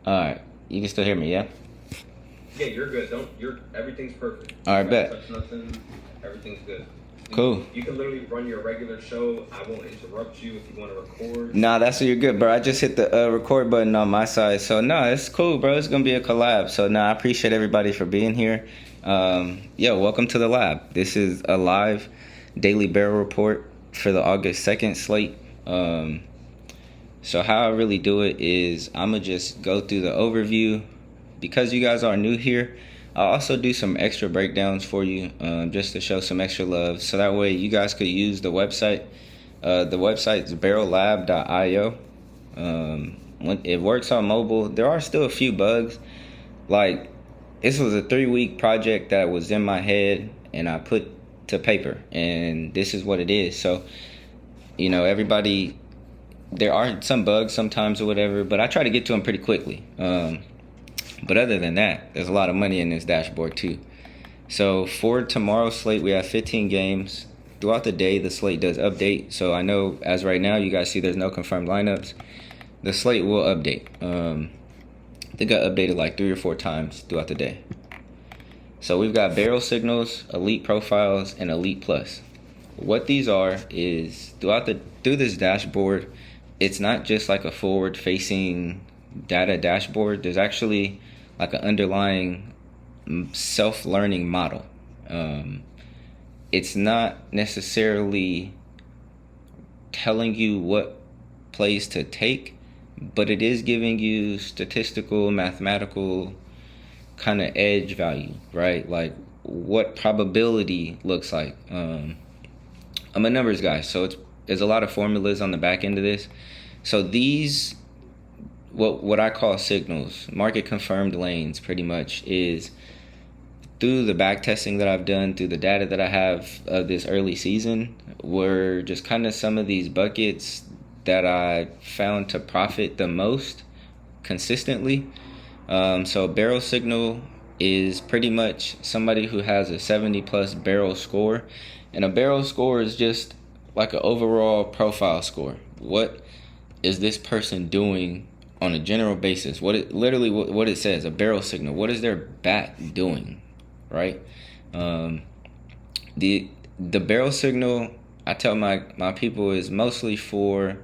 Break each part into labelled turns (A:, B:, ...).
A: Alright, you can still hear me, yeah?
B: Yeah, you're good. Everything's perfect.
A: Alright, bet.
B: Touch nothing. Everything's good.
A: Cool.
B: You can literally run your regular show. I won't interrupt you if you want to record.
A: Nah, that's what you're good, bro. I just hit the record button on my side. So, nah, it's cool, bro. It's going to be a collab. So, nah, I appreciate everybody for being here. Welcome to the lab. This is a live daily barrel report for the August 2nd slate. So how I really do it is I'm going to just go through the overview. Because you guys are new here, I'll also do some extra breakdowns for you just to show some extra love. So that way you guys could use the website. The website's barrellab.io. When it works on mobile, there are still a few bugs. Like, this was a 3-week project that was in my head and I put to paper. And this is what it is. So, everybody... There are some bugs sometimes or whatever, but I try to get to them pretty quickly. But other than that, there's a lot of money in this dashboard too. So for tomorrow's slate, we have 15 games. Throughout the day, the slate does update. So I know as right now, you guys see there's no confirmed lineups. The slate will update. I think I updated like 3 or 4 times throughout the day. So we've got barrel signals, elite profiles, and elite plus. What these are is through this dashboard, it's not just like a forward-facing data dashboard. There's actually like an underlying self-learning model. It's not necessarily telling you what plays to take, but it is giving you statistical, mathematical kind of edge value, right? Like what probability looks like. I'm a numbers guy, so there's a lot of formulas on the back end of this. So these, what I call signals, market confirmed lanes, pretty much is through the back testing that I've done, through the data that I have of this early season, were just kind of some of these buckets that I found to profit the most consistently. So a barrel signal is pretty much somebody who has a 70 plus barrel score, and a barrel score is just like an overall profile score. What is this person doing on a general basis? What it says, a barrel signal. What is their bat doing, right? The barrel signal, I tell my people, is mostly for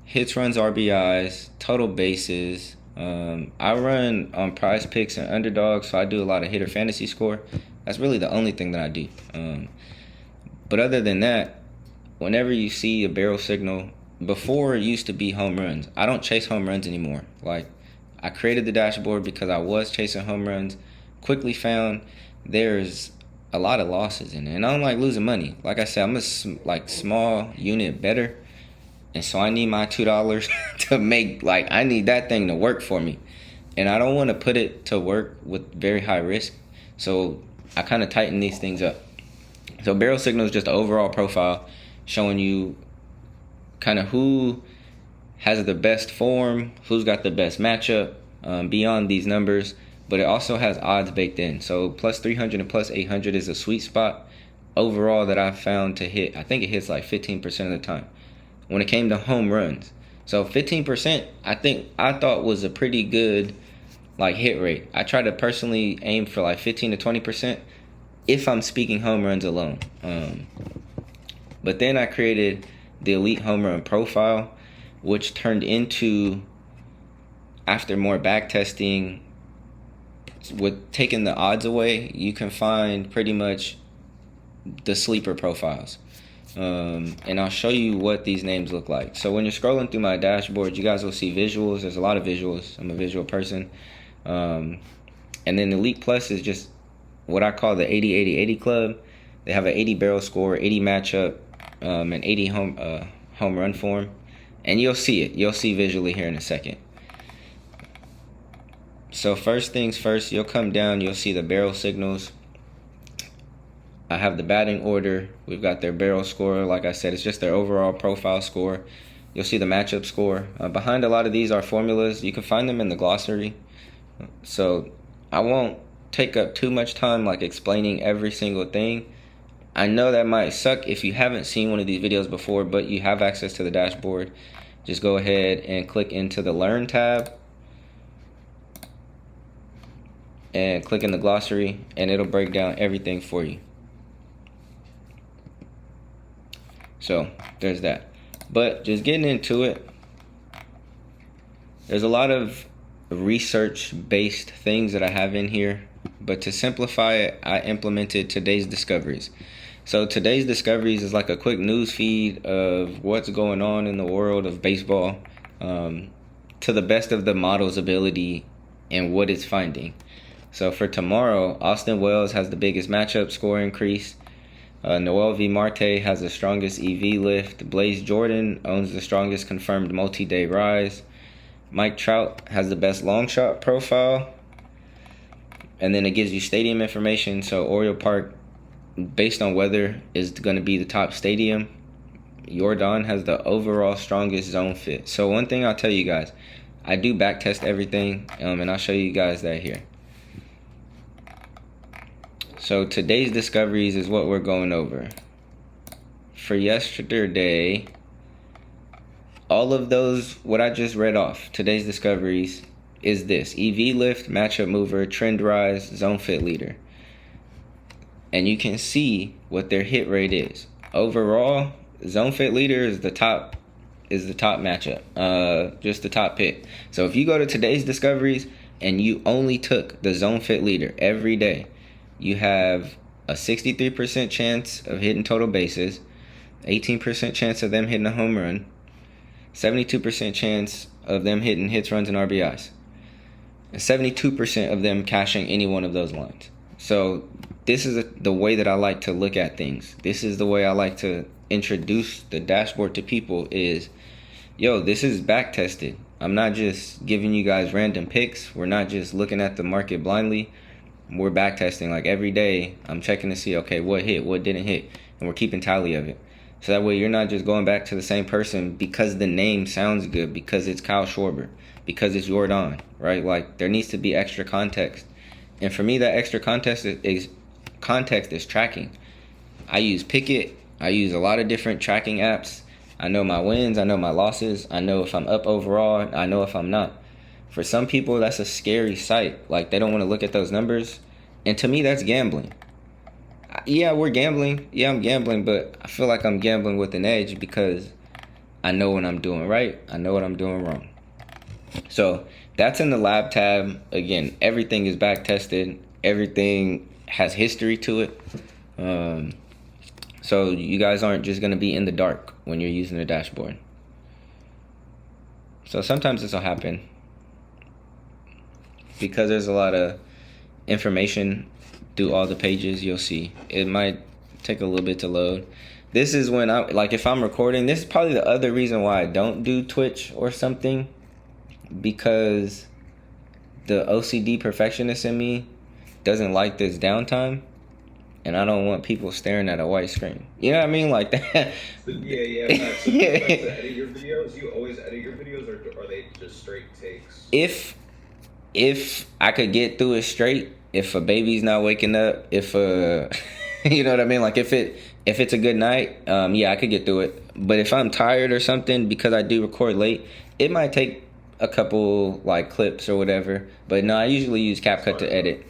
A: hits, runs, RBIs, total bases. I run on Prize Picks and Underdogs, so I do a lot of hitter fantasy score. That's really the only thing that I do. But other than that, whenever you see a barrel signal, before it used to be home runs. I don't chase home runs anymore. Like, I created the dashboard because I was chasing home runs. Quickly found there's a lot of losses in it, and I don't like losing money. Like I said, I'm a small unit better, and so I need my $2 to make. Like, I need that thing to work for me, and I don't want to put it to work with very high risk. So I kind of tighten these things up. So barrel signal is just an overall profile showing you kind of who has the best form, who's got the best matchup beyond these numbers, but it also has odds baked in. So plus 300 and plus 800 is a sweet spot overall that I've found to hit. I think it hits like 15% of the time when it came to home runs. So 15% I thought was a pretty good like hit rate. I try to personally aim for like 15 to 20% if I'm speaking home runs alone. But then I created the elite home run profile, which turned into, after more back testing, with taking the odds away, you can find pretty much the sleeper profiles. And I'll show you what these names look like. So when you're scrolling through my dashboard, you guys will see visuals. There's a lot of visuals. I'm a visual person. And then Elite Plus is just what I call the 80-80-80 club. They have an 80 barrel score, 80 matchup, and 80 home run form. And you'll see it. You'll see visually here in a second. So first things first, you'll come down, you'll see the barrel signals. I have the batting order. We've got their barrel score. Like I said, it's just their overall profile score. You'll see the matchup score. Behind a lot of these are formulas. You can find them in the glossary. So I won't take up too much time like explaining every single thing. I know that might suck if you haven't seen one of these videos before, but you have access to the dashboard. Just go ahead and click into the Learn tab. and click in the glossary, and it'll break down everything for you. So there's that. But just getting into it, there's a lot of research-based things that I have in here, but to simplify it, I implemented today's discoveries. So today's discoveries is like a quick news feed of what's going on in the world of baseball, to the best of the model's ability and what it's finding. So for tomorrow, Austin Wells has the biggest matchup score increase. Noel V. Marte has the strongest EV lift. Blaze Jordan owns the strongest confirmed multi-day rise. Mike Trout has the best long shot profile. And then it gives you stadium information. So Oriole Park, based on weather, is going to be the top stadium. Jordan has the overall strongest zone fit. So one thing I'll tell you guys, I do back test everything, and I'll show you guys that here. So today's discoveries is what we're going over. For yesterday, all of those, what I just read off, today's discoveries is this: EV lift, matchup mover, trend rise, zone fit leader. And you can see what their hit rate is. Overall, zone fit leader is the top matchup, just the top pick. So if you go to today's discoveries and you only took the zone fit leader every day, you have a 63% chance of hitting total bases, 18% chance of them hitting a home run, 72% chance of them hitting hits, runs, and RBIs, and 72% of them cashing any one of those lines. So this is the way that I like to look at things. This is the way I like to introduce the dashboard to people is, yo, this is back tested. I'm not just giving you guys random picks. We're not just looking at the market blindly. We're back testing. Like every day I'm checking to see, okay, what hit, what didn't hit, and we're keeping tally of it. So that way you're not just going back to the same person because the name sounds good, because it's Kyle Schwarber, because it's Jordan, right? Like there needs to be extra context. And for me, that extra context is tracking. I use Pickett. I use a lot of different tracking apps. I know my wins. I know my losses. I know if I'm up overall. I know if I'm not. For some people, that's a scary sight. Like, they don't want to look at those numbers. And to me, that's gambling. Yeah, we're gambling. Yeah, I'm gambling, but I feel like I'm gambling with an edge because I know what I'm doing right. I know what I'm doing wrong. So that's in the lab tab. Again, everything is back tested. Everything has history to it. So you guys aren't just going to be in the dark when you're using the dashboard. So sometimes this will happen because there's a lot of information through all the pages. You'll see it might take a little bit to load. This is when if I'm recording, this is probably the other reason why I don't do Twitch or something, because the OCD perfectionist in me doesn't like this downtime, and I don't want people staring at a white screen. You know what I mean? Like that.
B: Yeah. So you like to edit your videos? You always edit your videos, or are they just straight takes?
A: If I could get through it straight, if a baby's not waking up, if you know what I mean? Like if it's a good night, yeah, I could get through it. But if I'm tired or something, because I do record late, it might take a couple like clips or whatever. But no, I usually use CapCut to edit.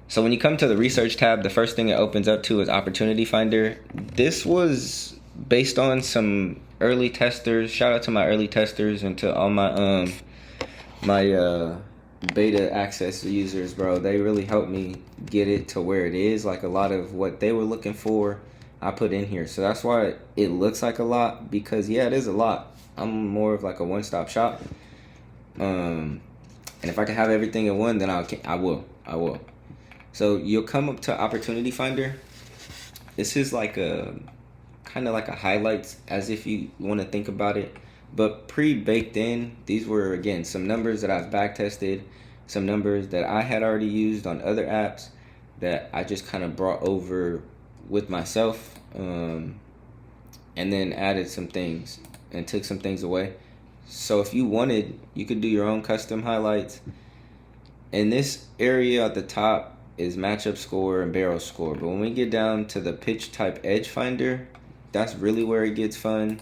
A: So when you come to the research tab, the first thing it opens up to is Opportunity Finder. This was based on some early testers. Shout out to my early testers and to all my beta access users, bro. They really helped me get it to where it is. Like a lot of what they were looking for, I put in here. So that's why it looks like a lot, because yeah, it is a lot. I'm more of like a one-stop shop. And if I can have everything in one, then I will. So you'll come up to Opportunity Finder. This is like a kind of like a highlights, as if you want to think about it. But pre-baked in, these were, again, some numbers that I've back-tested, some numbers that I had already used on other apps that I just kind of brought over with myself, and then added some things and took some things away. So if you wanted, you could do your own custom highlights. In this area at the top is matchup score and barrel score. But when we get down to the pitch type edge finder, that's really where it gets fun.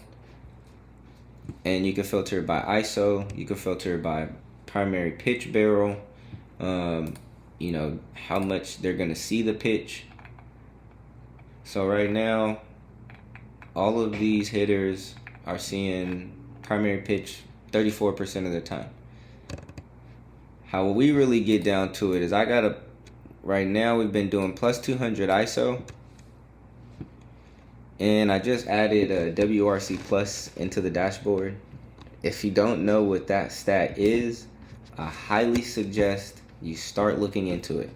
A: And you can filter by ISO. You can filter by primary pitch barrel, you know, how much they're going to see the pitch. So right now, all of these hitters are seeing primary pitch 34% of the time. How we really get down to it is right now we've been doing plus 200 ISO. And I just added a WRC Plus into the dashboard. If you don't know what that stat is, I highly suggest you start looking into it.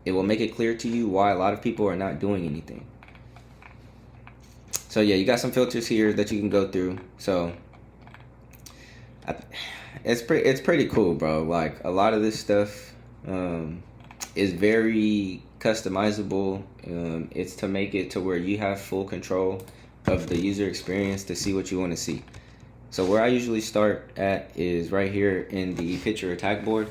A: It will make it clear to you why a lot of people are not doing anything. So yeah, you got some filters here that you can go through. So it's pretty cool, bro. Like a lot of this stuff is very customizable. It's to make it to where you have full control of the user experience to see what you want to see. So where I usually start at is right here in the pitcher attack board.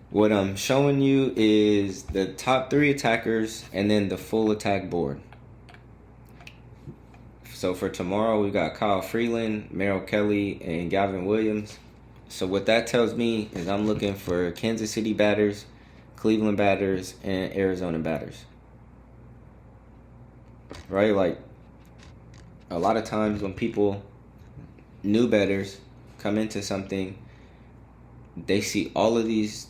A: What I'm showing you is the top 3 attackers and then the full attack board. So for tomorrow, we got Kyle Freeland, Merrill Kelly, and Galvin Williams. So what that tells me is I'm looking for Kansas City batters, Cleveland batters, and Arizona batters. Right? Like, a lot of times when new batters, come into something, they see all of these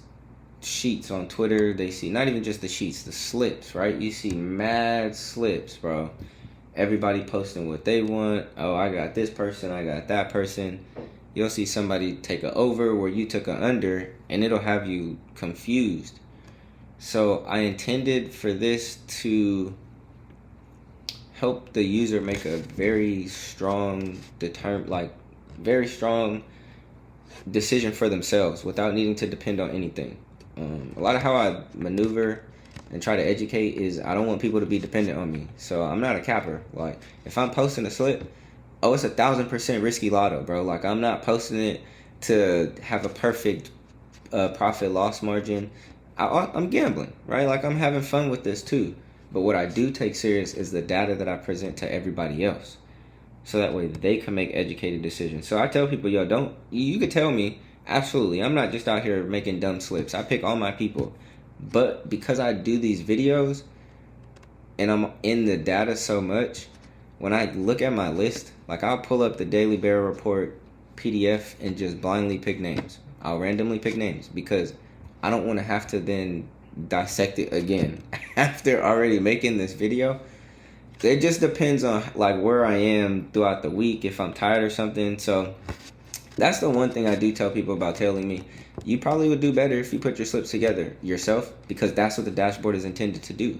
A: sheets on Twitter. They see not even just the sheets, the slips, right? You see mad slips, bro. Everybody posting what they want. Oh, I got this person, I got that person. You'll see somebody take a over where you took a under, and it'll have you confused. So I intended for this to help the user make a very strong decision for themselves without needing to depend on anything. A lot of how I maneuver and try to educate is I don't want people to be dependent on me. So I'm not a capper. Like, if I'm posting a slip, it's 1,000% risky lotto, bro. Like, I'm not posting it to have a perfect profit loss margin. I'm gambling, right? Like, I'm having fun with this too. But what I do take serious is the data that I present to everybody else. So that way they can make educated decisions. So I tell people, you could tell me, absolutely, I'm not just out here making dumb slips. I pick all my people. But because I do these videos and I'm in the data so much, when I look at my list, like I'll pull up the Daily Barrel Report PDF and just blindly pick names. I'll randomly pick names because I don't want to have to then dissect it again after already making this video. It just depends on like where I am throughout the week, if I'm tired or something. So that's the one thing I do tell people about tailing me. You probably would do better if you put your slips together yourself, because that's what the dashboard is intended to do.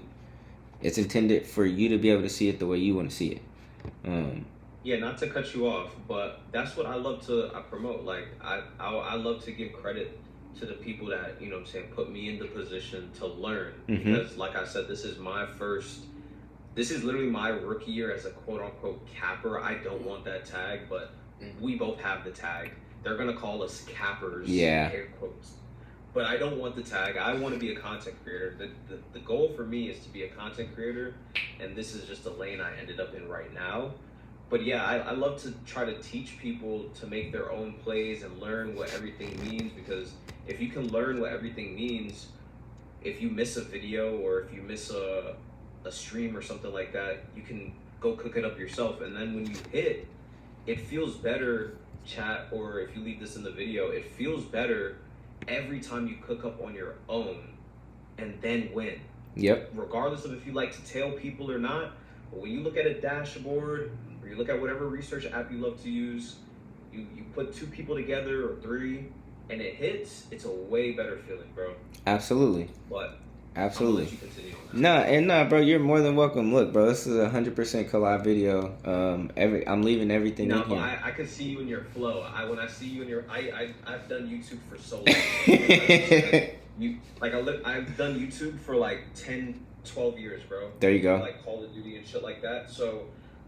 A: It's intended for you to be able to see it the way you want to see it.
B: Yeah, not to cut you off, but that's what I love to promote. Like, I love to give credit to the people that, you know what I'm saying, put me in the position to learn.
A: Mm-hmm.
B: Because, like I said, this is literally my rookie year as a quote-unquote capper. I don't want that tag, but we both have the tag. They're going to call us cappers, air quotes. But I don't want the tag. I want to be a content creator. The goal for me is to be a content creator, and this is just a lane I ended up in right now. But yeah, I love to try to teach people to make their own plays and learn what everything means, because if you can learn what everything means, if you miss a video or if you miss a stream or something like that, you can go cook it up yourself. And then when you hit, it feels better, chat, or if you leave this in the video, it feels better every time you cook up on your own and then win.
A: Yep.
B: Regardless of if you like to tail people or not, but when you look at a dashboard or you look at whatever research app you love to use, you put 2 people together or 3 and it hits, it's a way better feeling, bro.
A: Absolutely.
B: But
A: absolutely.
B: I'll let you continue on that.
A: Nah, bro, you're more than welcome. Look, bro, this is a 100% collab video. I'm leaving everything in here.
B: I can see you in your flow. When I see you in your, I've done YouTube for so long. I've done YouTube for like 10, 12 years, bro.
A: There you go.
B: Like Call of Duty and shit like that. So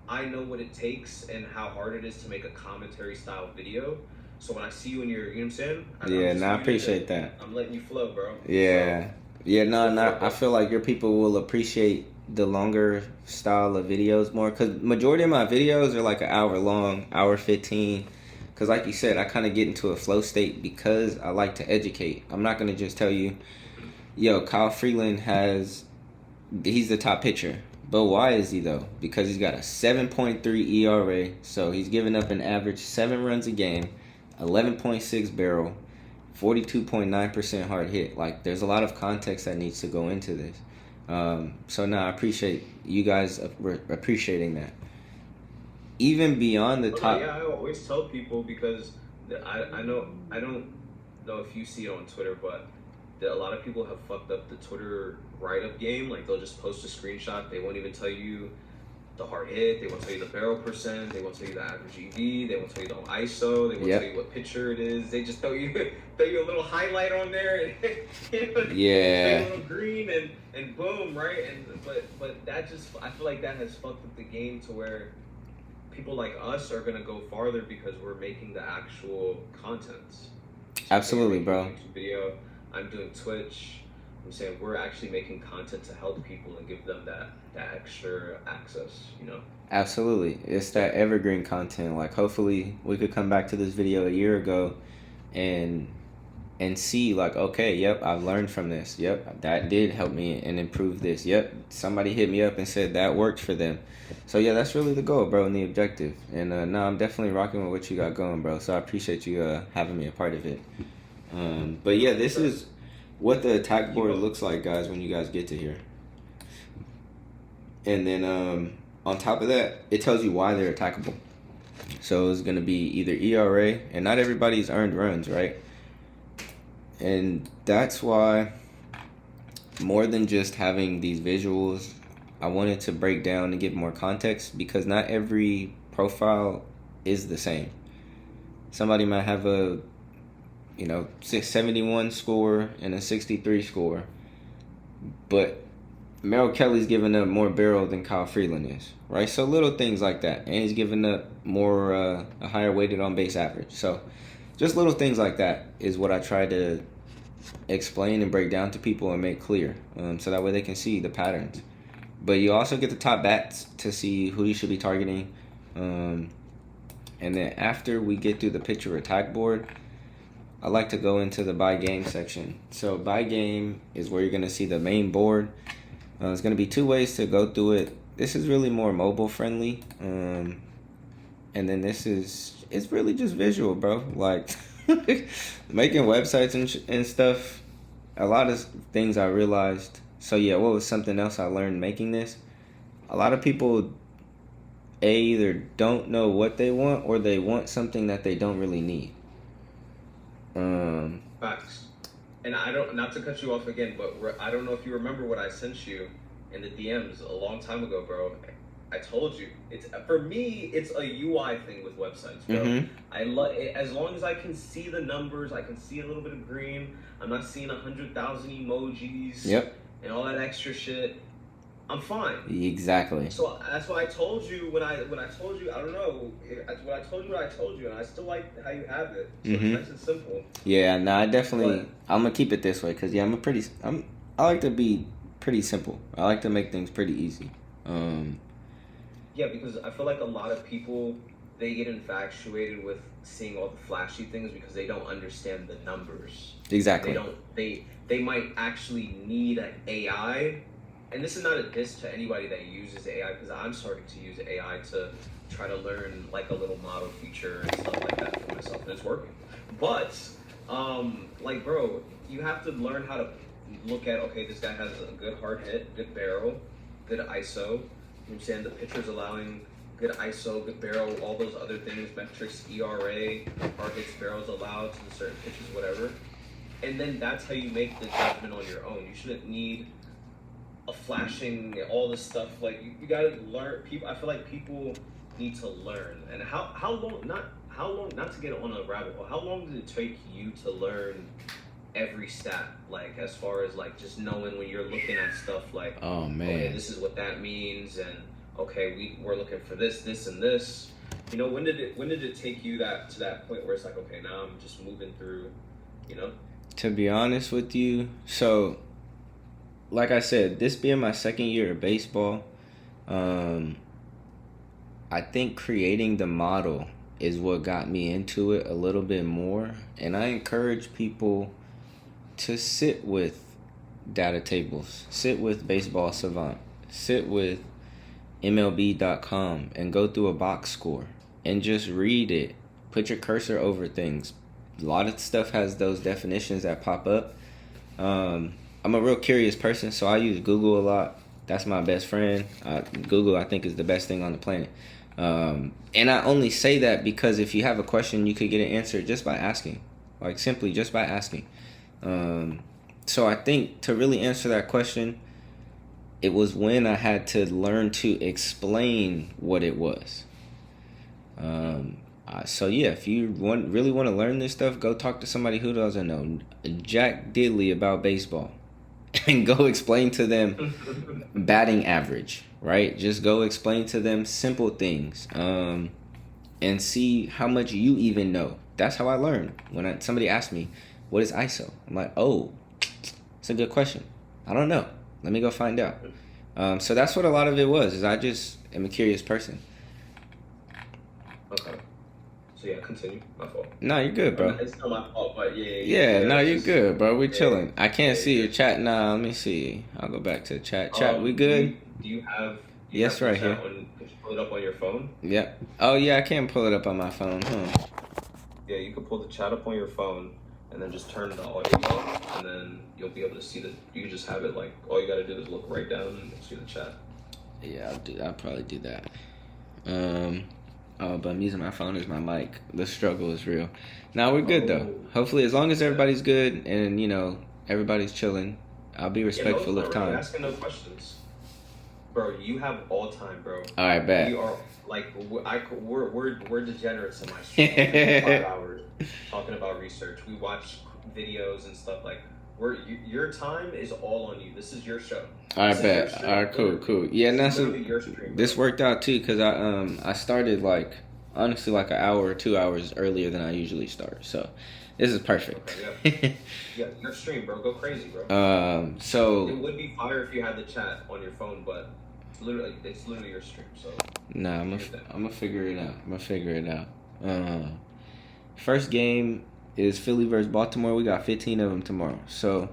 B: I know what it takes and how hard it is to make a commentary style video. So when I see you in your, you know what I'm saying?
A: I appreciate that.
B: I'm letting you flow, bro.
A: Yeah.
B: So,
A: I feel like your people will appreciate the longer style of videos more, because majority of my videos are like an hour long, hour 15. Because like you said, I kind of get into a flow state because I like to educate. I'm not going to just tell you, yo, Kyle Freeland he's the top pitcher. But why is he, though? Because he's got a 7.3 ERA, so he's giving up an average 7 runs a game, 11.6 barrel, 42.9% hard hit. Like, there's a lot of context that needs to go into this. So, no, I appreciate you guys appreciating that. Even beyond the top...
B: Yeah, I always tell people because I don't know if you see it on Twitter, but a lot of people have fucked up the Twitter write-up game. Like, they'll just post a screenshot. They won't even tell you the hard hit. They won't tell you the barrel percent. They won't tell you the average EV. They won't tell you the ISO. They won't tell you what pitcher it is. They just tell you a little highlight on there. And, a little green and boom, right? But that just, I feel like that has fucked up the game to where people like us are gonna go farther because we're making the actual content.
A: Absolutely, bro.
B: YouTube video. I'm doing Twitch. I'm saying we're actually making content to help people and give them that extra access, you know?
A: Absolutely. It's that evergreen content. Like, hopefully we could come back to this video a year ago and see, like, okay, yep, I've learned from this. Yep, that did help me and improve this. Yep, somebody hit me up and said that worked for them. So, yeah, that's really the goal, bro, and the objective. And, no, I'm definitely rocking with what you got going, bro. So I appreciate you having me a part of it. But, yeah, this is what the attack board looks like, guys, when you guys get to here. And then on top of that, it tells you why they're attackable. So it's going to be either ERA, and not everybody's earned runs, right? And that's why, more than just having these visuals, I wanted to break down and give more context, because not every profile is the same. Somebody might have a 671 score and a 63 score, but Merrill Kelly's giving up more barrel than Kyle Freeland is, right? So little things like that, and he's giving up more a higher weighted on base average. So just little things like that is what I try to explain and break down to people and make clear, so that way they can see the patterns. But you also get the top bats to see who you should be targeting, and then after we get through the pitcher attack board, I like to go into the by game section. So by game is where you're going to see the main board. There's going to be 2 ways to go through it. This is really more mobile friendly. And then it's really just visual, bro. Like, making websites and stuff, a lot of things I realized. So yeah, what was something else I learned making this? A lot of people either don't know what they want, or they want something that they don't really need.
B: Facts. And not to cut you off again, but I don't know if you remember what I sent you in the DMs a long time ago, bro. I told you, for me, it's a UI thing with websites, bro. Mm-hmm. I love it. As long as I can see the numbers, I can see a little bit of green. I'm not seeing 100,000 emojis.
A: Yep.
B: And all that extra shit. I'm fine.
A: Exactly.
B: So that's what I told you when I told you. I don't know. When I told you, and I still like how you have it. So It's nice and simple.
A: Yeah, no, I definitely. I'm gonna keep it this way because I like to be pretty simple. I like to make things pretty easy.
B: Yeah, because I feel like a lot of people, they get infatuated with seeing all the flashy things because they don't understand the numbers.
A: Exactly.
B: They might actually need an AI. And this is not a diss to anybody that uses AI, because I'm starting to use AI to try to learn like a little model feature and stuff like that for myself, and it's working. But, like, bro, you have to learn how to look at, okay, this guy has a good hard hit, good barrel, good ISO. You know what I'm saying? The pitcher's allowing good ISO, good barrel, all those other things, metrics, ERA, hard hits, barrels allowed to the certain pitches, whatever. And then that's how you make the judgment on your own. You shouldn't need a flashing, all this stuff. Like, you gotta learn. I feel like people need to learn. And how long, not to get on a rabbit hole, how long did it take you to learn every stat? Like, as far as like just knowing when you're looking at stuff like,
A: oh man,
B: okay, this is what that means, and okay, we're looking for this, and this. You know, when did it take you to that point where it's like, okay, now I'm just moving through, you know?
A: To be honest with you, so like I said, this being my second year of baseball, I think creating the model is what got me into it a little bit more. And I encourage people to sit with data tables, sit with Baseball Savant, sit with MLB.com and go through a box score and just read it. Put your cursor over things. A lot of stuff has those definitions that pop up. I'm a real curious person, so I use Google a lot. That's my best friend. Google, I think, is the best thing on the planet. And I only say that because if you have a question, you could get an answer just by asking. Like, simply just by asking. So I think to really answer that question, it was when I had to learn to explain what it was. So yeah, if you really want to learn this stuff, go talk to somebody who doesn't know jack diddly about baseball, and go explain to them batting average. Right? Just go explain to them simple things, and see how much you even know. That's how I learned. When somebody asked me, "What is ISO?" I'm like, "Oh, it's a good question. I don't know. Let me go find out." So that's what a lot of it was. Is I just am a curious person.
B: Okay. So yeah, continue. My fault.
A: No, you're good, bro.
B: It's not my fault, but
A: you're good, bro. We're chilling. I can't see your chat now. Let me see. I'll go back to the chat. Chat, we good?
B: Do you have?
A: Yes, right here.
B: Could you pull it up on your phone?
A: Yeah. Oh yeah, I can pull it up on my phone.
B: Yeah, you can pull the chat up on your phone, and then just turn the audio off, and then you'll be able to see you can just have it like, all you gotta do is look right down and see the chat.
A: Yeah, I'll probably do that. But I'm using my phone as my mic. The struggle is real. Now we're good though. Hopefully, as long as everybody's good and everybody's chilling, I'll be respectful of time.
B: You're asking no questions, bro. You have all time, bro.
A: All right, bet.
B: We are like we're degenerates in my stream. 5 hours talking about research. We watch videos and stuff like. Your time is all on you. This is your show.
A: I bet. All right, cool. Yeah, and this worked out too because I started honestly like an hour or 2 hours earlier than I usually start. So this is perfect.
B: Okay, yeah, your stream, bro. Go crazy, bro.
A: So
B: it would be fire if you had the chat on your phone, but it's literally your stream. So
A: nah, I'm gonna figure it out. First game is Philly versus Baltimore. We got 15 of them tomorrow. So,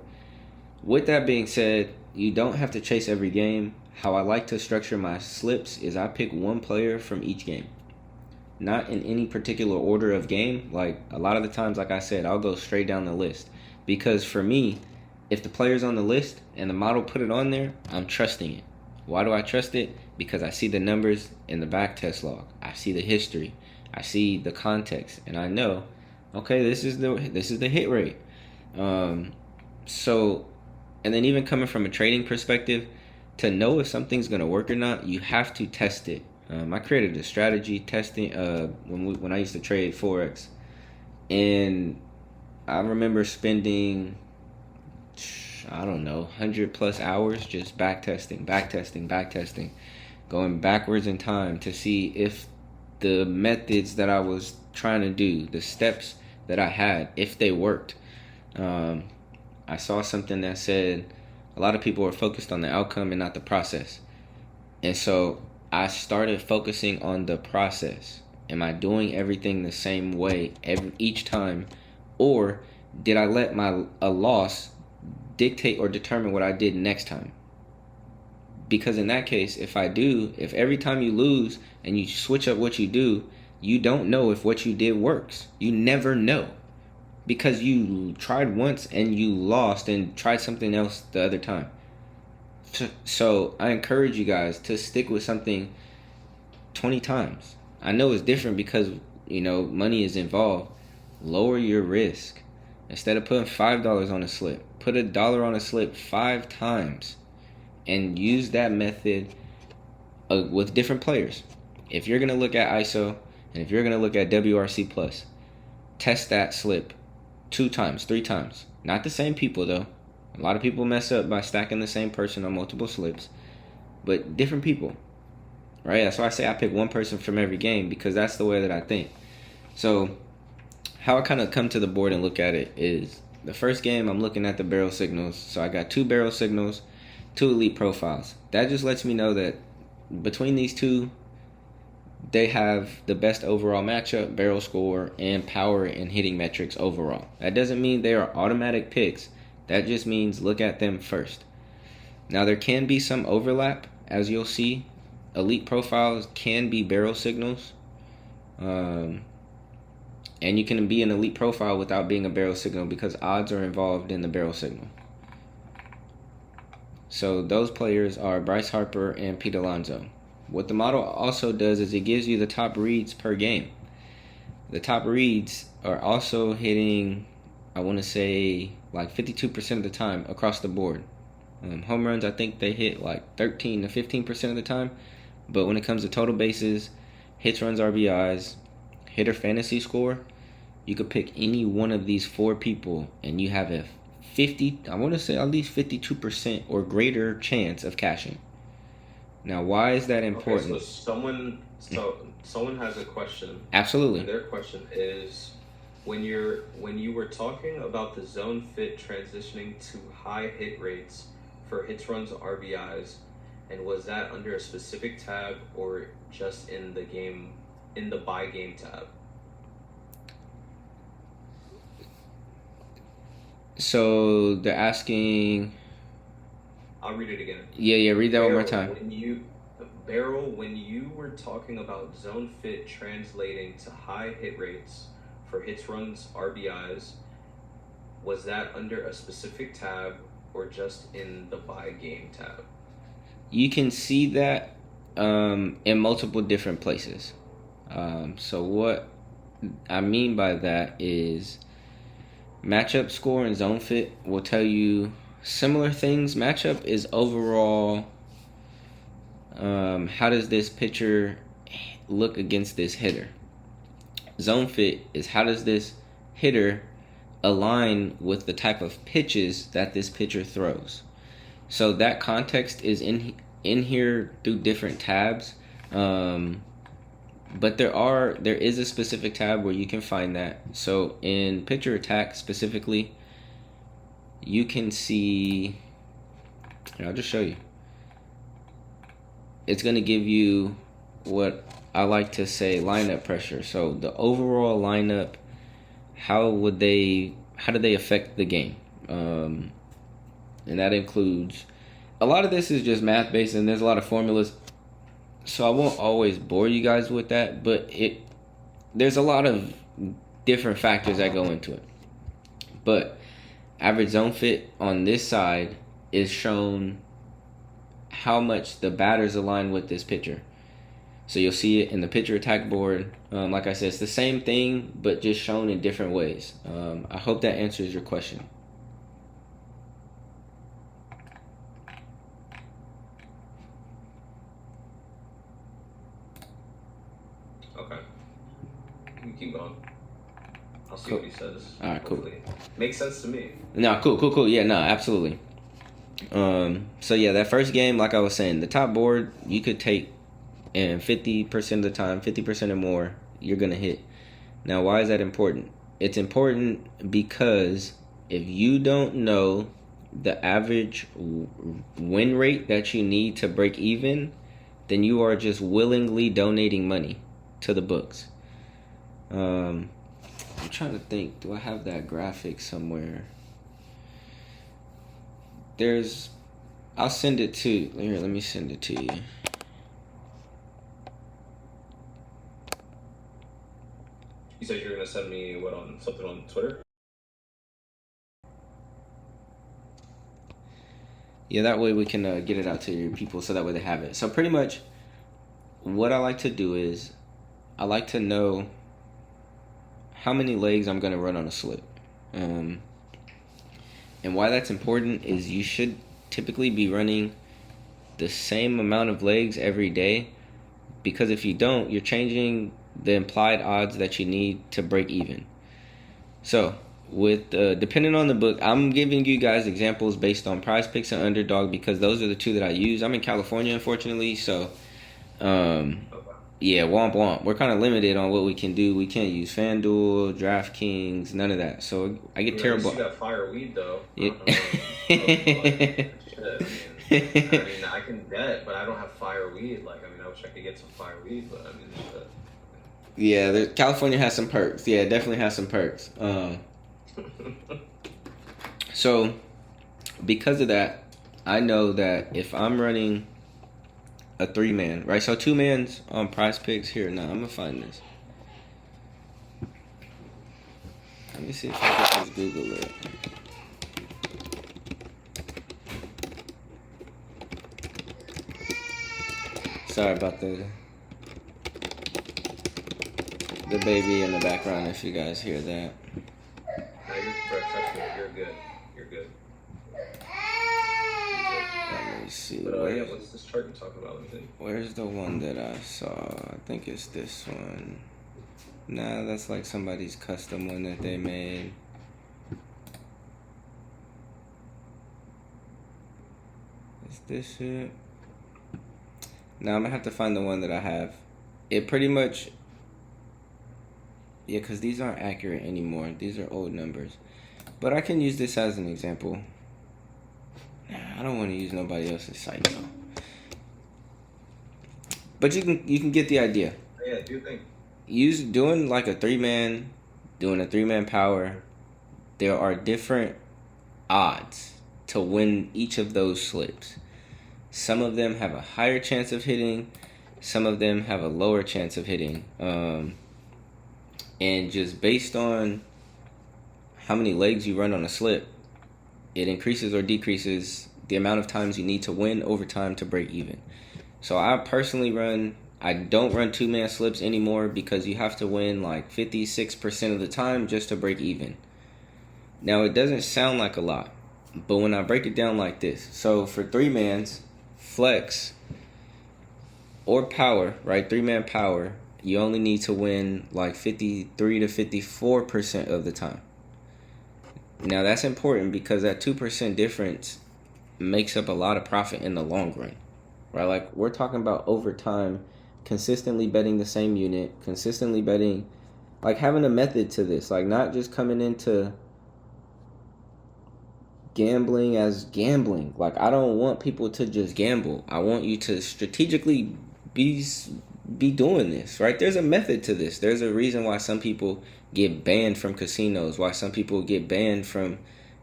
A: with that being said, you don't have to chase every game. How I like to structure my slips is I pick one player from each game. Not in any particular order of game. Like, a lot of the times, like I said, I'll go straight down the list. Because for me, if the player's on the list and the model put it on there, I'm trusting it. Why do I trust it? Because I see the numbers in the back test log. I see the history. I see the context. And I know, okay, this is the hit rate. So, and then even coming from a trading perspective, to know if something's gonna work or not, you have to test it. I created a strategy testing when I used to trade forex, and I remember spending 100+ hours just back testing, going backwards in time to see if the methods that I was trying to do, the steps that I had, if they worked. I saw something that said a lot of people are focused on the outcome and not the process. And so I started focusing on the process. Am I doing everything the same way each time? Or did I let a loss dictate or determine what I did next time? Because in that case, if every time you lose and you switch up what you do, you don't know if what you did works. You never know. Because you tried once and you lost and tried something else the other time. So I encourage you guys to stick with something 20 times. I know it's different because, money is involved. Lower your risk. Instead of putting $5 on a slip, put $1 on a slip 5 times. And use that method with different players. If you're going to look at ISO and if you're going to look at WRC plus, test that slip 2 times, 3 times. Not the same people though. A lot of people mess up by stacking the same person on multiple slips. But different people. Right? That's why I say I pick one person from every game because that's the way that I think. So how I kind of come to the board and look at it is the first game I'm looking at the barrel signals. So I got 2 barrel signals, 2 elite profiles. That just lets me know that between these two, they have the best overall matchup, barrel score, and power and hitting metrics overall. That doesn't mean they are automatic picks. That just means look at them first. Now, there can be some overlap, as you'll see. Elite profiles can be barrel signals. And you can be an elite profile without being a barrel signal because odds are involved in the barrel signal. So those players are Bryce Harper and Pete Alonso. What the model also does is it gives you the top reads per game. The top reads are also hitting, I want to say, like 52% of the time across the board. Home runs, I think they hit like 13 to 15% of the time. But when it comes to total bases, hits, runs, RBIs, hitter fantasy score, you could pick any one of these 4 people and you have a 50, I want to say at least 52% or greater chance of cashing. Now, why is that important?
B: Okay, so someone has a question.
A: Absolutely.
B: And their question is, when you were talking about the zone fit transitioning to high hit rates for hits, runs, RBIs, and was that under a specific tab or just in the by game tab?
A: So they're asking.
B: I'll read it again.
A: Yeah, read that one more time.
B: When you were talking about zone fit translating to high hit rates for hits, runs, RBIs, was that under a specific tab or just in the by game tab?
A: You can see that in multiple different places. So what I mean by that is matchup score and zone fit will tell you similar things. Matchup is overall, how does this pitcher look against this hitter? Zone fit is how does this hitter align with the type of pitches that this pitcher throws. So that context is in here through different tabs. But there is a specific tab where you can find that. So in pitcher attack specifically, you can see, I'll just show you. It's going to give you what I like to say lineup pressure. So the overall lineup, how do they affect the game? And that includes, a lot of this is just math based and there's a lot of formulas. So I won't always bore you guys with that, but there's a lot of different factors that go into it. But average zone fit on this side is shown how much the batters align with this pitcher. So you'll see it in the pitcher attack board. Like I said, it's the same thing, but just shown in different ways. I hope that answers your question.
B: Okay. You keep going. I'll see
A: Cool.
B: what he says.
A: All right, cool.
B: Makes sense to me.
A: No, cool. Yeah, no, absolutely. So yeah, that first game, like I was saying, the top board you could take, and 50% of the time, 50% or more, you're gonna hit. Now, why is that important? It's important because if you don't know the average win rate that you need to break even, then you are just willingly donating money to the books. I'm trying to think, do I have that graphic somewhere? I'll send it to, here, let me send it to you.
B: You said you're gonna send me something on Twitter?
A: Yeah, that way we can get it out to your people so that way they have it. So pretty much what I like to do is I like to know how many legs I'm going to run on a slip. And why that's important is you should typically be running the same amount of legs every day, because if you don't, you're changing the implied odds that you need to break even. So with depending on the book, I'm giving you guys examples based on Prize Picks and Underdog because those are the two that I use. I'm in California, unfortunately, so yeah, womp womp. We're kind of limited on what we can do. We can't use FanDuel, DraftKings, none of that. So I get terrible.
B: You got fire weed though.
A: Yeah.
B: I mean, I can bet, but I don't have fireweed. Like, I mean, I wish I could get some fireweed, but I mean,
A: yeah, California has some perks. Yeah, it definitely has some perks. So, because of that, I know that if I'm running a 3-man, right? So 2-man's on Prize Picks here. Now I'm gonna find this. Let me see if I can just Google it. Sorry about the baby in the background if you guys hear that.
B: No, you're good. You're good.
A: Let me see.
B: But, what's this chart you're talking about?
A: Where's the one that I saw? I think it's this one. Nah, that's like somebody's custom one that they made. Is this it? Now I'm gonna have to find the one that I have. It pretty much... Yeah, because these aren't accurate anymore. These are old numbers. But I can use this as an example. Nah, I don't want to use nobody else's site though. But you can get the idea.
B: Yeah, do you think?
A: Doing like a 3-man, doing a 3-man power, there are different odds to win each of those slips. Some of them have a higher chance of hitting, some of them have a lower chance of hitting. And just based on how many legs you run on a slip, it increases or decreases the amount of times you need to win over time to break even. So I personally I don't run 2-man slips anymore because you have to win like 56% of the time just to break even. Now it doesn't sound like a lot, but when I break it down like this, so for 3-mans, flex or power, right? 3-man power, you only need to win like 53 to 54% of the time. Now that's important because that 2% difference makes up a lot of profit in the long run, right? Like we're talking about over time, consistently betting the same unit, consistently betting, like having a method to this, like not just coming into gambling as gambling. Like I don't want people to just gamble. I want you to strategically be doing this, right? There's a method to this. There's a reason why some people get banned from casinos, why some people get banned from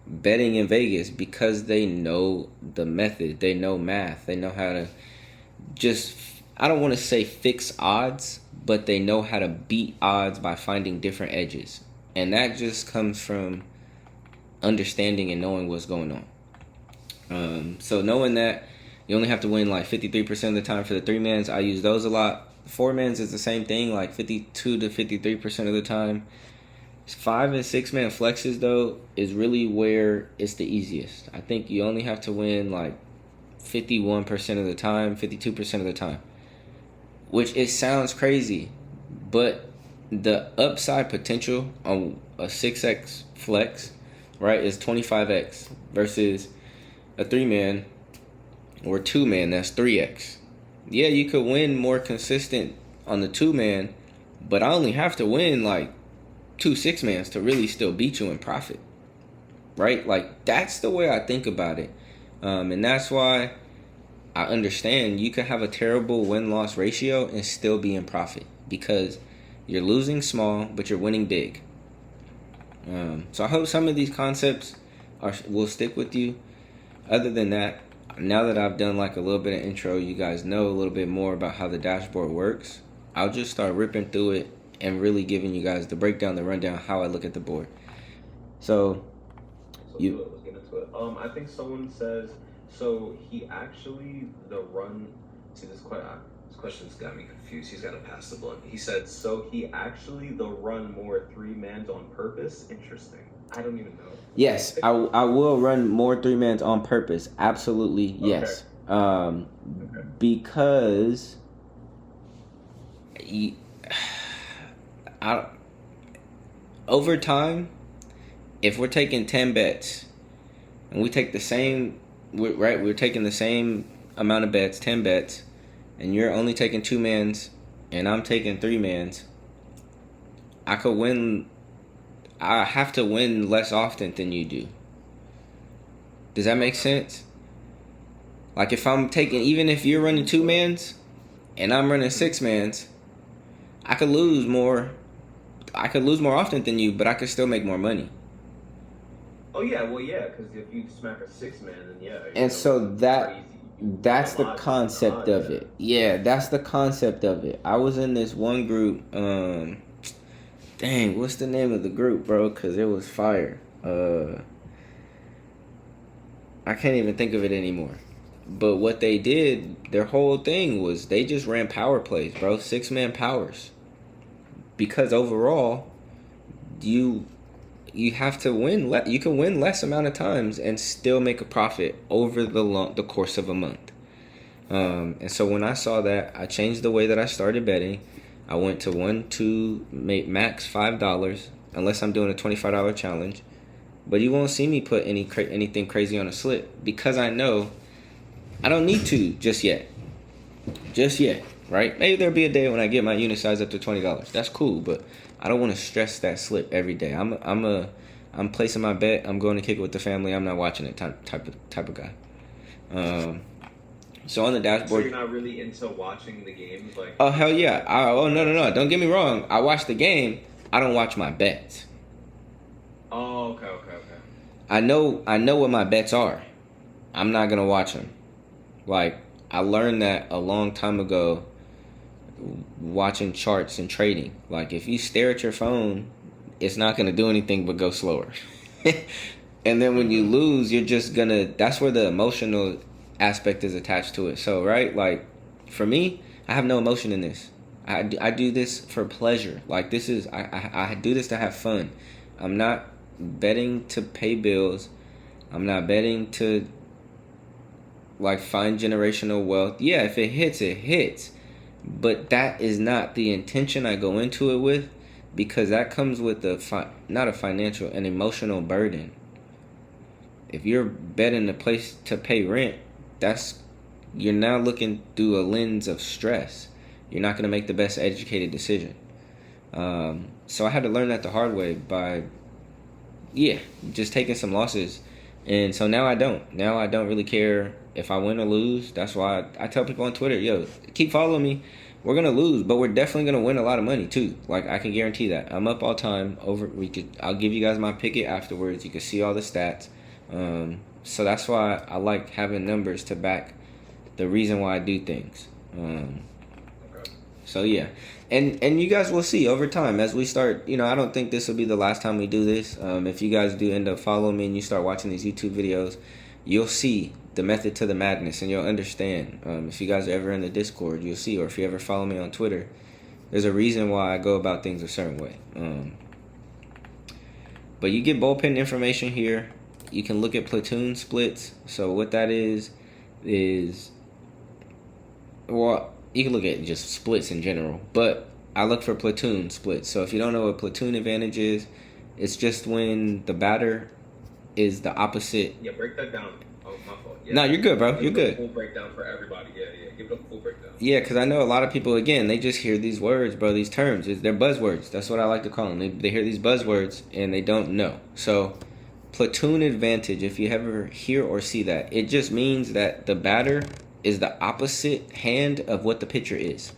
A: betting in Vegas, because they know the method, they know math, they know how to just, I don't want to say fix odds, but they know how to beat odds by finding different edges. And that just comes from understanding and knowing what's going on. So knowing that you only have to win like 53% of the time for the 3-mans, I use those a lot. 4-mans is the same thing, like 52 to 53% of the time. 5 and 6-man flexes though is really where it's the easiest. I think you only have to win like 51% of the time, 52% of the time, which it sounds crazy, but the upside potential on a 6x flex, right, is 25x versus a 3-man or 2-man, that's 3x. Yeah, you could win more consistent on the 2-man, but I only have to win like 2 6-mans to really still beat you in profit, right? Like that's the way I think about it, and that's why I understand you could have a terrible win-loss ratio and still be in profit because you're losing small but you're winning big. So I hope some of these concepts will stick with you. Other than that, now that I've done like a little bit of intro, you guys know a little bit more about how the dashboard works. I'll just start ripping through it and really giving you guys the breakdown, the rundown, how I look at the board. So
B: let's get into it. I think someone says, so he actually, the run, see this question's got me confused. He's got to pass the blunt. He said, so he actually, the run more 3-mans on purpose? Interesting. I don't even know.
A: Yes, I will run more 3-mans on purpose. Absolutely, yes. Okay. Because over time, if we're taking 10 bets and we take the same, we're taking the same amount of bets, 10 bets, and you're only taking 2-mans and I'm taking 3-mans, I could win. I have to win less often than you do. Does that make sense? Like if I'm taking, even if you're running 2-mans and I'm running 6-mans, I could lose more. I could lose more often than you, but I could still make more money.
B: Oh yeah, well yeah, because if you smack a 6-man, then yeah.
A: And so that's the concept of it. Yeah, that's the concept of it. I was in this one group. Dang, what's the name of the group, bro? Because it was fire. I can't even think of it anymore. But what they did, their whole thing was they just ran power plays, bro. 6-man powers. Because overall, you have to win. You can win less amount of times and still make a profit over the course of a month. And so when I saw that, I changed the way that I started betting. I went to 1, 2, max $5, unless I'm doing a $25 challenge. But you won't see me put anything crazy on a slip because I know I don't need to just yet. Just yet, right? Maybe there'll be a day when I get my unit size up to $20. That's cool, but I don't want to stress that slip every day. I'm placing my bet. I'm going to kick it with the family. I'm not watching it type of guy. So on the dashboard.
B: So you're not really into watching the games, like?
A: Oh hell yeah! No! Don't get me wrong. I watch the game. I don't watch my bets.
B: Oh, okay.
A: I know what my bets are. I'm not gonna watch them. Like I learned that a long time ago. Watching charts and trading. Like if you stare at your phone, it's not gonna do anything but go slower. And then when you lose, you're just gonna. That's where the emotional aspect is attached to it. So right, like for me, I have no emotion in this. I do this for pleasure. Like this is I do this to have fun. I'm not betting to pay bills. I'm not betting to like find generational wealth. Yeah, if it hits, it hits. But that is not the intention I go into it with, because that comes with not a financial, an emotional burden. If you're betting a place to pay rent, you're now looking through a lens of stress. You're not going to make the best educated decision. So I had to learn that the hard way by, just taking some losses. And so now I don't. Now I don't really care if I win or lose. That's why I tell people on Twitter, yo, keep following me. We're going to lose, but we're definitely going to win a lot of money too. Like I can guarantee that. I'm up all time. I'll give you guys my picket afterwards. You can see all the stats. So that's why I like having numbers to back the reason why I do things. So yeah, and you guys will see over time as we start. I don't think this will be the last time we do this. If you guys do end up following me and you start watching these YouTube videos, you'll see the method to the madness and you'll understand. If you guys are ever in the Discord, you'll see, or if you ever follow me on Twitter, there's a reason why I go about things a certain way. But you get bullpen information here. You can look at platoon splits. So what that is, well, you can look at just splits in general. But I look for platoon splits. So if you don't know what platoon advantage is, it's just when the batter is the opposite.
B: Yeah, break that down. Oh, my fault. Yeah.
A: No, you're good, bro. You're good.
B: Full breakdown for everybody. Yeah. Give it a full breakdown.
A: Yeah, because I know a lot of people, again, they just hear these words, bro, these terms. They're buzzwords. That's what I like to call them. They hear these buzzwords and they don't know. So platoon advantage, if you ever hear or see that, it just means that the batter is the opposite hand of what the pitcher is.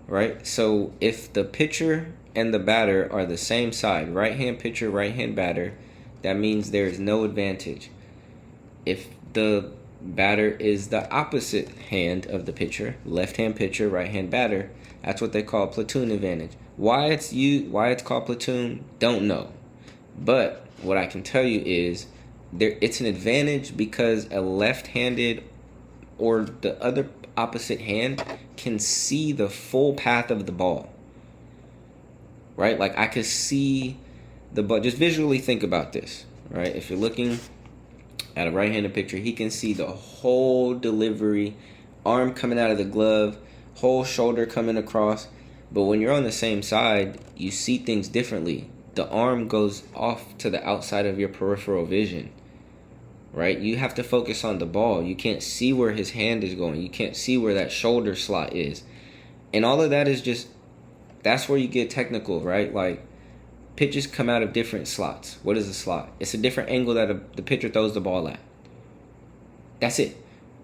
A: Right? So if the pitcher and the batter are the same side, right-hand pitcher, right-hand batter, that means there is no advantage. If the batter is the opposite hand of the pitcher, left-hand pitcher, right-hand batter, that's what they call platoon advantage. Why it's called platoon, don't know. But what I can tell you is it's an advantage because a left-handed or the other opposite hand can see the full path of the ball. Right? Like I could see the ball. Just visually think about this. Right? If you're looking at a right-handed pitcher, he can see the whole delivery, arm coming out of the glove, whole shoulder coming across. But when you're on the same side, you see things differently. The arm goes off to the outside of your peripheral vision. Right? You have to focus on the ball. You can't see where his hand is going. You can't see where that shoulder slot is. And all of that is just, that's where you get technical, right? Like, pitches come out of different slots. What is a slot? It's a different angle that the pitcher throws the ball at. That's it,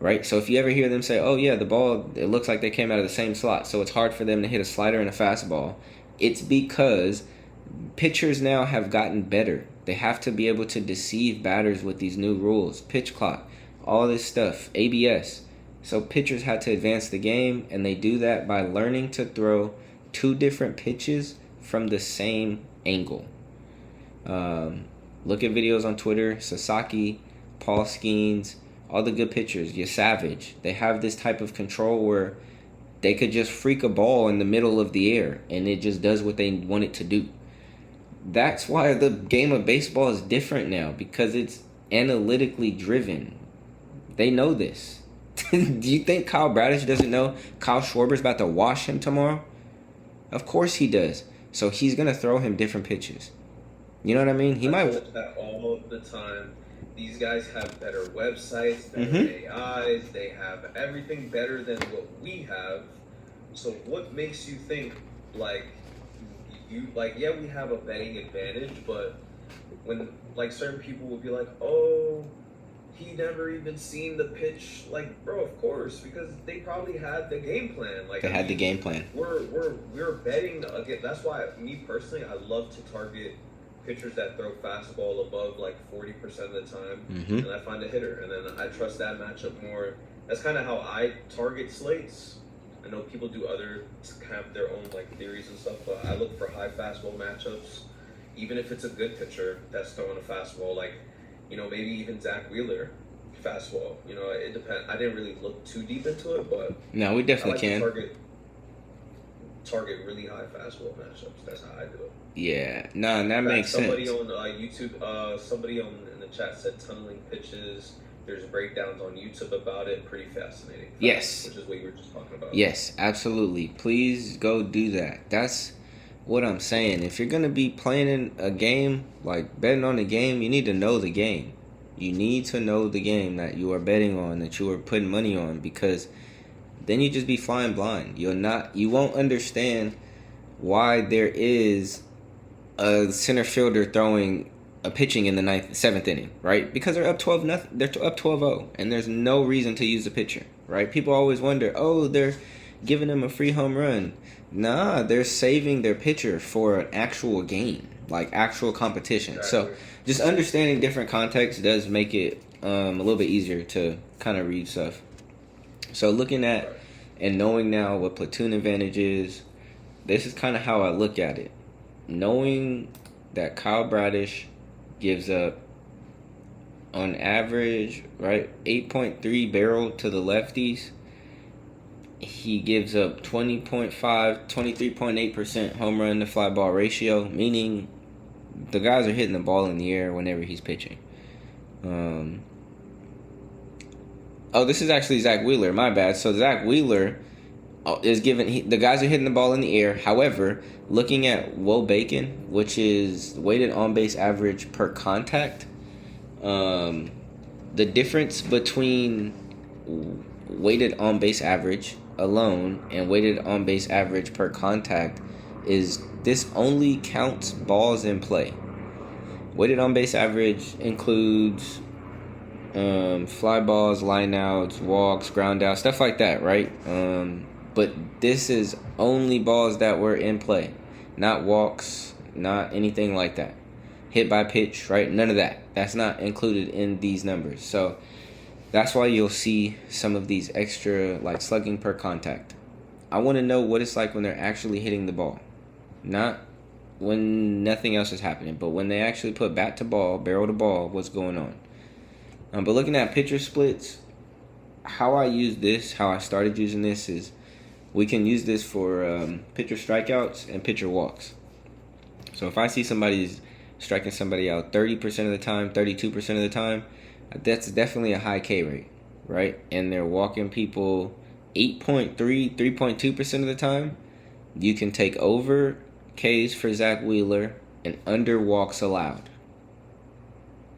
A: right? So if you ever hear them say, oh yeah, the ball, it looks like they came out of the same slot, so it's hard for them to hit a slider and a fastball, it's because pitchers now have gotten better. They have to be able to deceive batters with these new rules, pitch clock, all this stuff, ABS. So pitchers had to advance the game, and they do that by learning to throw two different pitches from the same angle. Look at videos on Twitter, Sasaki, Paul Skeens, all the good pitchers, your Savage. They have this type of control where they could just freak a ball in the middle of the air, and it just does what they want it to do. That's why the game of baseball is different now, because it's analytically driven. They know this. Do you think Kyle Bradish doesn't know Kyle Schwarber's about to wash him tomorrow? Of course he does. So he's going to throw him different pitches. You know what I mean? He might.
B: That all of the time. These guys have better websites, better AIs. They have everything better than what we have. So what makes you think yeah, we have a betting advantage, but when certain people will be like, oh, he never even seen the pitch. Bro, of course, because they probably had the game plan.
A: They had the game plan.
B: We're betting again. That's why me personally, I love to target pitchers that throw fastball above 40% of the time, and I find a hitter, and then I trust that matchup more. That's kind of how I target slates. I know people do have their own theories and stuff, but I look for high fastball matchups, even if it's a good pitcher that's throwing a fastball, maybe even Zach Wheeler fastball. It depends. I didn't really look too deep into it, but
A: no, we definitely can
B: target really high fastball matchups. That's how I do it.
A: Yeah, no, that makes sense.
B: Somebody on YouTube, somebody in the chat said tunneling pitches. There's breakdowns on YouTube about it. Pretty fascinating.
A: Yes.
B: Which is what you were just talking about.
A: Yes, absolutely. Please go do that. That's what I'm saying. If you're going to be playing a game, betting on the game, you need to know the game. You need to know the game that you are betting on, that you are putting money on, because then you just be flying blind. You won't understand why there is a center fielder throwing a pitching in the seventh inning, right? Because they're up 12-0. They're up 12-0, and there's no reason to use the pitcher, right? People always wonder, oh, they're giving him a free home run. Nah, they're saving their pitcher for an actual game, actual competition. So just understanding different contexts does make it a little bit easier to kind of read stuff. So looking at and knowing now what platoon advantage is, this is kind of how I look at it. Knowing that Kyle Bradish gives up, on average, right, 8.3 barrel to the lefties. He gives up 23.8% home run to fly ball ratio, meaning the guys are hitting the ball in the air whenever he's pitching. This is actually Zach Wheeler. My bad. So Zach Wheeler is given. The guys are hitting the ball in the air. However, looking at Woe Bacon, which is weighted on base average per contact, the difference between weighted on base average alone and weighted on base average per contact is this only counts balls in play. Weighted on base average includes fly balls, line outs, walks, ground outs, stuff like that, right? But this is only balls that were in play, not walks, not anything like that. Hit by pitch, right? None of that. That's not included in these numbers. So that's why you'll see some of these extra, slugging per contact. I want to know what it's like when they're actually hitting the ball. Not when nothing else is happening, but when they actually put bat to ball, barrel to ball, what's going on. But looking at pitcher splits, how I use this, how I started using this is we can use this for pitcher strikeouts and pitcher walks. So if I see somebody's striking somebody out 30% of the time, 32% of the time, that's definitely a high K rate, right? And they're walking people 8.3, 3.2% of the time, you can take over Ks for Zach Wheeler and under walks allowed,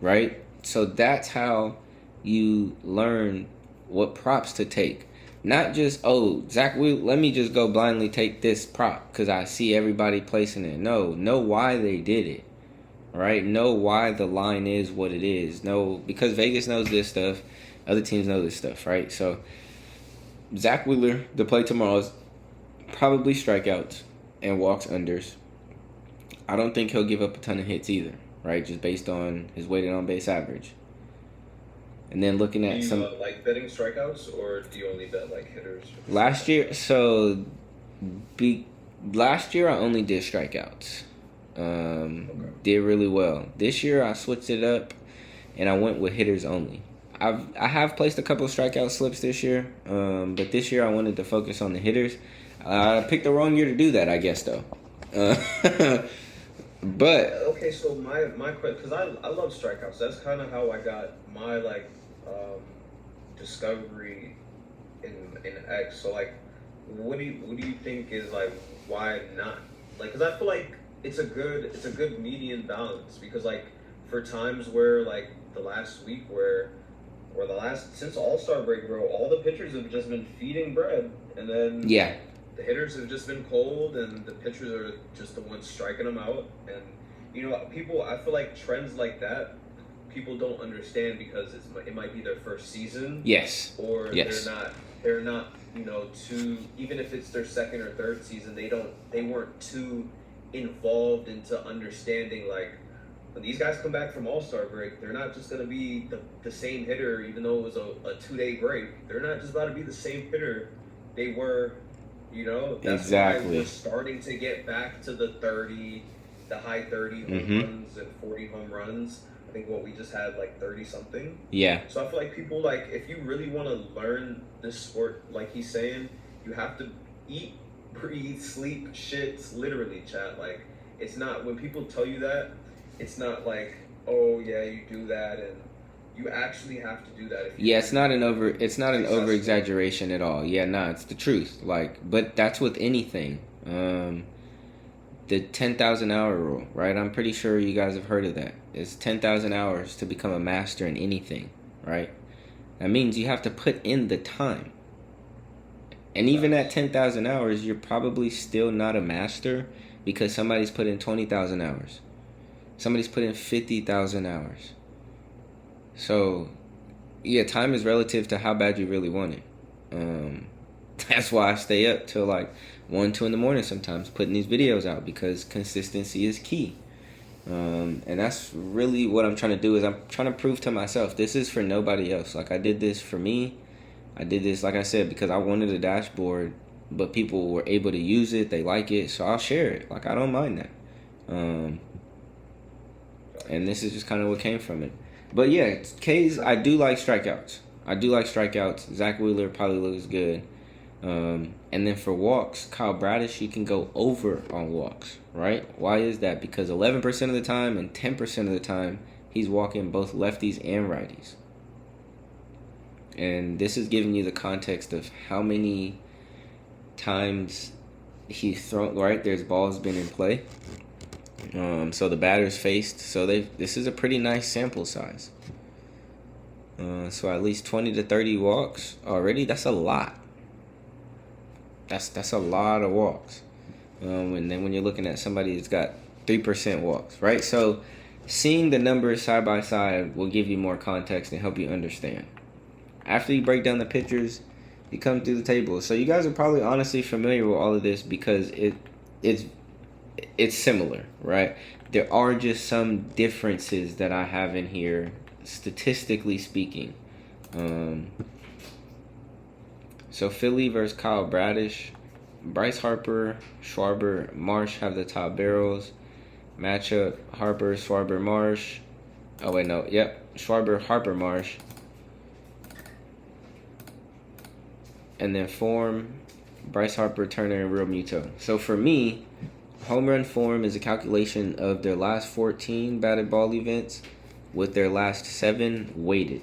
A: right? So that's how you learn what props to take. Not just, Zach Wheeler, let me just go blindly take this prop because I see everybody placing it. No, know why they did it, right? Know why the line is what it is. No, because Vegas knows this stuff. Other teams know this stuff, right? So Zach Wheeler, the play tomorrow is probably strikeouts and walks unders. I don't think he'll give up a ton of hits either, right? Just based on his weighted on base average. And then looking at
B: do you like betting strikeouts, or do you only bet like hitters?
A: Last year I only did strikeouts. Okay. Did really well. This year I switched it up and I went with hitters only. I have placed a couple of strikeout slips this year, but this year I wanted to focus on the hitters. I picked the wrong year to do that, I guess, though. But
B: okay, so my question, because I love strikeouts. That's kind of how I got my discovery in X. So like, what do you think is like, why not? Like, because I feel like it's a good median balance, because like for times where like the last week where or the last since All-Star break, bro, all the pitchers have just been feeding bread, and then the hitters have just been cold, and the pitchers are just the ones striking them out. And people, I feel like trends like that, people don't understand because it might be their first season.
A: Yes.
B: Or they're not too, even if it's their second or third season, they weren't too involved into understanding, like, when these guys come back from All-Star break, they're not just going to be the same hitter, even though it was a 2-day break. They're not just about to be the same hitter they were, That's
A: exactly.
B: why we're starting to get back to the high 30 home runs and 40 home runs. I think we just had like 30-something.
A: Yeah.
B: So I feel like people, like, if you really want to learn this sport, like he's saying, you have to eat, breathe, sleep, shit, literally, chat. Like, it's not, when people tell you that, it's not like, oh yeah, you do that, and you actually have to do that.
A: It's not an over exaggeration at all. Yeah, no, it's the truth. Like, but that's with anything. The 10,000 hour rule, right? I'm pretty sure you guys have heard of that. It's 10,000 hours to become a master in anything, right? That means you have to put in the time. And even at 10,000 hours, you're probably still not a master because somebody's put in 20,000 hours. Somebody's put in 50,000 hours. So, yeah, time is relative to how bad you really want it. That's why I stay up till like 1, 2 in the morning sometimes putting these videos out, because consistency is key. And that's really what I'm trying to do, is I'm trying to prove to myself this is for nobody else. Like, I did this for me. I did this, like I said, because I wanted a dashboard, but people were able to use it. They like it, so I'll share it. Like, I don't mind that. And this is just kind of what came from it. But yeah, K's, I do like strikeouts. Zach Wheeler probably looks good. And then for walks, Kyle Bradish, you can go over on walks, right? Why is that? Because 11% of the time and 10% of the time, he's walking both lefties and righties. And this is giving you the context of how many times he's thrown, right? There's balls been in play. So the batter's faced. So this is a pretty nice sample size. So at least 20 to 30 walks already. That's a lot. That's a lot of walks. And then when you're looking at somebody that's got 3% walks, right? So seeing the numbers side by side will give you more context and help you understand. After you break down the pictures, you come through the table. So you guys are probably honestly familiar with all of this because it's similar, right? There are just some differences that I have in here, statistically speaking. So Philly versus Kyle Bradish, Bryce Harper, Schwarber, Marsh have the top barrels. Matchup: Harper, Schwarber, Marsh. Oh wait, no, yep, Schwarber, Harper, Marsh. And then form: Bryce Harper, Turner, and Real Muto. So for me, home run form is a calculation of their last 14 batted ball events with their last 7 weighted.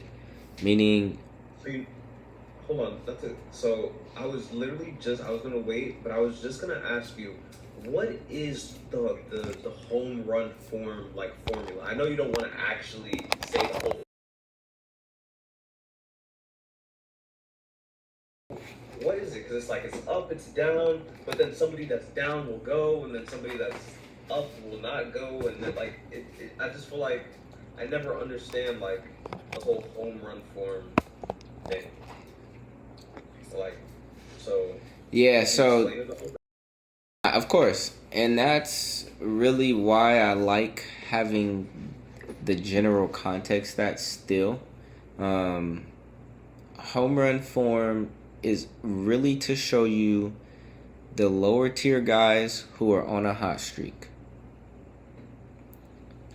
A: Meaning...
B: Hold on, that's it. So I was literally I was going to wait, but I was just going to ask you, what is the home run form, like, formula? I know you don't want to actually say the whole... What is it? Because it's like it's up, it's down, but then somebody that's down will go, and then somebody that's up will not go, and then like I just feel like I never understand like the whole home run form And, like, so.
A: Yeah, so of course, and that's really why I like having the general context that still. Home run form is really to show you the lower tier guys who are on a hot streak.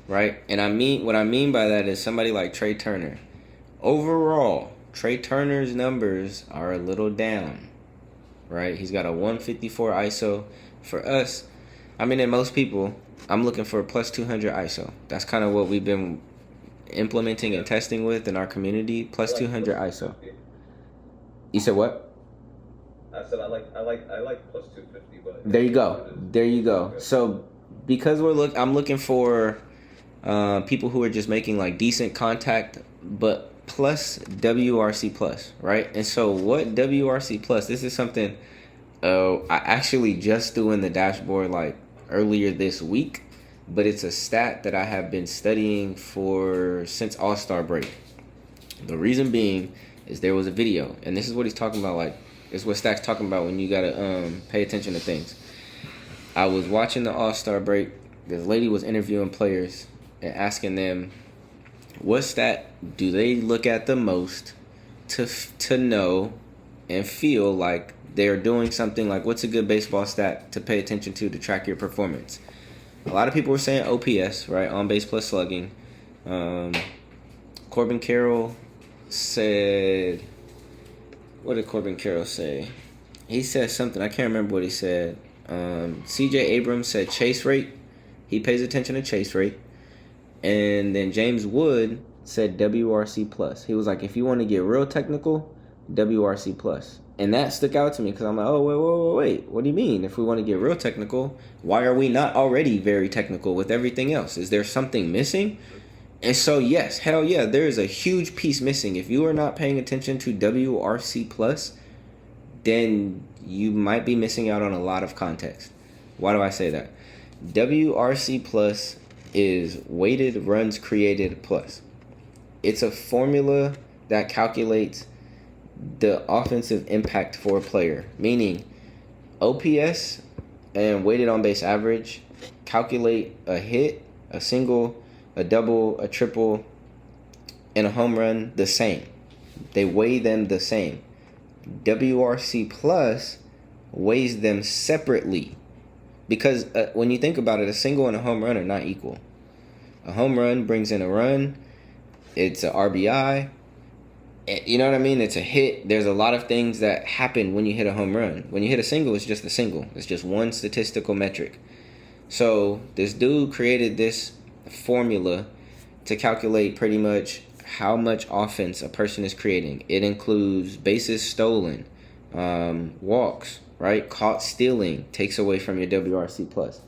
A: Right? And what I mean by that is somebody like Trey Turner. Overall, Trey Turner's numbers are a little down. Right? He's got a 154 ISO. For us, I mean, and most people, I'm looking for a plus 200 ISO. That's kind of what we've been implementing and testing with in our community. Plus 200 ISO. You said what?
B: I said I like plus 250, but
A: there you go. Okay. So because I'm looking for people who are just making like decent contact, but plus WRC plus, right? And so what WRC plus? This is something I actually just threw in the dashboard like earlier this week, but it's a stat that I have been studying since All-Star break. The reason being is there was a video, and this is what he's talking about. Like, it's what Stack's talking about when you gotta pay attention to things. I was watching the All-Star break. This lady was interviewing players and asking them, what stat do they look at the most to know and feel like they're doing something, like what's a good baseball stat to pay attention to track your performance? A lot of people were saying OPS, right? On base plus slugging. Corbin Carroll said, what did Corbin Carroll say? He said something, I can't remember what he said. CJ Abrams said chase rate. He pays attention to chase rate. And then James Wood said WRC plus. He was like, if you want to get real technical, WRC plus. And that stuck out to me because I'm like, oh, wait. What do you mean? If we want to get real technical, why are we not already very technical with everything else? Is there something missing? And so, yes, hell yeah, there is a huge piece missing. If you are not paying attention to WRC plus, then you might be missing out on a lot of context. Why do I say that? WRC plus is weighted runs created plus. It's a formula that calculates the offensive impact for a player, meaning OPS and weighted on base average calculate a hit, a single, a double, a triple, and a home run the same. They weigh them the same. WRC plus weighs them separately because when you think about it, a single and a home run are not equal. A home run brings in a run. It's a RBI. You know what I mean? It's a hit. There's a lot of things that happen when you hit a home run. When you hit a single, it's just a single. It's just one statistical metric. So this dude created this formula to calculate pretty much how much offense a person is creating. It includes bases stolen, walks, right? Caught stealing takes away from your WRC plus.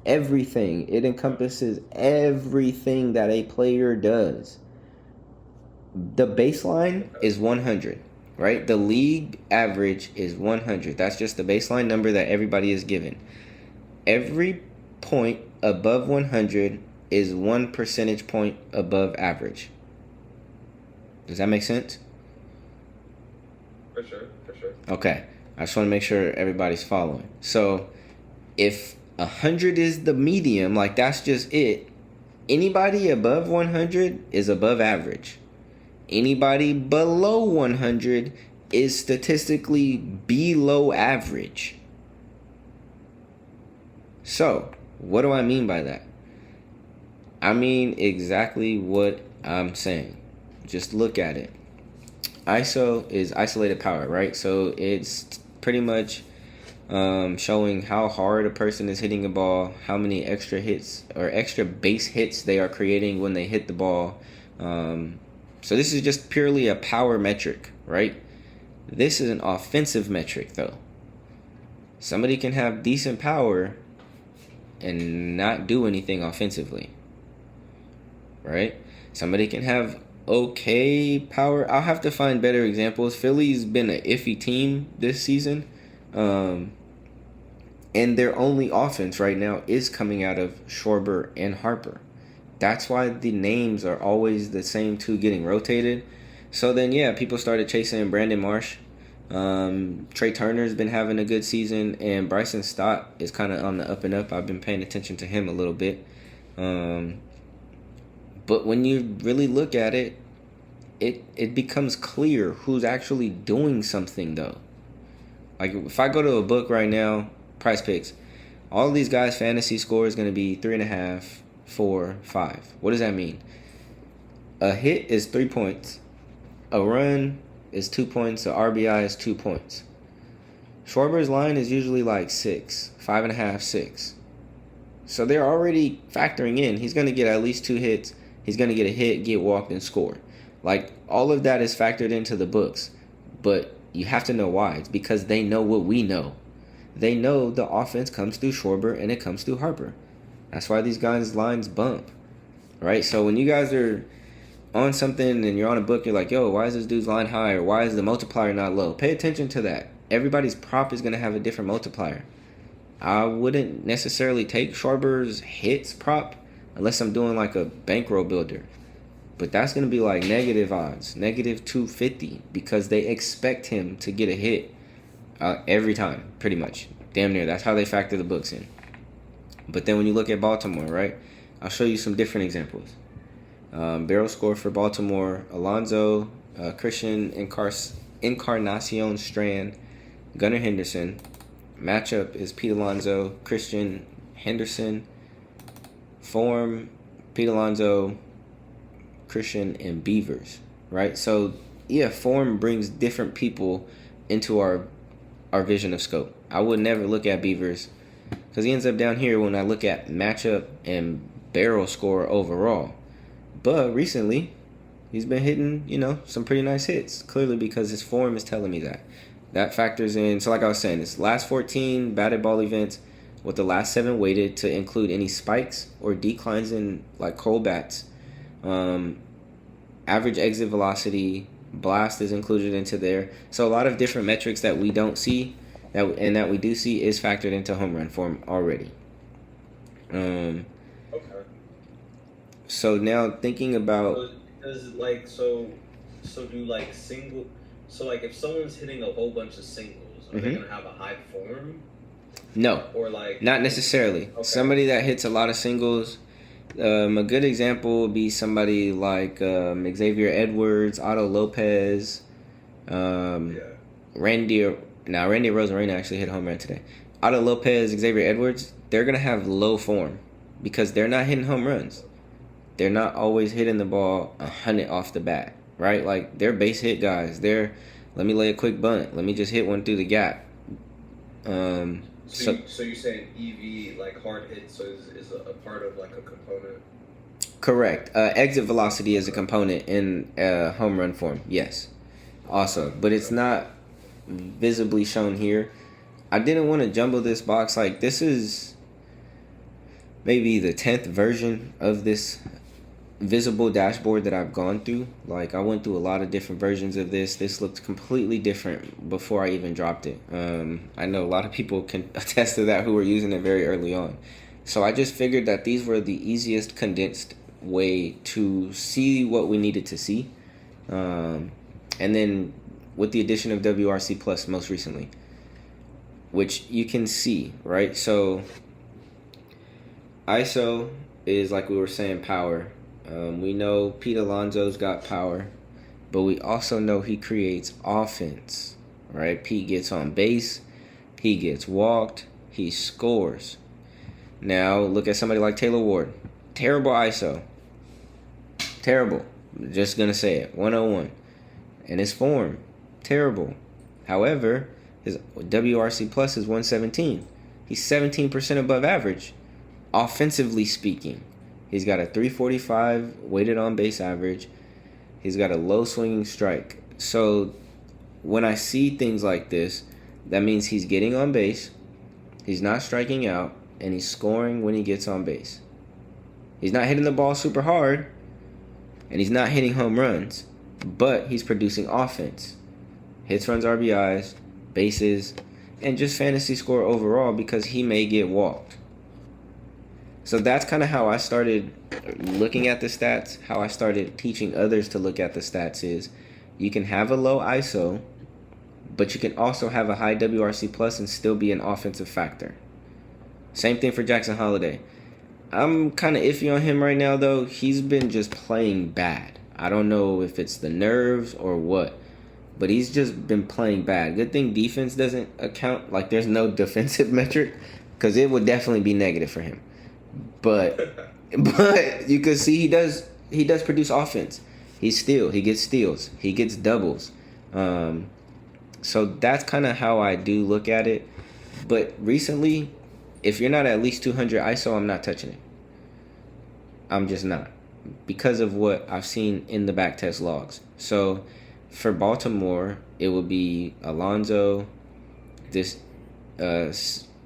A: Everything. It encompasses everything that a player does. The baseline is 100, right? The league average is 100. That's just the baseline number that everybody is given. Every point above 100 is 1 percentage point above average. Does that make sense?
B: For sure.
A: Okay. I just want to make sure everybody's following. So if 100 is the medium, like that's just it, anybody above 100 is above average. Anybody below 100 is statistically below average. So, what do I mean by that? I mean exactly what I'm saying. Just look at it. ISO is isolated power, right? So it's pretty much showing how hard a person is hitting a ball, how many extra hits or extra base hits they are creating when they hit the ball. So this is just purely a power metric, right? This is an offensive metric, though. Somebody can have decent power and not do anything offensively, right? Somebody can have okay power. I'll have to find better examples. Philly's been an iffy team this season, and their only offense right now is coming out of Schwarber and Harper. That's why the names are always the same two getting rotated. So then, yeah, people started chasing Brandon Marsh. Trey Turner's been having a good season, and Bryson Stott is kind of on the up and up. I've been paying attention to him a little bit. But when you really look at it, it becomes clear who's actually doing something, though. Like, if I go to a book right now, Price Picks, all of these guys' fantasy score is going to be 3.5, 4, 5. What does that mean? A hit is 3 points. A run is 2 points. A RBI is 2 points. Schwarber's line is usually like 6, 5.5, 6. So they're already factoring in. He's going to get at least 2 hits. He's going to get a hit, get walked, and score. Like, all of that is factored into the books. But you have to know why. It's because they know what we know. They know the offense comes through Schwarber and it comes through Harper. That's why these guys' lines bump. Right? So when you guys are on something and you're on a book, you're like, yo, why is this dude's line high, or why is the multiplier not low? Pay attention to that. Everybody's prop is going to have a different multiplier. I wouldn't necessarily take Schwarber's hits prop unless I'm doing like a bankroll builder. But that's going to be like negative odds, negative 250, because they expect him to get a hit every time, pretty much. Damn near. That's how they factor the books in. But then when you look at Baltimore, right, I'll show you some different examples. Barrel score for Baltimore: Alonso, Christian Encarnacion Strand, Gunnar Henderson. Matchup is Pete Alonso, Christian Henderson. Form: Pete Alonso, Christian, and Beavers. Right? So yeah, form brings different people into our vision of scope. I would never look at Beavers because he ends up down here when I look at matchup and barrel score overall. But recently, he's been hitting, some pretty nice hits. Clearly because his form is telling me that. That factors in. So like I was saying, it's last 14 batted ball events with the last 7 weighted to include any spikes or declines in like cold bats. Average exit velocity, blast is included into there. So a lot of different metrics that we don't see that we do see is factored into home run form already. Okay. So now thinking about
B: if someone's hitting a whole bunch of singles, are they gonna have a high form?
A: No.
B: Or like
A: not necessarily. Okay. Somebody that hits a lot of singles. A good example would be somebody like Xavier Edwards, Otto Lopez, Randy Rosarena actually hit a home run today. Otto Lopez, Xavier Edwards, they're going to have low form because they're not hitting home runs. They're not always hitting the ball 100 off the bat, right? Like, they're base hit guys. Let me lay a quick bunt. Let me just hit one through the gap.
B: So you're saying EV, like hard hits, is a part of like a component?
A: Correct. Exit velocity is a component in home run form, yes. Also, but it's not visibly shown here. I didn't want to jumble this box. Like, this is maybe the 10th version of this visible dashboard that I've gone through. Like, I went through a lot of different versions of this. This looked completely different before I even dropped it. I know a lot of people can attest to that who were using it very early on. So I just figured that these were the easiest condensed way to see what we needed to see. And then with the addition of WRC Plus most recently, which you can see, right? So ISO is, like we were saying, power. We know Pete Alonso's got power, but we also know he creates offense, right? Pete gets on base, he gets walked, he scores. Now, look at somebody like Taylor Ward. Terrible ISO. Terrible. Just going to say it. 101. And his form, terrible. However, his WRC Plus is 117. He's 17% above average, offensively speaking. He's got a 345 weighted on base average. He's got a low swinging strike. So when I see things like this, that means he's getting on base, he's not striking out, and he's scoring when he gets on base. He's not hitting the ball super hard, and he's not hitting home runs, but he's producing offense. Hits, runs, RBIs, bases, and just fantasy score overall because he may get walked. So that's kind of how I started looking at the stats. How I started teaching others to look at the stats is You can have a low ISO, but you can also have a high WRC plus and still be an offensive factor. Same thing for Jackson Holiday. I'm kind of iffy on him right now, though. He's been just playing bad. I don't know if it's the nerves or what, but he's just been playing bad. Good thing defense doesn't account. Like, there's no defensive metric, because it would definitely be negative for him. But you can see he does produce offense. He gets steals. He gets doubles. So that's kind of how I do look at it. But recently, if you're not at least 200 ISO, I'm not touching it. I'm just not. Because of what I've seen in the back test logs. So for Baltimore, it would be Alonzo, this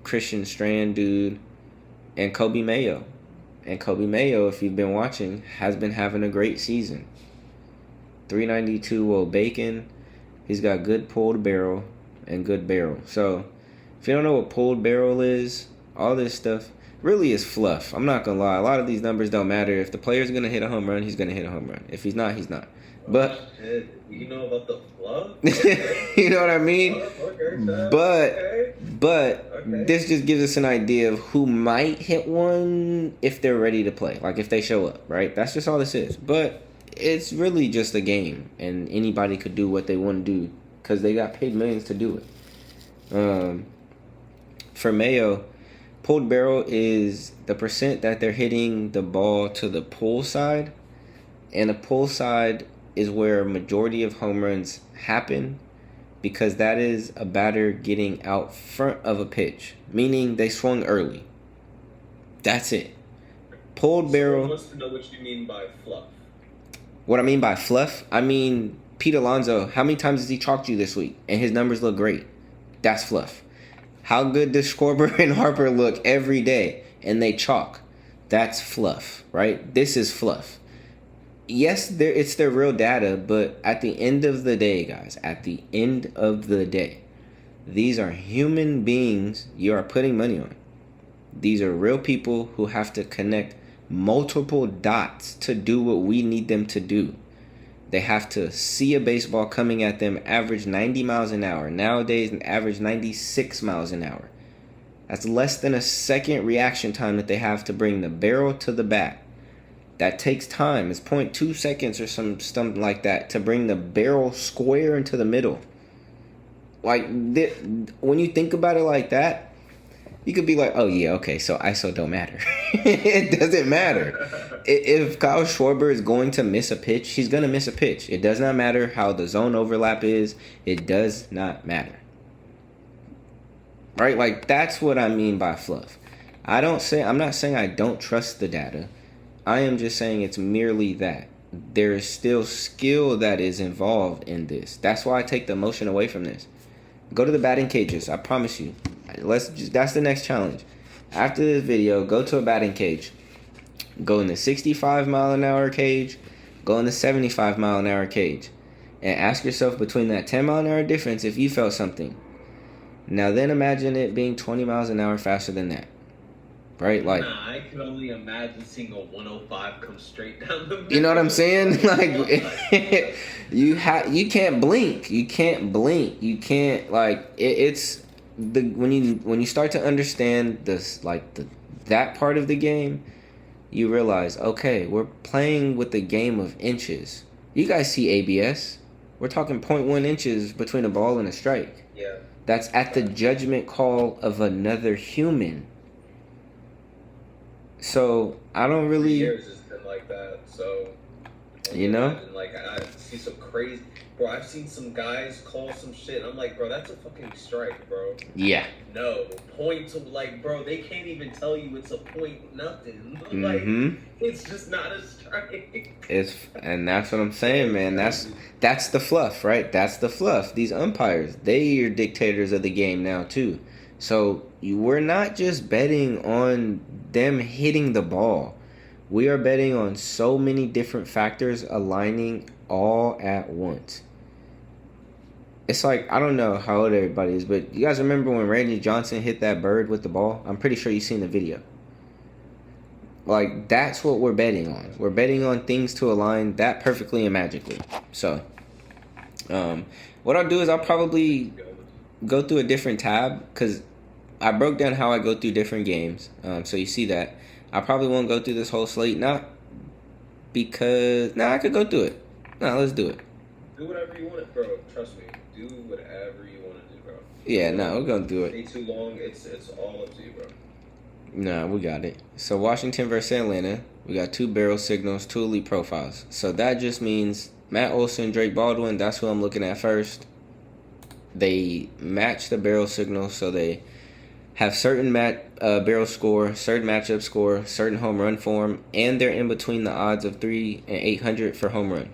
A: Christian Strand dude, and Kobe Mayo. And Kobe Mayo, if you've been watching, has been having a great season. 392 bacon. He's got good pulled barrel and good barrel. So if you don't know what pulled barrel is, all this stuff really is fluff. I'm not going to lie. A lot of these numbers don't matter. If the player's going to hit a home run, he's going to hit a home run. If he's not, he's not. But
B: you know about the fluff?
A: You know what I mean?
B: Okay.
A: But this just gives us an idea of who might hit one if they're ready to play. Like if they show up, right? That's just all this is. But it's really just a game, and anybody could do what they want to do because they got paid millions to do it. For Mayo, pulled barrel is the percent that they're hitting the ball to the pull side, and the pull side is where a majority of home runs happen because that is a batter getting out front of a pitch, meaning they swung early. That's it. Pulled barrel.
B: Someone wants to know what you mean by fluff.
A: What I mean by fluff, I mean Pete Alonso. How many times has he chalked you this week? And his numbers look great. That's fluff. How good does Schwarber and Harper look every day? And they chalk. That's fluff, right? This is fluff. Yes, it's their real data, but at the end of the day, guys, at the end of the day, these are human beings you are putting money on. These are real people who have to connect multiple dots to do what we need them to do. They have to see a baseball coming at them average 90 miles an hour. Nowadays, an average 96 miles an hour. That's less than a second reaction time that they have to bring the barrel to the bat. That takes time. It's 0.2 seconds or something like that to bring the barrel square into the middle. Like, when you think about it like that, you could be like, oh, yeah, okay, so ISO don't matter. It doesn't matter. If Kyle Schwarber is going to miss a pitch, he's going to miss a pitch. It does not matter how the zone overlap is. It does not matter. Right? Like, that's what I mean by fluff. I'm not saying I don't trust the data. I am just saying it's merely that. There is still skill that is involved in this. That's why I take the emotion away from this. Go to the batting cages. I promise you. That's the next challenge. After this video, go to a batting cage. Go in the 65 mile an hour cage. Go in the 75 mile an hour cage. And ask yourself between that 10 mile an hour difference if you felt something. Now then imagine it being 20 miles an hour faster than that. Right? Like,
B: nah, I can only imagine seeing a 105 come straight down the middle.
A: You know what I'm saying? Like, you can't blink. You can't blink. You can't, like, it's when you start to understand this, like, that part of the game, you realize, okay, we're playing with the game of inches. You guys see ABS. We're talking 0.1 inches between a ball and a strike.
B: Yeah.
A: That's at the judgment call of another human. So I don't really.
B: 3 years has been like that. So
A: you know,
B: imagine, like, I see some crazy. Bro, I've seen some guys call some shit. I'm like, bro, that's a fucking strike, bro.
A: Yeah.
B: No point to, like, bro. They can't even tell you it's a point nothing. Like,
A: Mm-hmm.
B: it's just not a strike.
A: And that's what I'm saying, man. That's the fluff, right? That's the fluff. These umpires, they are dictators of the game now too. So we're not just betting on them hitting the ball. We are betting on so many different factors aligning all at once. It's like, I don't know how old everybody is, but you guys remember when Randy Johnson hit that bird with the ball? I'm pretty sure you've seen the video. Like, that's what we're betting on. We're betting on things to align that perfectly and magically. So, What I'll do is I'll probably go through a different tab because I broke down how I go through different games. So you see that. I probably won't go through this whole slate, not because I could go through it. Let's do it.
B: Do whatever you want, bro. Trust me. Do whatever you want to do, bro.
A: Yeah, we're gonna do it.
B: Stay too long. It's all up to you, bro.
A: We got it. So Washington versus Atlanta. We got 2 barrel signals, 2 elite profiles. So that just means Matt Olson, Drake Baldwin. That's who I'm looking at first. They match the barrel signal, so they have certain barrel score, certain matchup score, certain home run form, and they're in between the odds of 3 and 800 for home run,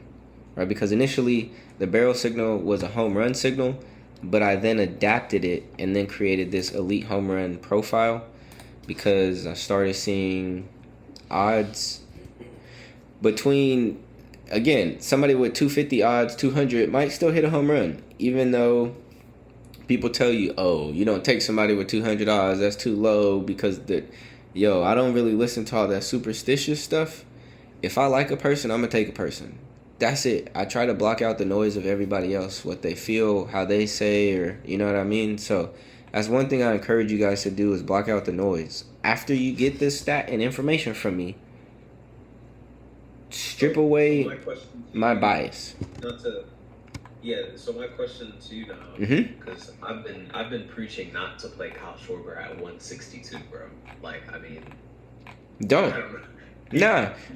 A: right? Because initially the barrel signal was a home run signal, but I then adapted it and then created this elite home run profile because I started seeing odds between, again, somebody with 250 odds, 200 might still hit a home run, even though people tell you, oh, you don't take somebody with 200 odds, that's too low because I don't really listen to all that superstitious stuff. If I like a person, I'm going to take a person. That's it. I try to block out the noise of everybody else, what they feel, how they say, or you know what I mean? So that's one thing I encourage you guys to do is block out the noise. After you get this stat and information from me, strip away my bias.
B: So my question to you now, because I've been preaching not to play Kyle Schwarber at 162, bro. Like, I mean,
A: don't.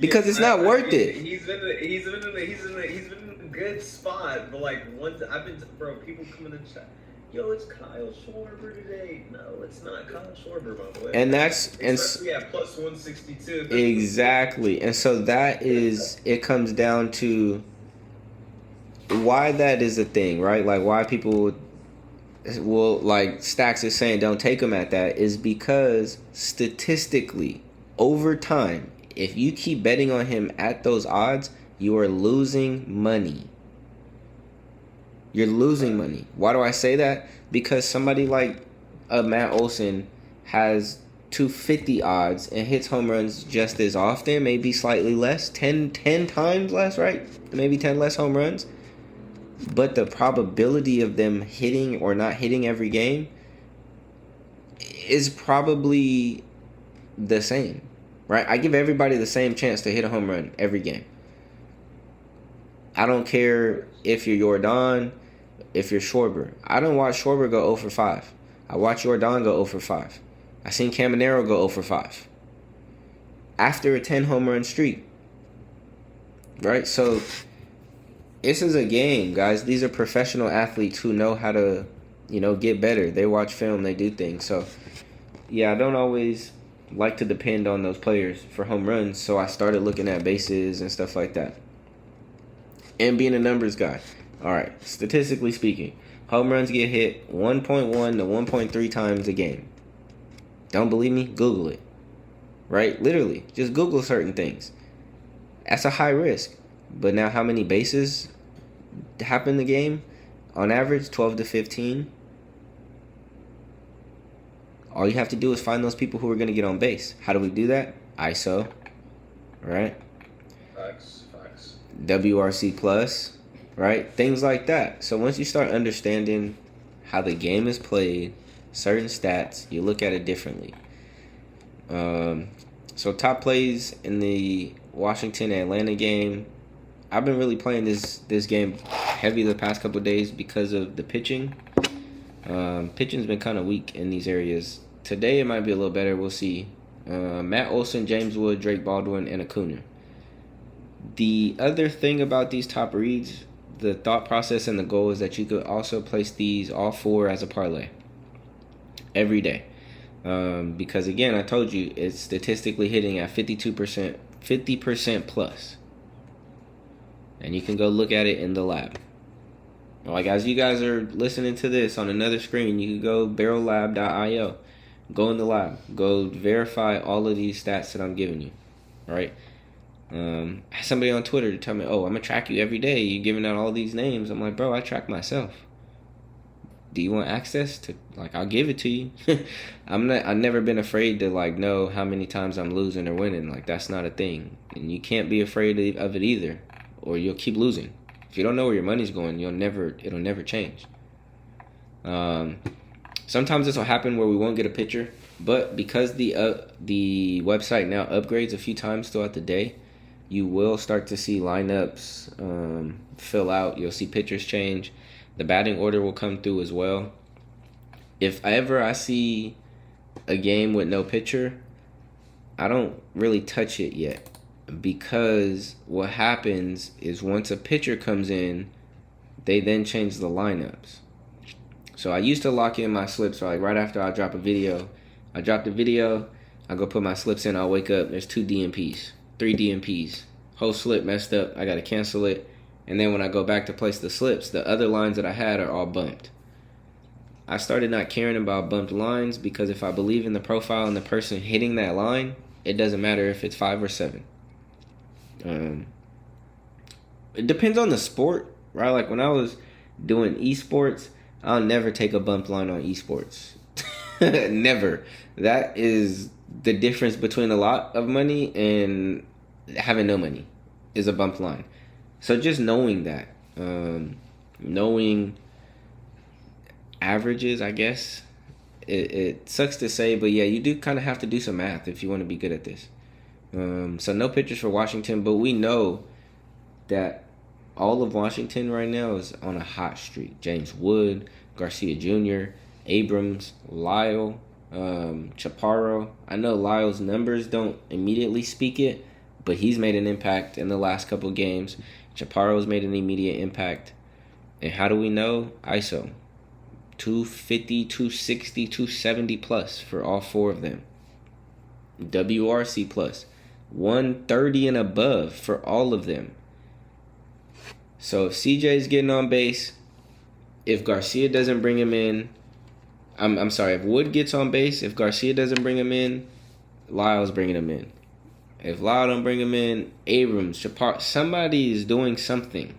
A: Because it's not worth it.
B: He's been in a good spot, but like people come in the chat. Yo, it's Kyle Schwarber today. No, it's not Kyle Schwarber, by the way.
A: And that's
B: especially at plus 162.
A: Exactly, and so that is it. Comes down to why that is a thing, right? Like why people will, like Stacks is saying, don't take him at that, is because statistically, over time, if you keep betting on him at those odds, you are losing money. You're losing money. Why do I say that? Because somebody like Matt Olson has 250 odds and hits home runs just as often, maybe slightly less, 10 times less, right? Maybe 10 less home runs. But the probability of them hitting or not hitting every game is probably the same, right? I give everybody the same chance to hit a home run every game. I don't care if you're Jordan, if you're Schwarber. I don't watch Schwarber go 0 for 5. I watch Jordan go 0 for 5. I seen Caminero go 0 for 5 after a 10 home run streak, right? So this is a game, guys. These are professional athletes who know how to, get better. They watch film, they do things. So, I don't always like to depend on those players for home runs, so I started looking at bases and stuff like that. And being a numbers guy. All right, statistically speaking, home runs get hit 1.1 to 1.3 times a game. Don't believe me? Google it. Right? Literally, just Google certain things. That's a high risk. But now how many bases happen in the game? On average, 12 to 15. All you have to do is find those people who are going to get on base. How do we do that? ISO. Right?
B: Facts.
A: WRC plus. Right? Things like that. So once you start understanding how the game is played, certain stats, you look at it differently. So top plays in the Washington-Atlanta game. I've been really playing this game heavy the past couple of days because of the pitching. Pitching's been kind of weak in these areas. Today it might be a little better. We'll see. Matt Olson, James Wood, Drake Baldwin, and Acuna. The other thing about these top reads, the thought process and the goal is that you could also place these all 4 as a parlay every day. Because again, I told you it's statistically hitting at 52%, 50% plus. And you can go look at it in the lab. Like as you guys are listening to this on another screen, you can go barrellab.io. Go in the lab. Go verify all of these stats that I'm giving you. Right? I had somebody on Twitter to tell me, oh, I'm going to track you every day. You're giving out all these names. I'm like, bro, I track myself. Do you want access to, I'll give it to you. I've never been afraid to know how many times I'm losing or winning. That's not a thing. And you can't be afraid of it either, or you'll keep losing. If you don't know where your money's going, it'll never change. Sometimes this will happen where we won't get a picture, but because the website now upgrades a few times throughout the day, you will start to see lineups fill out. You'll see pictures change. The batting order will come through as well. If ever I see a game with no pitcher, I don't really touch it yet, because what happens is once a pitcher comes in, they then change the lineups. So I used to lock in my slips like right after I drop a video. I drop the video, I go put my slips in, I'll wake up, there's 2 DMPs, 3 DMPs. Whole slip messed up, I gotta cancel it. And then when I go back to place the slips, the other lines that I had are all bumped. I started not caring about bumped lines because if I believe in the profile and the person hitting that line, it doesn't matter if it's 5 or 7. It depends on the sport, right? Like when I was doing esports, I'll never take a bumped line on esports. Never. That is the difference between a lot of money and having no money, is a bumped line. So just knowing that, knowing averages, I guess, it sucks to say, but yeah, you do kind of have to do some math if you want to be good at this. So no pitchers for Washington, but we know that all of Washington right now is on a hot streak. James Wood, Garcia Jr., Abrams, Lyle, Chaparro. I know Lyle's numbers don't immediately speak it, but he's made an impact in the last couple games. Chaparro's made an immediate impact. And how do we know? ISO. 250, 260, 270 plus for all 4 of them. WRC plus. 130 and above for all of them. So if CJ's getting on base, if Garcia doesn't bring him in, I'm sorry, if Wood gets on base, if Garcia doesn't bring him in, Lyle's bringing him in. If Lyle don't bring him in, Abrams, Chaparro, somebody is doing something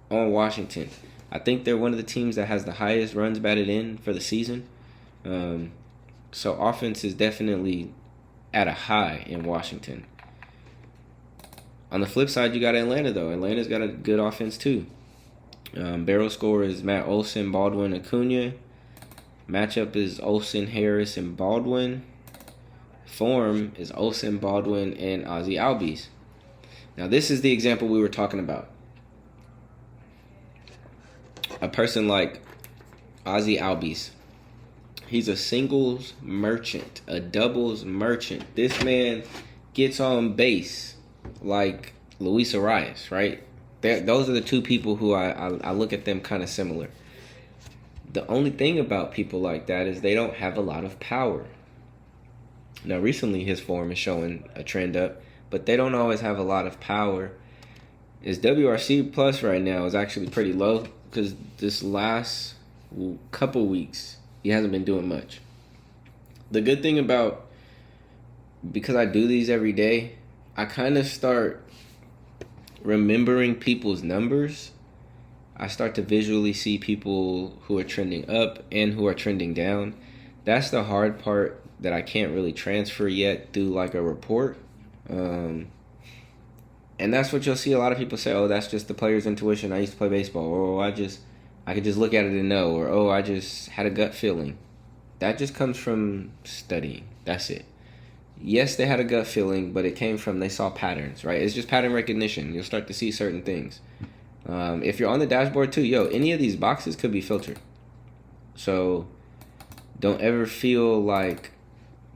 A: on Washington. I think they're one of the teams that has the highest runs batted in for the season. So offense is definitely at a high in Washington. On the flip side, you got Atlanta, though. Atlanta's got a good offense, too. Barrel score is Matt Olson, Baldwin, Acuna. Matchup is Olson, Harris, and Baldwin. Form is Olson, Baldwin, and Ozzy Albies. Now, this is the example we were talking about. A person like Ozzy Albies. He's a singles merchant, a doubles merchant. This man gets on base like Luis Arias, right? Those are the 2 people who I look at them kind of similar. The only thing about people like that is they don't have a lot of power. Now, recently his form is showing a trend up, but they don't always have a lot of power. His WRC plus right now is actually pretty low because this last couple weeks he hasn't been doing much. The good thing about, because I do these every day, I kind of start remembering people's numbers. I start to visually see people who are trending up and who are trending down. That's the hard part that I can't really transfer yet through like a report. And that's what you'll see a lot of people say, oh, that's just the player's intuition. I used to play baseball. Or I could just look at it and know. Or, oh, I just had a gut feeling. That just comes from studying. That's it. Yes, they had a gut feeling, but it came from they saw patterns, right? It's just pattern recognition. You'll start to see certain things. If you're on the dashboard too, any of these boxes could be filtered. So don't ever feel like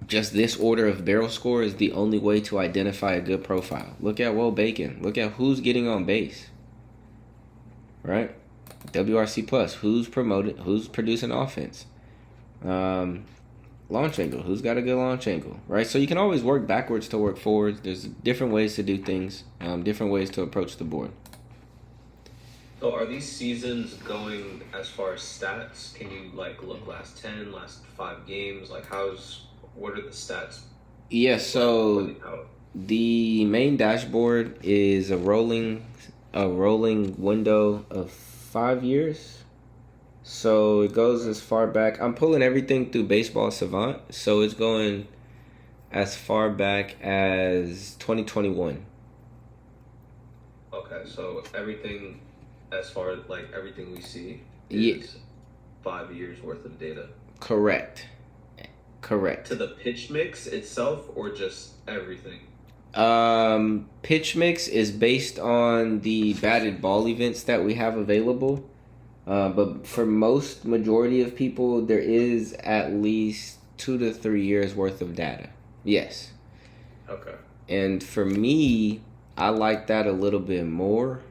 A: just this order of barrel score is the only way to identify a good profile. Look at Will Bacon. Look at who's getting on base. Right? WRC plus. Who's producing offense? Launch angle. Who's got a good launch angle? Right? So you can always work backwards to work forwards. There's different ways to do things. Different ways to approach the board.
B: So are these seasons going as far as stats? Can you look last 10, last 5 games? What are the stats?
A: Yeah, so the main dashboard is a rolling window of 5 years. So it goes as far back. I'm pulling everything through Baseball Savant, so it's going as far back as 2021.
B: Okay, so everything as far as like everything we see
A: Yeah,
B: is 5 years worth of data.
A: correct.
B: To the pitch mix itself or just everything?
A: Pitch mix is based on the batted ball events that we have available. But for most majority of people, there is at least 2 to 3 years worth of data. Yes.
B: Okay.
A: And for me, I like that a little bit more.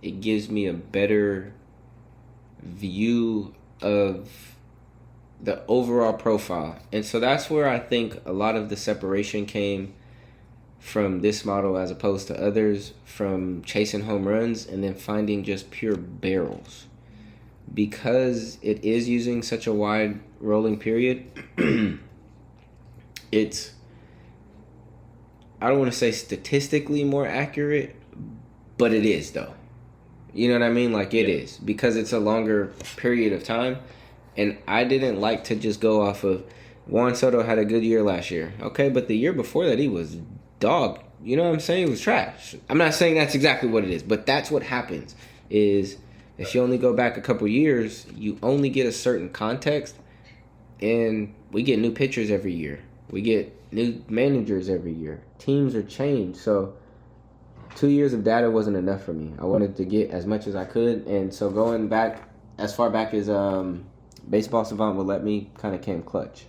A: It gives me a better view of the overall profile. And so that's where I think a lot of the separation came from this model as opposed to others, from chasing home runs and then finding just pure barrels. Because it is using such a wide rolling period, it's, I don't want to say statistically more accurate, but it is though. You know what I mean? Like it is, because it's a longer period of time. And I didn't like to just go off of Juan Soto had a good year last year. Okay, but the year before that he was dog. You know what I'm saying? It was trash. I'm not saying that's exactly what it is, but that's what happens is if you only go back a couple years, you only get a certain context, and we get new pitchers every year. We get new managers every year. Teams are changed. So 2 years of data wasn't enough for me. I wanted to get as much as I could, and so going back as far back as Baseball Savant would let me, kind of came clutch.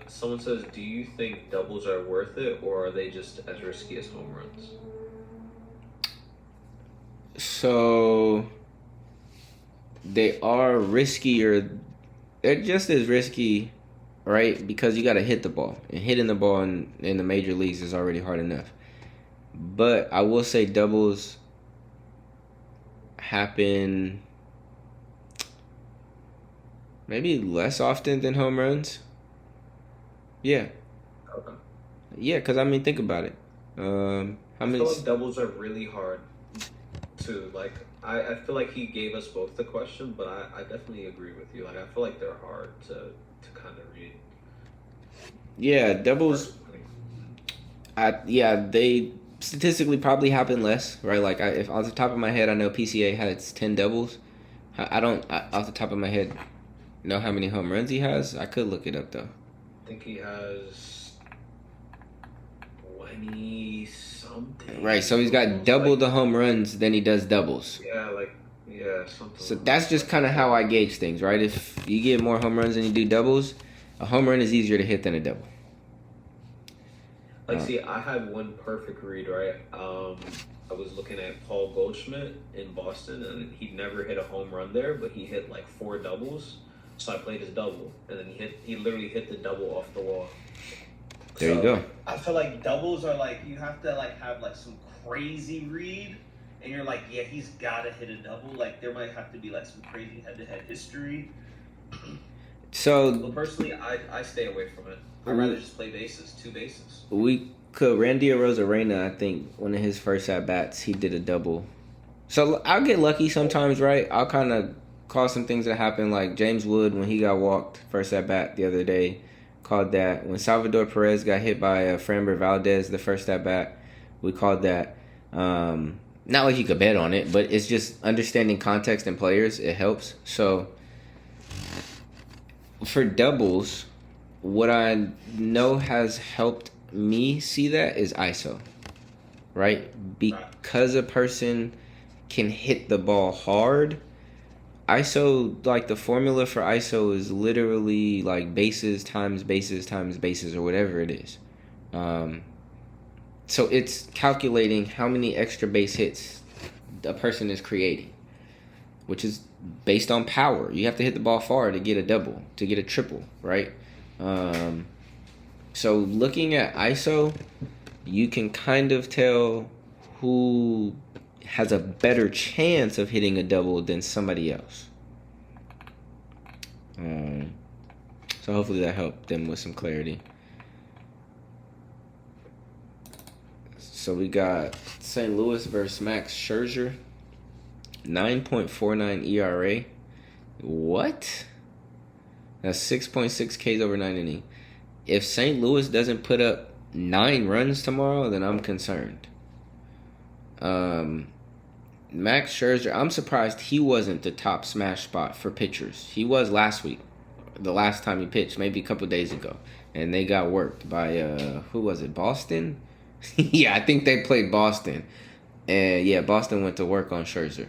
B: Someone says, do you think doubles are worth it, or are they just as risky as home runs?
A: So they are riskier. They're just as risky, right? Because you got to hit the ball, and hitting the ball in the major leagues is already hard enough. But I will say doubles happen maybe less often than home runs. Yeah.
B: Okay.
A: Yeah, because I mean, think about it.
B: I feel like doubles are really hard to, like, I feel like he gave us both the question, but I definitely agree with you. Like, I feel like they're hard to kind of read.
A: Yeah, doubles. They statistically probably happen less, right? Like, if off the top of my head, I know PCA has 10 doubles. I don't, off the top of my head, know how many home runs he has. I could look it up though.
B: I think he has 20 something.
A: Right, so he's got double the home runs than he does doubles.
B: Yeah, something.
A: So that's just kind of how I gauge things, right? If you get more home runs than you do doubles, a home run is easier to hit than a double.
B: Like, see, I had one perfect read, right? I was looking at Paul Goldschmidt in Boston, and he never hit a home run there, but he hit like 4 doubles. So I played his double, and then he literally hit the double off the wall.
A: There you go.
C: I feel like doubles are like, you have to like have like some crazy read, and you're like, yeah, he's got to hit a double. Like there might have to be like some crazy head-to-head history.
A: So
B: personally, I stay away from it. I'd rather just play bases, 2 bases.
A: Randy Arozarena, I think one of his first at bats, he did a double. So I'll get lucky sometimes, right? I'll kind of call some things that happen, like James Wood when he got walked first at bat the other day, called that. When Salvador Perez got hit by Framber Valdez the first at bat, we called that. Not like you could bet on it, but it's just understanding context and players. It helps. So for doubles, what I know has helped me see that is ISO, right? Because a person can hit the ball hard. ISO, like the formula for ISO is literally like bases times bases times bases, or whatever it is. So it's calculating how many extra base hits a person is creating, which is based on power. You have to hit the ball far to get a double, to get a triple, right? So looking at ISO, you can kind of tell who has a better chance of hitting a double than somebody else. So hopefully that helped them with some clarity. So we got St. Louis versus Max Scherzer. 9.49 ERA. What? That's 6.6 Ks over 9 innings. If St. Louis doesn't put up 9 runs tomorrow, then I'm concerned. Max Scherzer, I'm surprised he wasn't the top smash spot for pitchers. He was last week, the last time he pitched, maybe a couple days ago. And they got worked by, who was it, Boston? Yeah, I think they played Boston. And, yeah, Boston went to work on Scherzer.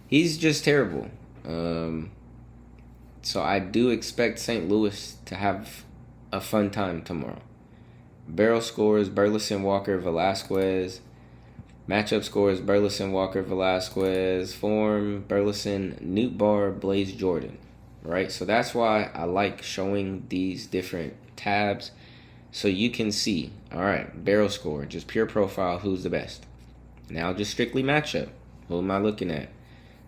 A: He's just terrible. So I do expect St. Louis to have a fun time tomorrow. Barrel scores, Burleson, Walker, Velasquez. Matchup scores, Burleson, Walker, Velasquez. Form, Burleson, Nootbaar, Blaze Jordan. Right? So that's why I like showing these different tabs so you can see, all right, barrel score, just pure profile, who's the best. Now just strictly matchup. Who am I looking at?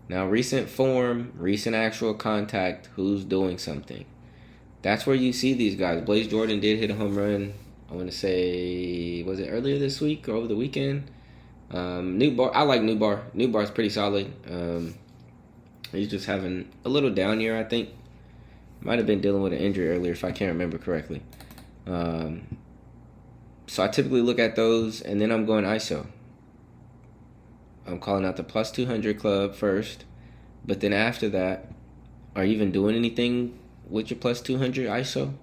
A: Now recent form, recent actual contact, who's doing something. That's where you see these guys. Blaze Jordan did hit a home run, I want to say, was it earlier this week or over the weekend? Nootbaar, I like Nootbaar. Nootbaar's pretty solid. He's just having a little down year, I think. Might have been dealing with an injury earlier if I can't remember correctly. So I typically look at those, and then I'm going ISO. I'm calling out the plus 200 club first, but then after that, are you even doing anything with your plus 200 ISO?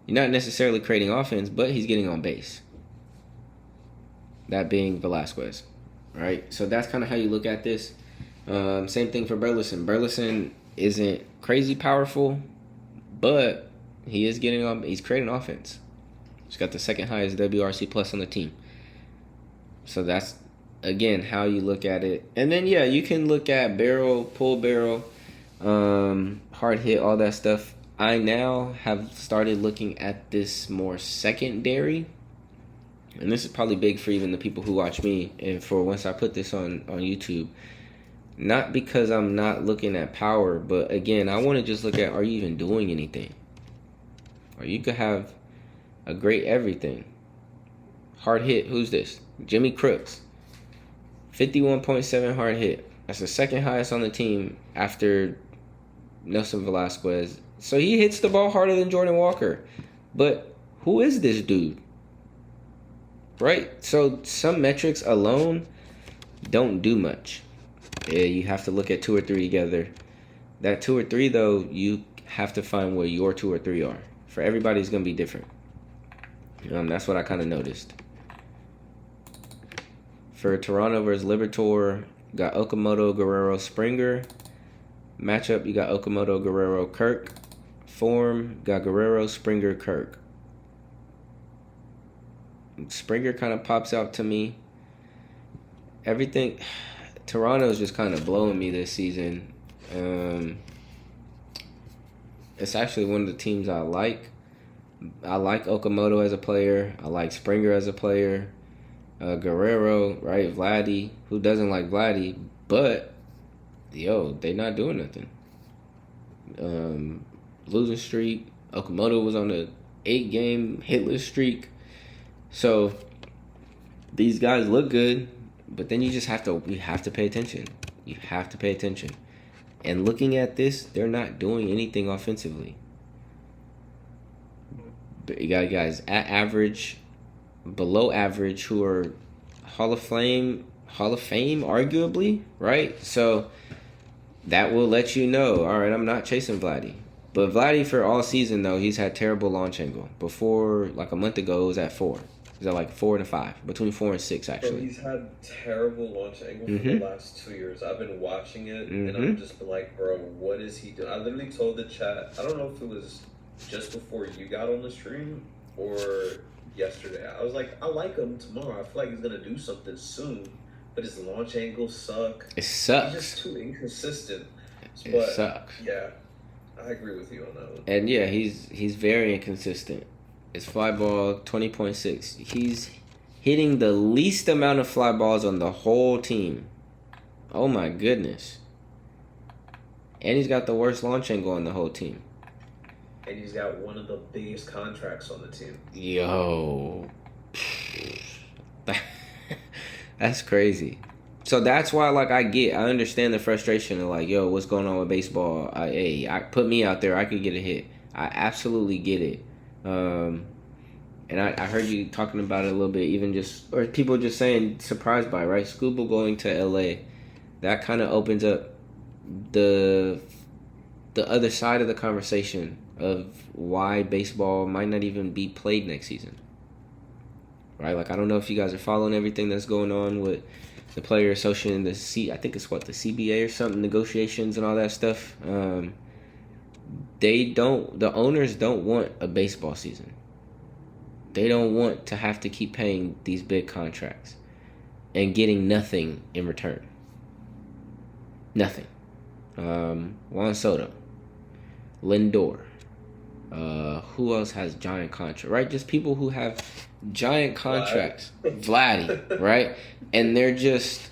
A: You're not necessarily creating offense, but he's getting on base. That being Velasquez, right? So that's kind of how you look at this. Same thing for Burleson. Burleson isn't crazy powerful, but he is getting on. He's creating offense. He's got the second highest WRC plus on the team. So that's, again, how you look at it. And then, yeah, you can look at barrel, pull barrel, hard hit, all that stuff. I now have started looking at this more secondary. And this is probably big for even the people who watch me and for once I put this on YouTube. Not because I'm not looking at power, but again, I want to just look at, are you even doing anything? Or you could have a great everything. Hard hit, who's this? Jimmy Crooks. 51.7 hard hit. That's the second highest on the team after Nelson Velasquez. So he hits the ball harder than Jordan Walker. But who is this dude? Right? So some metrics alone don't do much. Yeah, you have to look at 2 or 3 together. That 2 or 3, though, you have to find where your 2 or 3 are. For everybody, it's going to be different. That's what I kind of noticed. For Toronto versus Libertor, got Okamoto, Guerrero, Springer. Matchup, you got Okamoto, Guerrero, Kirk. Form, got Guerrero, Springer, Kirk. Springer kind of pops out to me. Everything, Toronto's just kind of blowing me this season. It's actually one of the teams I like. I like Okamoto as a player. I like Springer as a player. Guerrero, right? Vladdy. Who doesn't like Vladdy? But, they not doing nothing. Losing streak. Okamoto was on a 8-game hitless streak. So, these guys look good, but then you have to pay attention. You have to pay attention. And looking at this, they're not doing anything offensively. But you got guys at average, below average, who are Hall of Fame, arguably, right? So that will let you know, all right, I'm not chasing Vladdy. But Vladdy, for all season, though, he's had terrible launch angle. Before, like a month ago, it was at 4. He's at like 4 and 5, between 4 and 6, actually.
B: Bro, he's had terrible launch angle for the last 2 years. I've been watching it, and I'm just like, bro, what is he doing? I literally told the chat, I don't know if it was just before you got on the stream or yesterday. I was like, I like him tomorrow. I feel like he's going to do something soon, but his launch angles suck.
A: It sucks.
B: He's just too inconsistent.
A: It sucks.
B: Yeah, I agree with you on that one.
A: And yeah, he's very inconsistent. His fly ball, 20.6. He's hitting the least amount of fly balls on the whole team. Oh my goodness. And he's got the worst launch angle on the whole team.
B: And he's got one of the biggest contracts on the team.
A: Yo. That's crazy. So that's why, I understand the frustration of, what's going on with baseball? I put me out there, I could get a hit. I absolutely get it.
D: and I heard you talking about it a little bit, even just, or people just saying surprised by, right? Scooble going to LA, that kind of opens up the other side of the conversation of why baseball might not even be played next season, right? Like, I don't know if you guys are following everything that's going on with the player association, I think it's the CBA or something, negotiations and all that stuff. The owners don't want a baseball season. They don't want to have to keep paying these big contracts and getting nothing in return. Nothing. Juan Soto, Lindor, who else has giant contracts, right? Just people who have giant contracts. Vladdy, right? And they're just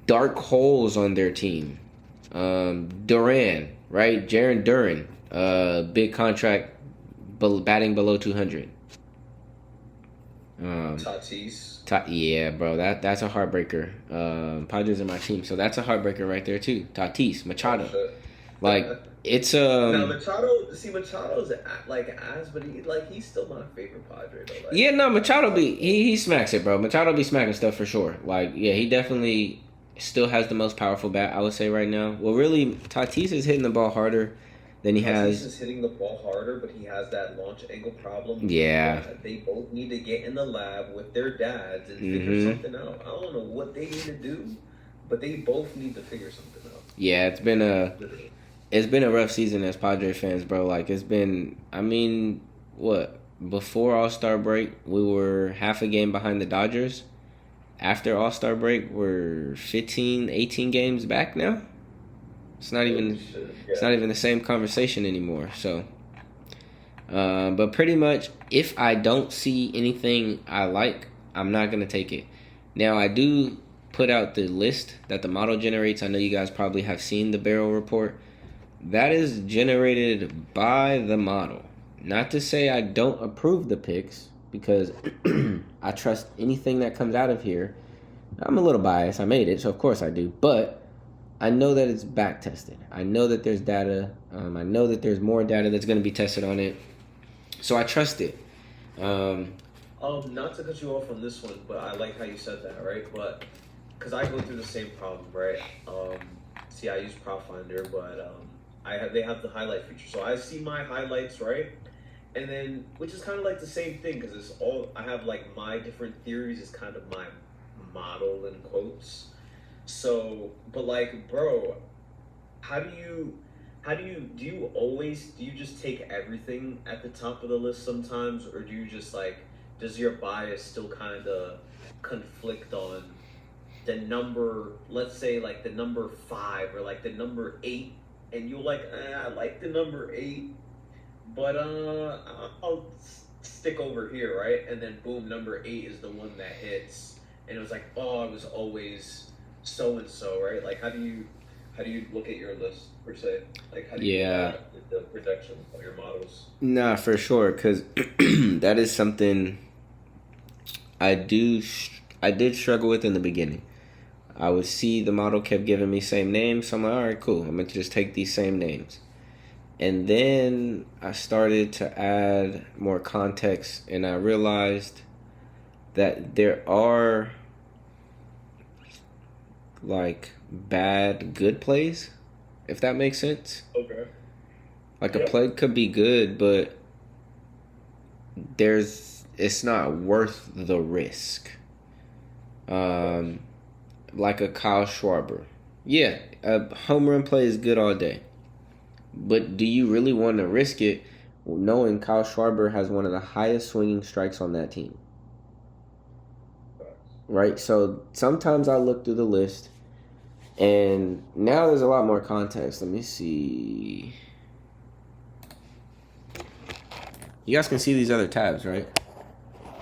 D: dark holes on their team. Duran, right? Jaron Duran, big contract, batting below 200.
B: Tatis.
D: Yeah, bro, that's a heartbreaker. Padres are my team, so that's a heartbreaker right there too. Tatis, Machado, like it's
B: Now Machado's but he's still my favorite Padre though. Like,
D: yeah, no, Machado he smacks it, bro. Machado be smacking stuff for sure. Like, yeah, he definitely still has the most powerful bat, I would say, right now. Well, really, Tatis is hitting the ball harder than he has.
B: Tatis is hitting the ball harder, but he has that launch angle problem.
D: Yeah.
B: They both need to get in the lab with their dads and figure something out. I don't know what they need to do, but they both need to figure something out.
D: Yeah, it's been a rough season as Padre fans, bro. Like, it's been, I mean, before All-Star break, we were half a game behind the Dodgers. After All-Star break, we're 15, 18 games back now. It's not even the same conversation anymore. So, but pretty much, if I don't see anything I like, I'm not gonna take it. Now, I do put out the list that the model generates. I know you guys probably have seen the barrel report. That is generated by the model. Not to say I don't approve the picks, because I trust anything that comes out of here. I'm a little biased. I made it, so of course I do. But I know that it's back tested. I know that there's data. I know that there's more data that's going to be tested on it. So I trust it.
B: Not to cut you off on this one, but I like how you said that, right? But because I go through the same problem, right? I use Prop Finder, but they have the highlight feature, so I see my highlights, right? And then, which is kind of like the same thing, because it's all I have, like, my different theories is kind of my model in quotes. So, but like, bro, do you just take everything at the top of the list sometimes, or do you just does your bias still kind of conflict on the number, let's say like the number 5 or like the number 8, and you're like, I like the number 8, but I'll stick over here, right? And then boom, number 8 is the one that hits, and it was like, oh, it was always so and so, right? Like, how do you look at your list per se? Like, how do you look at the projection of your models?
D: Nah, for sure, because that is something I did struggle with in the beginning. I would see the model kept giving me same names, so I'm like, all right, cool. I'm going to just take these same names. And then I started to add more context, and I realized that there are like bad good plays, if that makes sense.
B: Okay.
D: Like, a play could be good, but it's not worth the risk. Like a Kyle Schwarber. Yeah, a home run play is good all day. But do you really want to risk it knowing Kyle Schwarber has one of the highest swinging strikes on that team? Right? So sometimes I look through the list, and now there's a lot more context. Let me see. You guys can see these other tabs, right?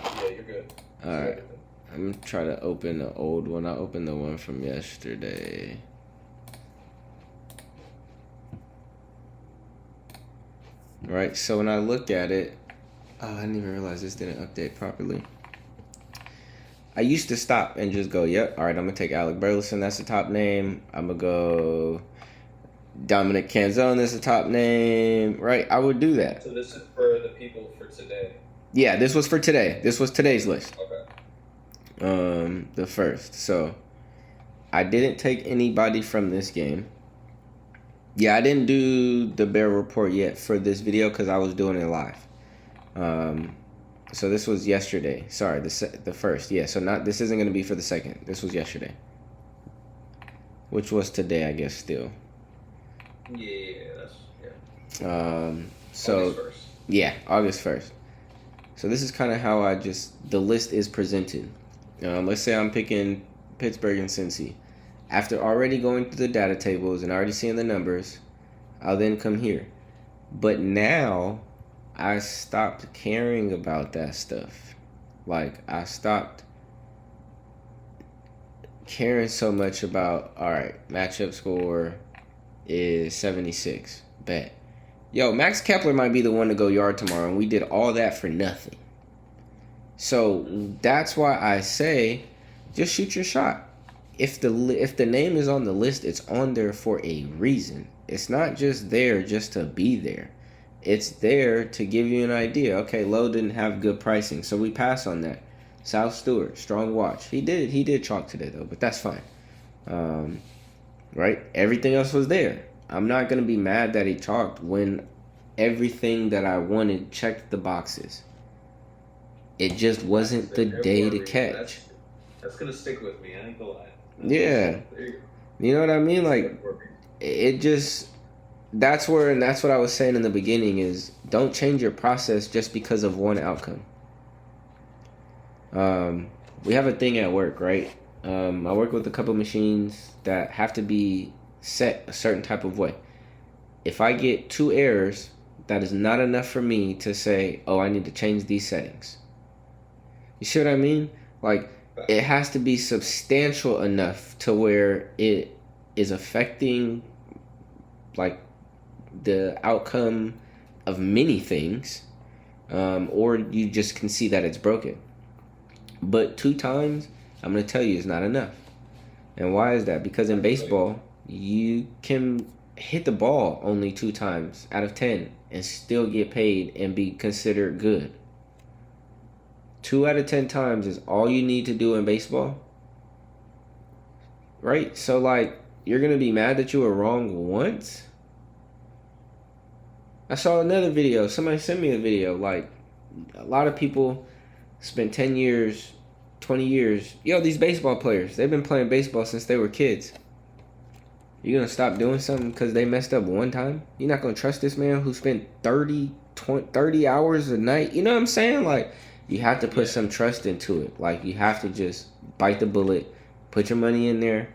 B: Yeah, you're good.
D: All right. I'm trying to open the old one. I opened the one from yesterday. Right, so when I look at it, I didn't even realize this didn't update properly. I used to stop and just go, yep, all right, I'm going to take Alec Burleson, that's the top name. I'm going to go Dominic Canzone, that's the top name. Right, I would do that.
B: So this is for the people for today.
D: Yeah, this was for today. This was today's list.
B: Okay.
D: The first. So I didn't take anybody from this game. Yeah, I didn't do the bear report yet for this video because I was doing it live. So this was yesterday. Sorry, the first. Yeah, so this isn't going to be for the second. This was yesterday. Which was today, I guess, still.
B: Yeah.
D: So
B: August 1st.
D: Yeah, August 1st. So this is kind of how the list is presented. Let's say I'm picking Pittsburgh and Cincy. After already going through the data tables and already seeing the numbers, I'll then come here. But now I stopped caring about that stuff. Like, I stopped caring so much about, all right, matchup score is 76. Bet. Yo, Max Kepler might be the one to go yard tomorrow, and we did all that for nothing. So that's why I say, just shoot your shot. If the name is on the list, it's on there for a reason. It's not just there just to be there. It's there to give you an idea. Okay, Lowe didn't have good pricing, so we pass on that. South Stewart, strong watch. He did chalk today though, but that's fine. Right? Everything else was there. I'm not gonna be mad that he chalked when everything that I wanted checked the boxes. It just wasn't the day to catch.
B: That's gonna stick with me. I ain't gonna lie.
D: Yeah. You know what I mean? Like, it just, that's what I was saying in the beginning is, don't change your process just because of one outcome. We have a thing at work, right? I work with a couple machines that have to be set a certain type of way. If I get 2 errors, that is not enough for me to say, oh, I need to change these settings. You see what I mean? Like, it has to be substantial enough to where it is affecting, like, the outcome of many things, or you just can see that it's broken. But 2 times, I'm going to tell you, is not enough. And why is that? Because in baseball, you can hit the ball only 2 times out of 10 and still get paid and be considered good. 2 out of 10 times is all you need to do in baseball. Right? So, like, you're going to be mad that you were wrong once? I saw another video. Somebody sent me a video. Like, a lot of people spend 10 years, 20 years. Yo, these baseball players, they've been playing baseball since they were kids. You going to stop doing something because they messed up one time? You're not going to trust this man who spent 30 hours a night? You know what I'm saying? Like, you have to put some trust into it. Like, you have to just bite the bullet, put your money in there.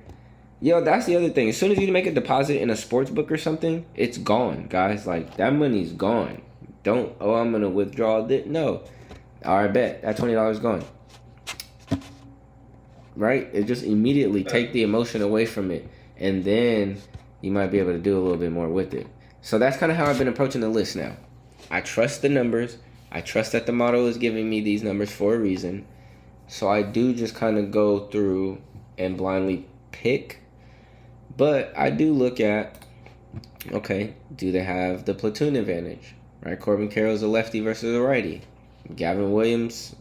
D: Yo, that's the other thing. As soon as you make a deposit in a sports book or something, it's gone, guys. Like, that money's gone. Don't, oh, I'm going to withdraw this. No. All right, bet. That $20 gone. Right? It just immediately take the emotion away from it. And then you might be able to do a little bit more with it. So that's kind of how I've been approaching the list now. I trust the numbers. I trust that the model is giving me these numbers for a reason. So I do just kind of go through and blindly pick. But I do look at, okay, do they have the platoon advantage? Right? Corbin Carroll's a lefty versus a righty. Gavin Williams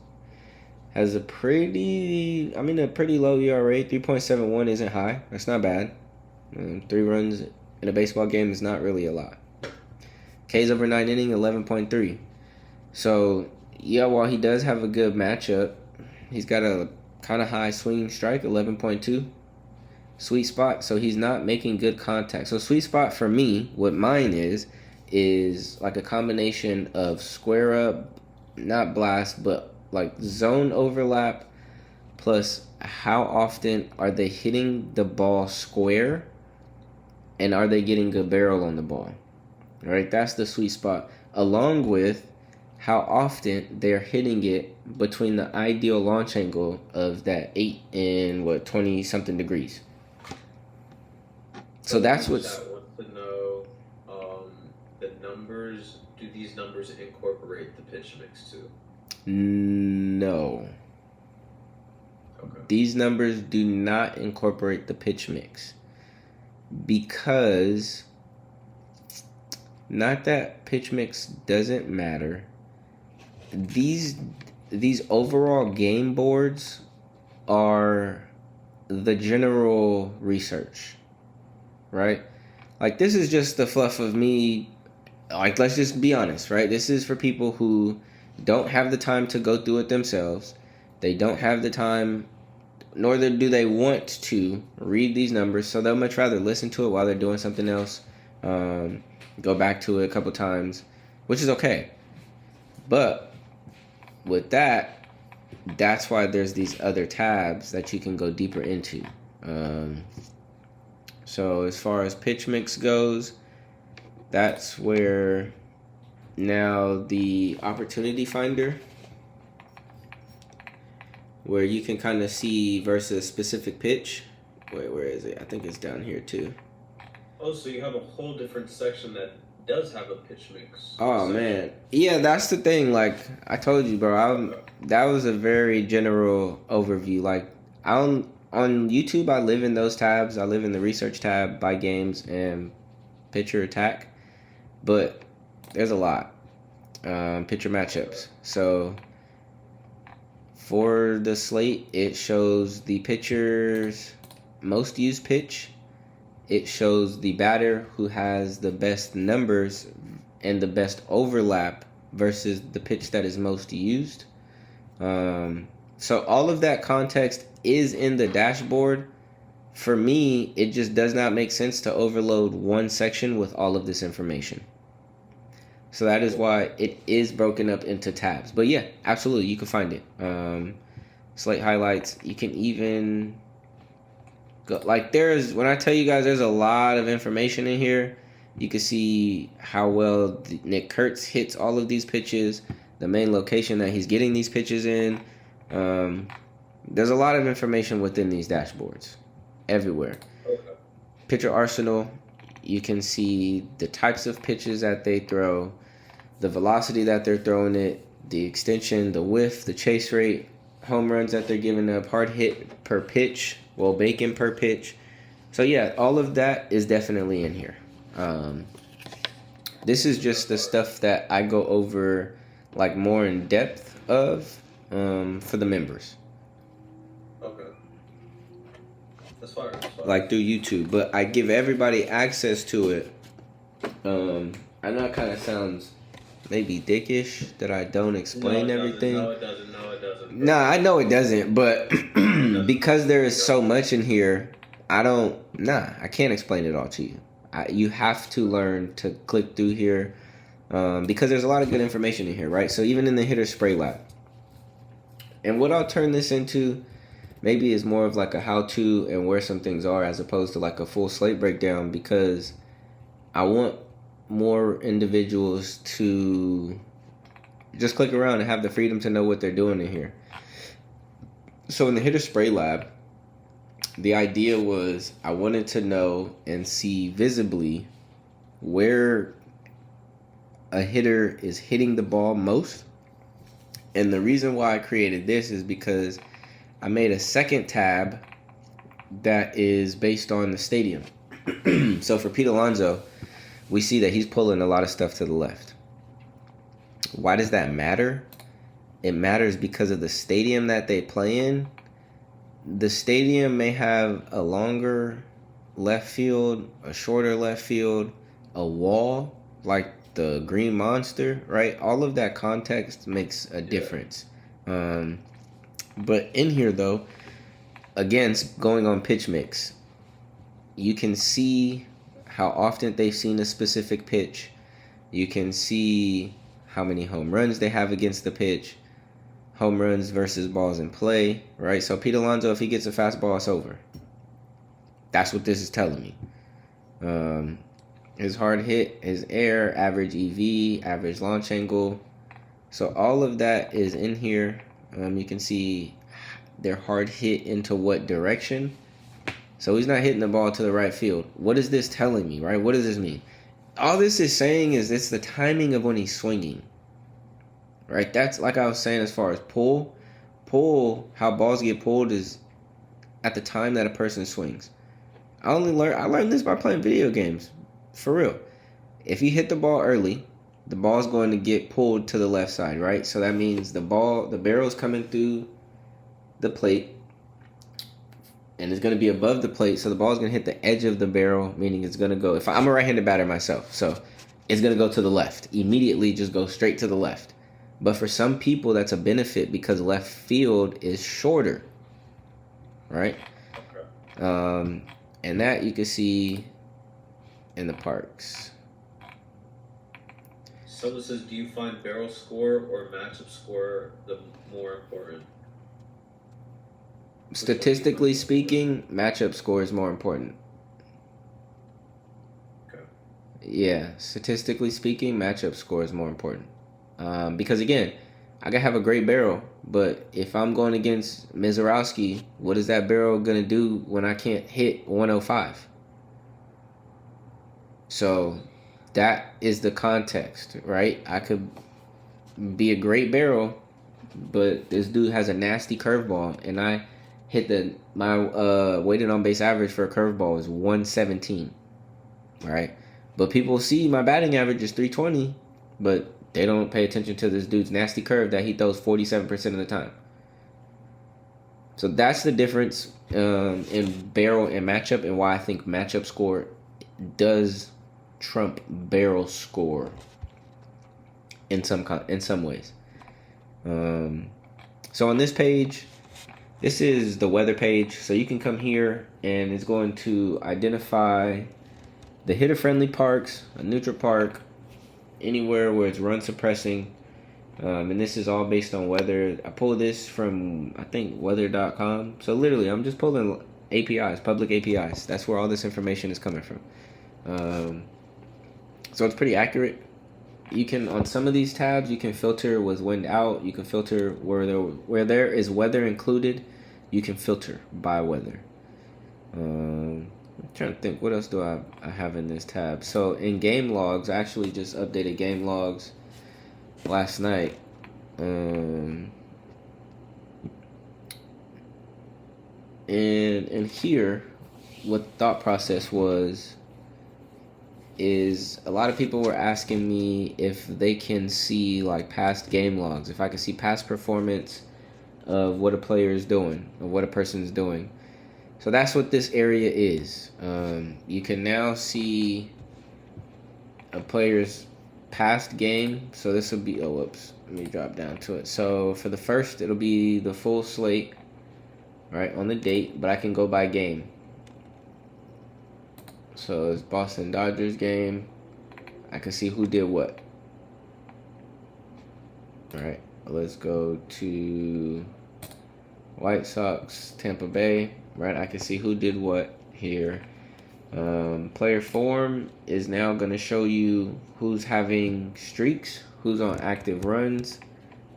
D: has a pretty low ERA. 3.71 isn't high. That's not bad. 3 runs in a baseball game is not really a lot. K's over 9 inning, 11.3. So, yeah, while he does have a good matchup, he's got a kind of high swinging strike, 11.2. Sweet spot, so he's not making good contact. So sweet spot for me, what mine is like a combination of square up, not blast, but like zone overlap, plus how often are they hitting the ball square, and are they getting good barrel on the ball. All right, that's the sweet spot, along with how often they're hitting it between the ideal launch angle of that 8 and 20-something degrees. So that's what's...
B: I want to know the numbers. Do these numbers incorporate the pitch mix too?
D: No.
B: Okay.
D: These numbers do not incorporate the pitch mix. Because, not that pitch mix doesn't matter, these overall game boards are the general research, right? Like, this is just the fluff of me. Like, let's just be honest, right? This is for people who don't have the time to go through it themselves. They don't have the time, nor do they want to read these numbers, so they'll much rather listen to it while they're doing something else, go back to it a couple times, which is okay. But with that, that's why there's these other tabs that you can go deeper into. So as far as pitch mix goes, that's where now the opportunity finder, where you can kind of see versus specific pitch. Wait, where is it? I think it's down here too.
B: Oh, so you have a whole different section that does have a pitch mix.
D: Oh, man. Yeah, that's the thing. Like, I told you, bro, that was a very general overview. Like, on YouTube, I live in those tabs. I live in the research tab, by games, and pitcher attack. But there's a lot. Pitcher matchups. So for the slate, it shows the pitcher's most used pitch. It shows the batter who has the best numbers and the best overlap versus the pitch that is most used. So all of that context is in the dashboard. For me, it just does not make sense to overload one section with all of this information. So that is why it is broken up into tabs. But yeah, absolutely, you can find it. Slate highlights. You can even go, like, when I tell you guys there's a lot of information in here. You can see how well Nick Kurtz hits all of these pitches, the main location that he's getting these pitches in. There's a lot of information within these dashboards everywhere.
B: Okay.
D: Pitcher arsenal, you can see the types of pitches that they throw, the velocity that they're throwing it, the extension, the whiff, the chase rate, home runs that they're giving up, hard hit per pitch, bacon per pitch. So yeah, all of that is definitely in here. This is just the stuff that I go over like more in depth of for the members.
B: Okay. That's fine.
D: Like through YouTube, but I give everybody access to it. I know it kind of sounds maybe dickish that I don't explain everything.
B: No, it doesn't.
D: No, I know it doesn't, but because there is so much in here, I can't explain it all to you. You have to learn to click through here because there's a lot of good information in here, right? So even in the hitter spray lab. And what I'll turn this into maybe is more of like a how-to and where some things are as opposed to like a full slate breakdown, because I want more individuals to just click around and have the freedom to know what they're doing in here. So in the hitter spray lab, the idea was I wanted to know and see visibly where a hitter is hitting the ball most. And the reason why I created this is because I made a second tab that is based on the stadium. So for Pete Alonso, we see that he's pulling a lot of stuff to the left. Why does that matter? It matters because of the stadium that they play in. The stadium may have a longer left field, a shorter left field, a wall, like the Green Monster, right? All of that context makes a difference. But in here, though, again, going on pitch mix, you can see how often they've seen a specific pitch. You can see how many home runs they have against the pitch. Home runs versus balls in play, right? So Pete Alonso, if he gets a fastball, it's over. That's what this is telling me. His hard hit, his air, average EV, average launch angle. So all of that is in here. You can see their hard hit into what direction. So he's not hitting the ball to the right field. What is this telling me, right? What does this mean? All this is saying is it's the timing of when he's swinging. Right? That's like I was saying as far as pull, how balls get pulled is at the time that a person swings. I learned this by playing video games. For real. If you hit the ball early the ball's going to get pulled to the left side, right? So that means the barrel's coming through the plate, and it's going to be above the plate, so the ball's going to hit the edge of the barrel, meaning it's going to go, if I'm a right-handed batter myself, so it's going to go to the left. Immediately just go straight to the left. But for some people, that's a benefit because left field is shorter, right? Okay. And that you can see in the parks.
B: Someone says, do you find barrel score or matchup score the more important?
D: Statistically speaking, matchup score is more important.
B: Okay.
D: Yeah, statistically speaking, matchup score is more important. Because again, I can have a great barrel, but if I'm going against Mizorowski, what is that barrel going to do when I can't hit 105? So that is the context, right? I could be a great barrel, but this dude has a nasty curveball, and I hit my weighted on base average for a curveball is 117, right? But people see my batting average is 320, but they don't pay attention to this dude's nasty curve that he throws 47% of the time. So that's the difference in barrel and matchup, and why I think matchup score does trump barrel score in some ways. So on this page, this is the weather page. So you can come here and it's going to identify the hitter-friendly parks, a neutral park, anywhere where it's run suppressing. And this is all based on weather. I pulled this from, I think, weather.com. So literally, I'm just pulling APIs, public APIs. That's where all this information is coming from. So it's pretty accurate. You can, on some of these tabs, you can filter with wind out. You can filter where there is weather included. You can filter by weather. I'm trying to think, what else do I have in this tab? So in game logs, I actually just updated game logs last night. And here, what the thought process is a lot of people were asking me if they can see like past game logs, if I can see past performance of what a player is doing, or what a person is doing. So that's what this area is. You can now see a player's past game. So this will be, let me drop down to it. So for the first, it'll be the full slate, right, on the date, but I can go by game. So it's Boston Dodgers game. I can see who did what. All right, let's go to White Sox, Tampa Bay. Right, I can see who did what here. Player form is now going to show you who's having streaks, who's on active runs.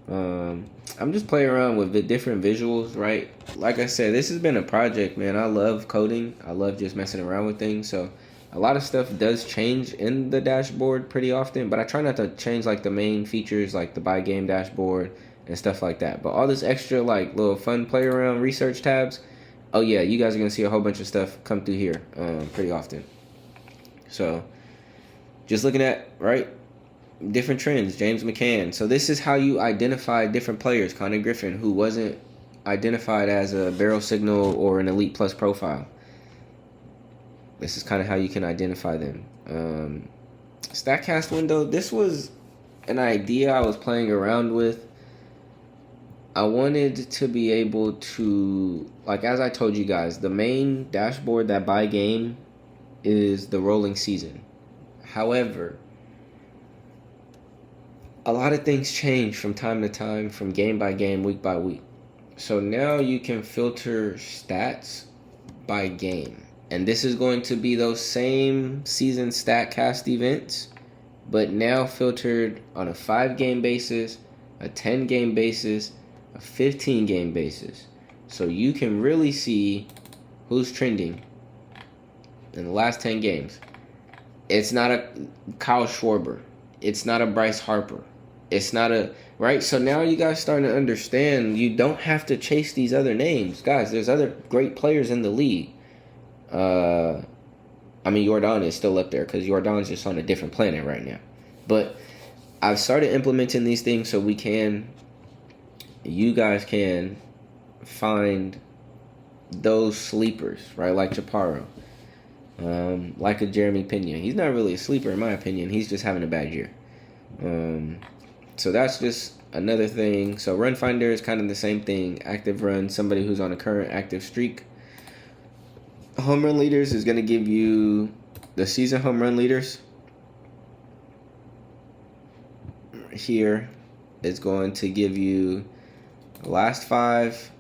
D: I'm just playing around with the different visuals, right? Like I said, this has been a project, man. I love coding. I love just messing around with things. So a lot of stuff does change in the dashboard pretty often, but I try not to change like the main features, like the by game dashboard and stuff like that. But all this extra like little fun play around research tabs, oh yeah, you guys are going to see a whole bunch of stuff come through here pretty often. So just looking at, right, different trends, James McCann. So this is how you identify different players. Conor Griffin, who wasn't identified as a barrel signal or an Elite Plus profile. This is kind of how you can identify them. StatCast window, this was an idea I was playing around with. I wanted to be able to, like as I told you guys, the main dashboard that by game is the rolling season. However, a lot of things change from time to time, from game by game, week by week. So now you can filter stats by game. And this is going to be those same season StatCast events, but now filtered on a 5-game basis, a 10-game basis, a 15-game basis. So you can really see who's trending in the last 10 games. It's not a Kyle Schwarber. It's not a Bryce Harper. It's not a, right? So now you guys starting to understand you don't have to chase these other names. Guys, there's other great players in the league. I mean, Jordan is still up there because Jordan's just on a different planet right now. But I've started implementing these things so you guys can find those sleepers, right? Like Chaparro, like a Jeremy Pena. He's not really a sleeper in my opinion. He's just having a bad year. So that's just another thing. So Run Finder is kind of the same thing. Active Run, somebody who's on a current active streak. Home Run Leaders is going to give you the season home run leaders. Here is going to give you last 5,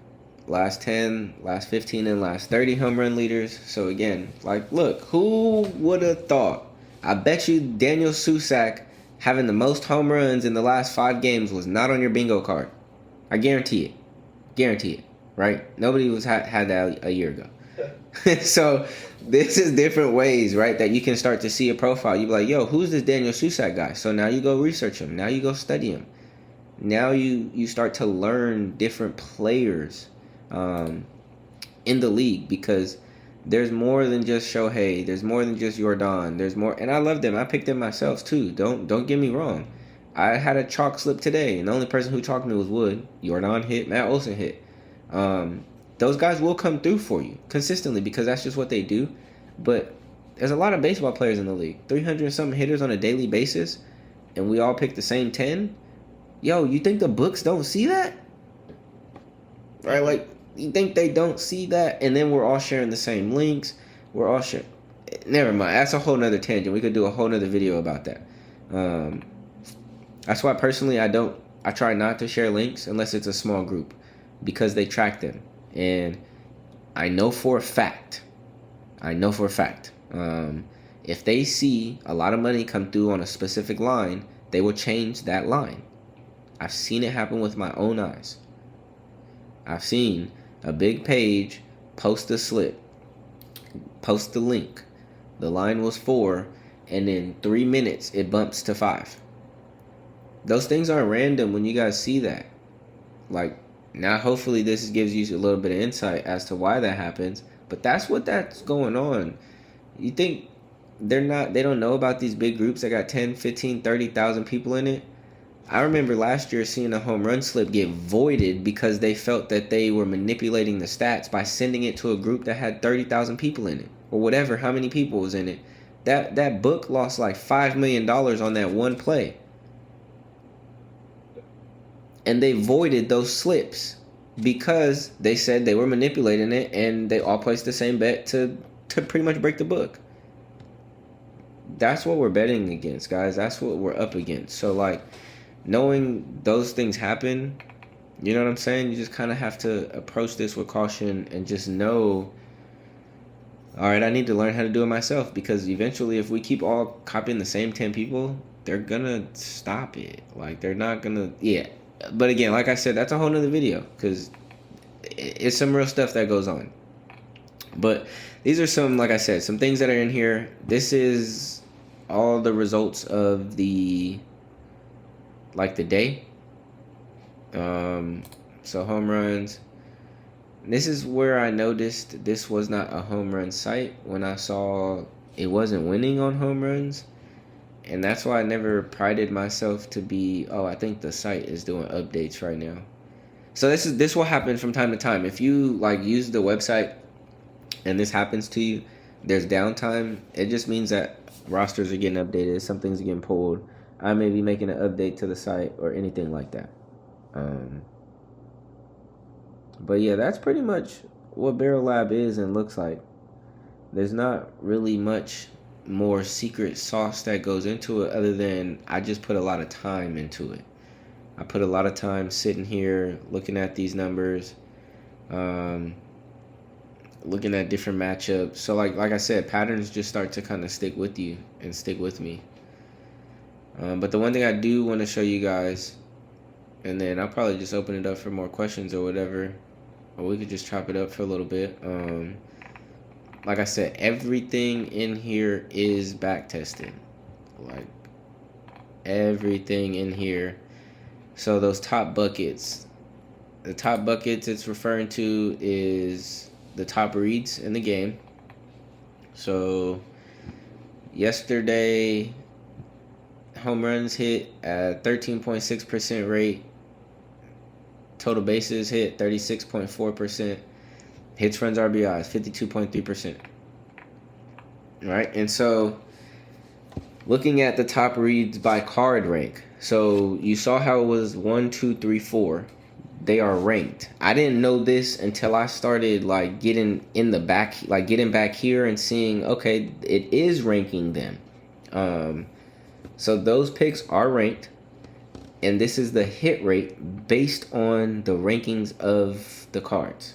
D: last 10, last 15, and last 30 home run leaders. So again, like, look, who would have thought? I bet you Daniel Susac having the most home runs in the last 5 games was not on your bingo card. I guarantee it. Guarantee it. Right? Nobody had that a year ago. So this is different ways, right, that you can start to see a profile. You be like, yo, who's this Daniel Susac guy? So now you go research him. Now you go study him. Now you start to learn different players in the league, because there's more than just Shohei. There's more than just Yordan. There's more, and I love them. I picked them myself too. Don't get me wrong. I had a chalk slip today, and the only person who chalked me was Wood. Yordan hit. Matt Olson hit. Those guys will come through for you consistently because that's just what they do. But there's a lot of baseball players in the league. 300-something hitters on a daily basis, and we all pick the same 10. Yo, you think the books don't see that? Right? Like, you think they don't see that? And then we're all sharing the same links. We're all sharing. Never mind. That's a whole nother tangent. We could do a whole nother video about that. That's why personally I try not to share links unless it's a small group, because they track them. And I know for a fact, if they see a lot of money come through on a specific line, they will change that line. I've seen it happen with my own eyes. I've seen a big page post a slip, post the link. The line was 4, and in 3 minutes it bumps to 5. Those things aren't random when you guys see that. Like, now hopefully this gives you a little bit of insight as to why that happens, but that's going on. You think they don't know about these big groups that got 10, 15, 30,000 people in it? I remember last year seeing a home run slip get voided because they felt that they were manipulating the stats by sending it to a group that had 30,000 people in it, or whatever, how many people was in it. That book lost like $5 million on that one play. And they voided those slips because they said they were manipulating it, and they all placed the same bet to pretty much break the book. That's what we're betting against, guys. That's what we're up against. So, like, knowing those things happen, you know what I'm saying? You just kind of have to approach this with caution and just know, all right, I need to learn how to do it myself, because eventually if we keep all copying the same 10 people, they're going to stop it. Like, they're not going to, yeah. But again, like I said, that's a whole nother video, because it's some real stuff that goes on. But these are some, like I said, some things that are in here. This is all the results of the day. So home runs. This is where I noticed this was not a home run site when I saw it wasn't winning on home runs. And that's why I never prided myself to be, I think the site is doing updates right now. So this will happen from time to time. If you like use the website and this happens to you, there's downtime. It just means that rosters are getting updated, some things are getting pulled. I may be making an update to the site or anything like that. But yeah, that's pretty much what Barrel Lab is and looks like. There's not really much more secret sauce that goes into it other than I just put a lot of time into it. I put a lot of time sitting here looking at these numbers, looking at different matchups. So like I said, patterns just start to kind of stick with you and stick with me. But the one thing I do want to show you guys, and then I'll probably just open it up for more questions or whatever, or we could just chop it up for a little bit. Like I said, everything in here is back tested. Like, everything in here. So those top buckets, the top buckets it's referring to is the top reads in the game. So yesterday, home runs hit at 13.6% rate. Total bases hit 36.4%. Hits, runs, RBIs 52.3%. Right? And so looking at the top reads by card rank. So you saw how it was 1, 2, 3, 4. They are ranked. I didn't know this until I started like getting in the back, like getting back here and seeing, okay, it is ranking them. So those picks are ranked, and this is the hit rate based on the rankings of the cards.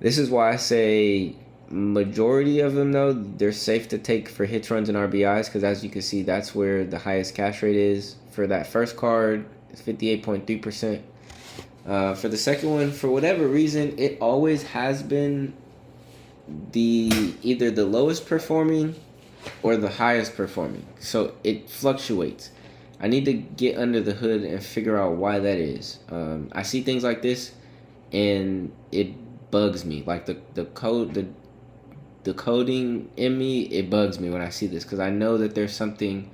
D: This is why I say majority of them, though, they're safe to take for hits, runs, and RBIs, because as you can see, that's where the highest cash rate is. For that first card, it's 58.3%. For the second one, for whatever reason, it always has been either the lowest performing or the highest performing. So it fluctuates. I need to get under the hood and figure out why that is. I see things like this, and it bugs me. Like the coding in me, it bugs me when I see this, because I know that there's something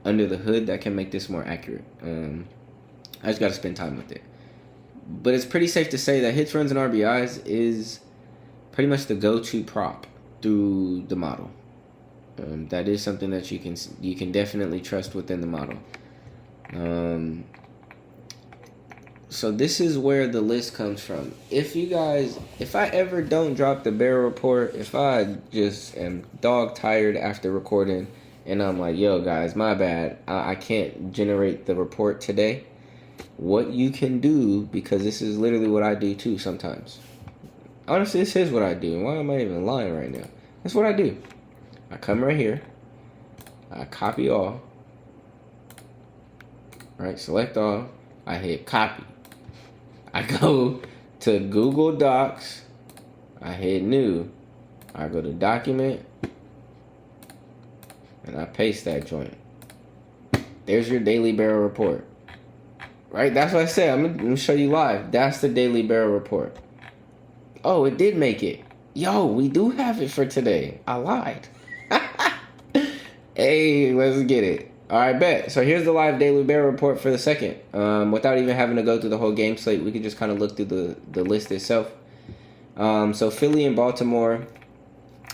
D: under the hood that can make this more accurate. I just got to spend time with it. But it's pretty safe to say that hits, runs, and RBIs is pretty much the go-to prop through the model. That is something that you can definitely trust within the model. So this is where the list comes from. If I ever don't drop the barrel report, if I just am dog tired after recording and I'm like, yo guys, my bad, I can't generate the report today, what you can do, because this is literally what I do too sometimes. Honestly, this is what I do. Why am I even lying right now? That's what I do. I come right here. I copy all. Right, select all. I hit copy. I go to Google Docs. I hit new. I go to document. And I paste that joint. There's your daily barrel report. Right, that's what I said. I'm going to show you live. That's the daily barrel report. Oh, it did make it. Yo, we do have it for today. I lied. Hey, let's get it. All right, bet. So here's the live daily barrel report for the second. Without even having to go through the whole game slate, we could just kind of look through the list itself. So Philly and Baltimore.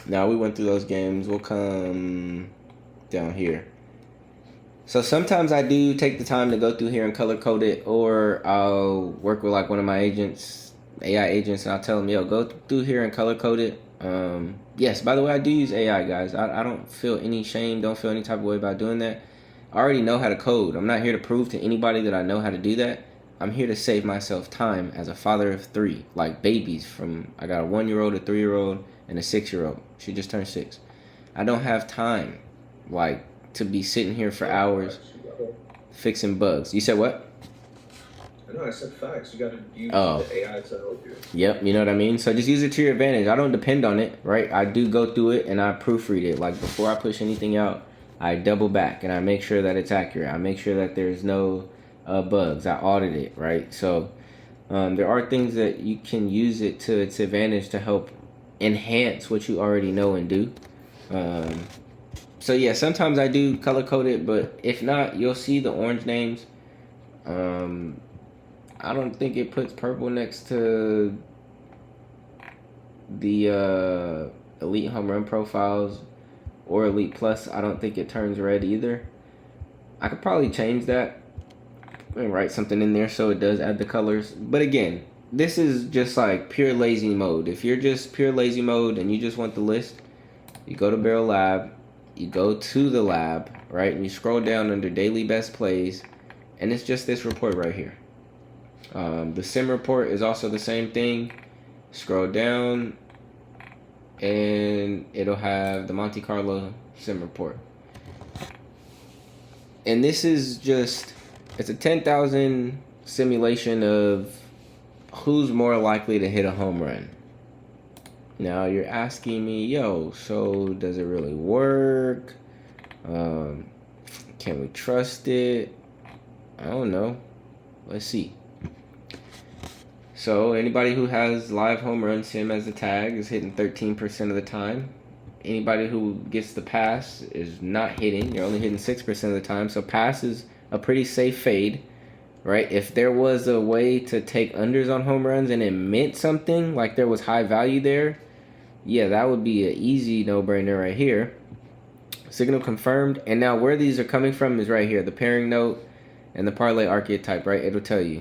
D: Now we went through those games. We'll come down here. So sometimes I do take the time to go through here and color code it, or I'll work with like one of my agents, AI agents, and I'll tell them, yo, go through here and color code it. Yes, by the way, I do use AI, guys. I don't feel any shame, don't feel any type of way about doing that. I already know how to code. I'm not here to prove to anybody that I know how to do that. I'm here to save myself time as a father of 3, like babies. I got a 1-year-old, a 3-year-old, and a 6-year-old. She just turned 6. I don't have time, like, to be sitting here for hours fixing bugs. You said what?
B: No, I said facts. You got to use the AI to help you.
D: Yep, you know what I mean? So just use it to your advantage. I don't depend on it, right? I do go through it and I proofread it. Like before I push anything out, I double back and I make sure that it's accurate. I make sure that there's no bugs. I audit it, right? So there are things that you can use it to its advantage to help enhance what you already know and do. So yeah, sometimes I do color code it, but if not, you'll see the orange names. I don't think it puts purple next to the Elite Home Run profiles or Elite Plus. I don't think it turns red either. I could probably change that and write something in there so it does add the colors. But again, this is just like pure lazy mode. If you're just pure lazy mode and you just want the list, you go to Barrel Lab, you go to the lab, right, and you scroll down under Daily Best Plays, and it's just this report right here. The sim report is also the same thing. Scroll down and it'll have the Monte Carlo sim report. And this is just, it's a 10,000 simulation of who's more likely to hit a home run. Now you're asking me, yo, so does it really work? Can we trust it? I don't know. Let's see. So anybody who has live home run sim as a tag is hitting 13% of the time. Anybody who gets the pass is not hitting. You're only hitting 6% of the time. So pass is a pretty safe fade, right? If there was a way to take unders on home runs and it meant something, like there was high value there, yeah, that would be an easy no-brainer right here. Signal confirmed. And now where these are coming from is right here. The pairing note and the parlay archetype, right? It'll tell you.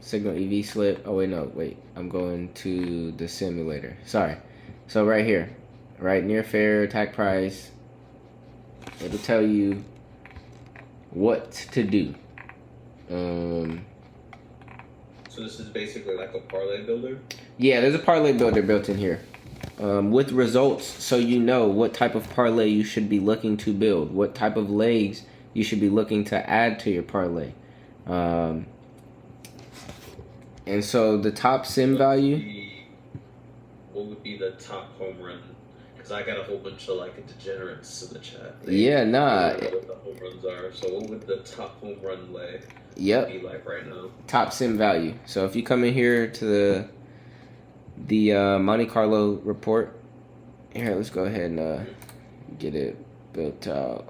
D: Signal EV slip. Oh, wait, no. Wait. I'm going to the simulator. Sorry. So right here. Right near fair, attack price. It'll tell you what to do.
B: So this is basically like a parlay builder?
D: Yeah, there's a parlay builder built in here. With results, so you know what type of parlay you should be looking to build, what type of legs you should be looking to add to your parlay. And so the top sim value.
B: What would be the top home run? Because I got a whole bunch of like degenerates in the chat.
D: They don't know
B: what the home runs are. So what would the top home run lay be like right now?
D: Top sim value. So if you come in here to the Monte Carlo report, here, let's go ahead and get it built out.